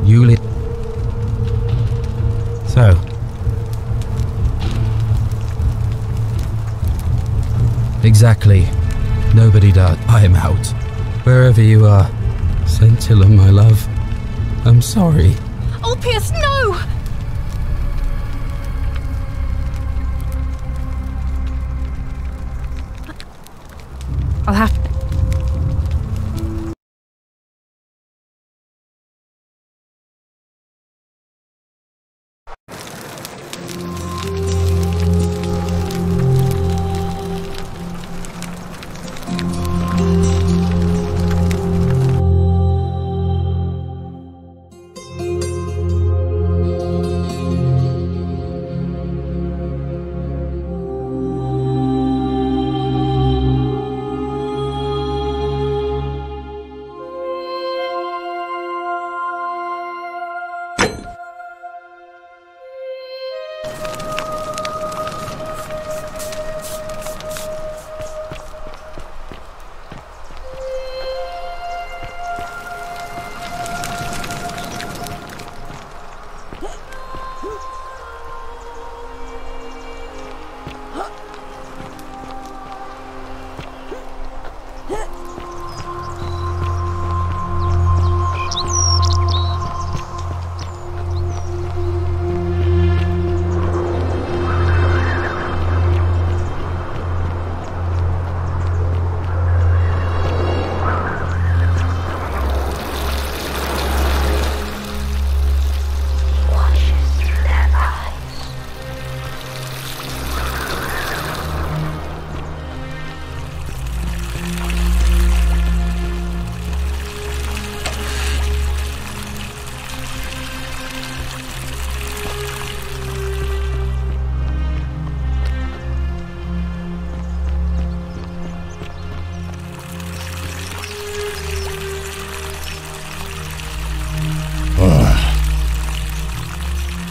Yulia... So... Exactly. Nobody does. I am out. Wherever you are. Scintilla, my love. I'm sorry. Ulpius, no! I'll have to...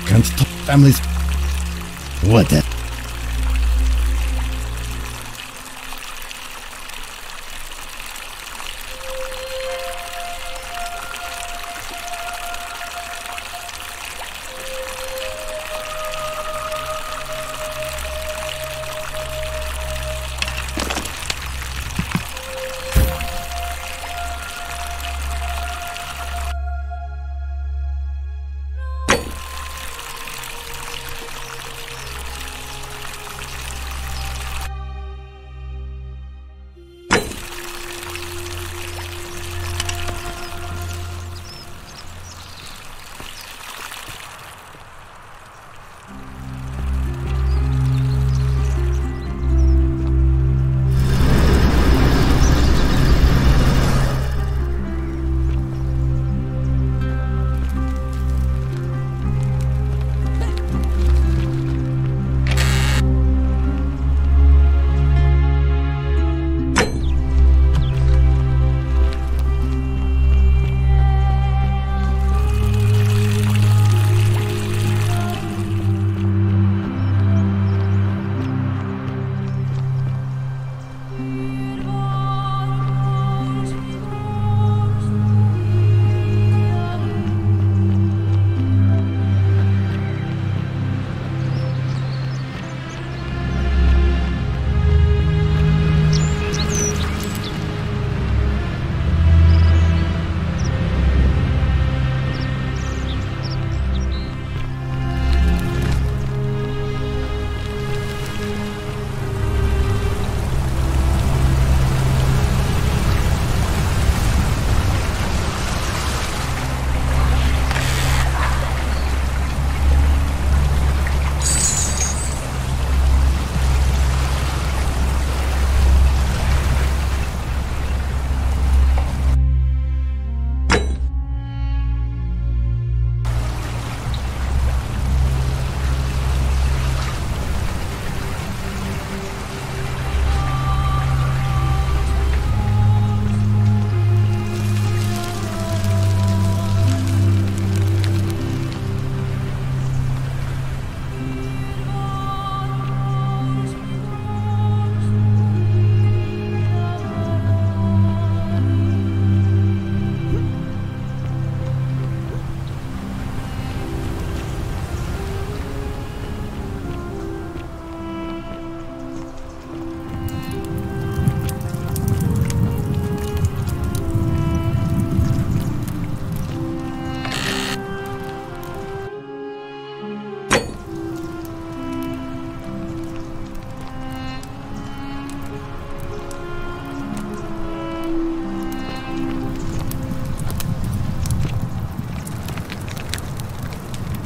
Can't stop families. What the?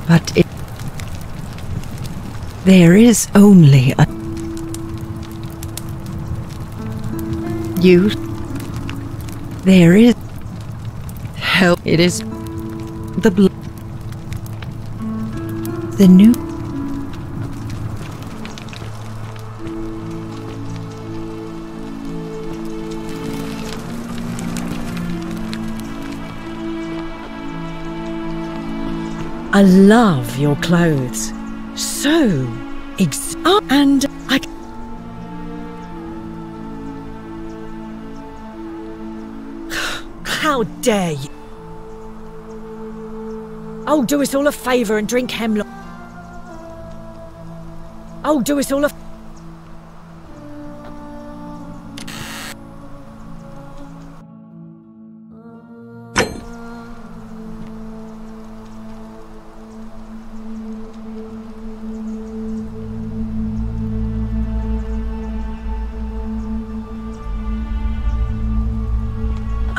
But there is only a you. There is help. It is the blood. The new. I love your clothes. So and I. How dare you? Oh, do us all a favour and drink hemlock. Oh, do us all a.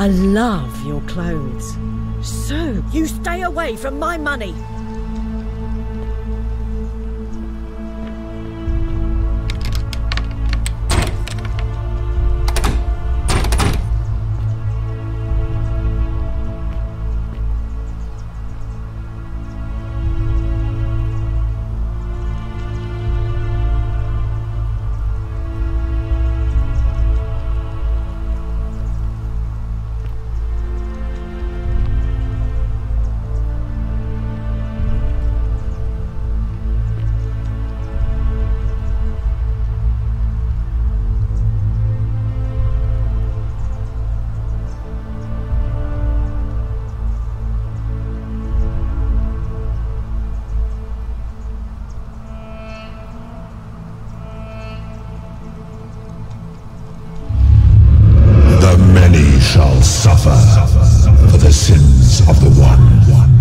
I love your clothes. So, you stay away from my money. Shall suffer for the sins of the one.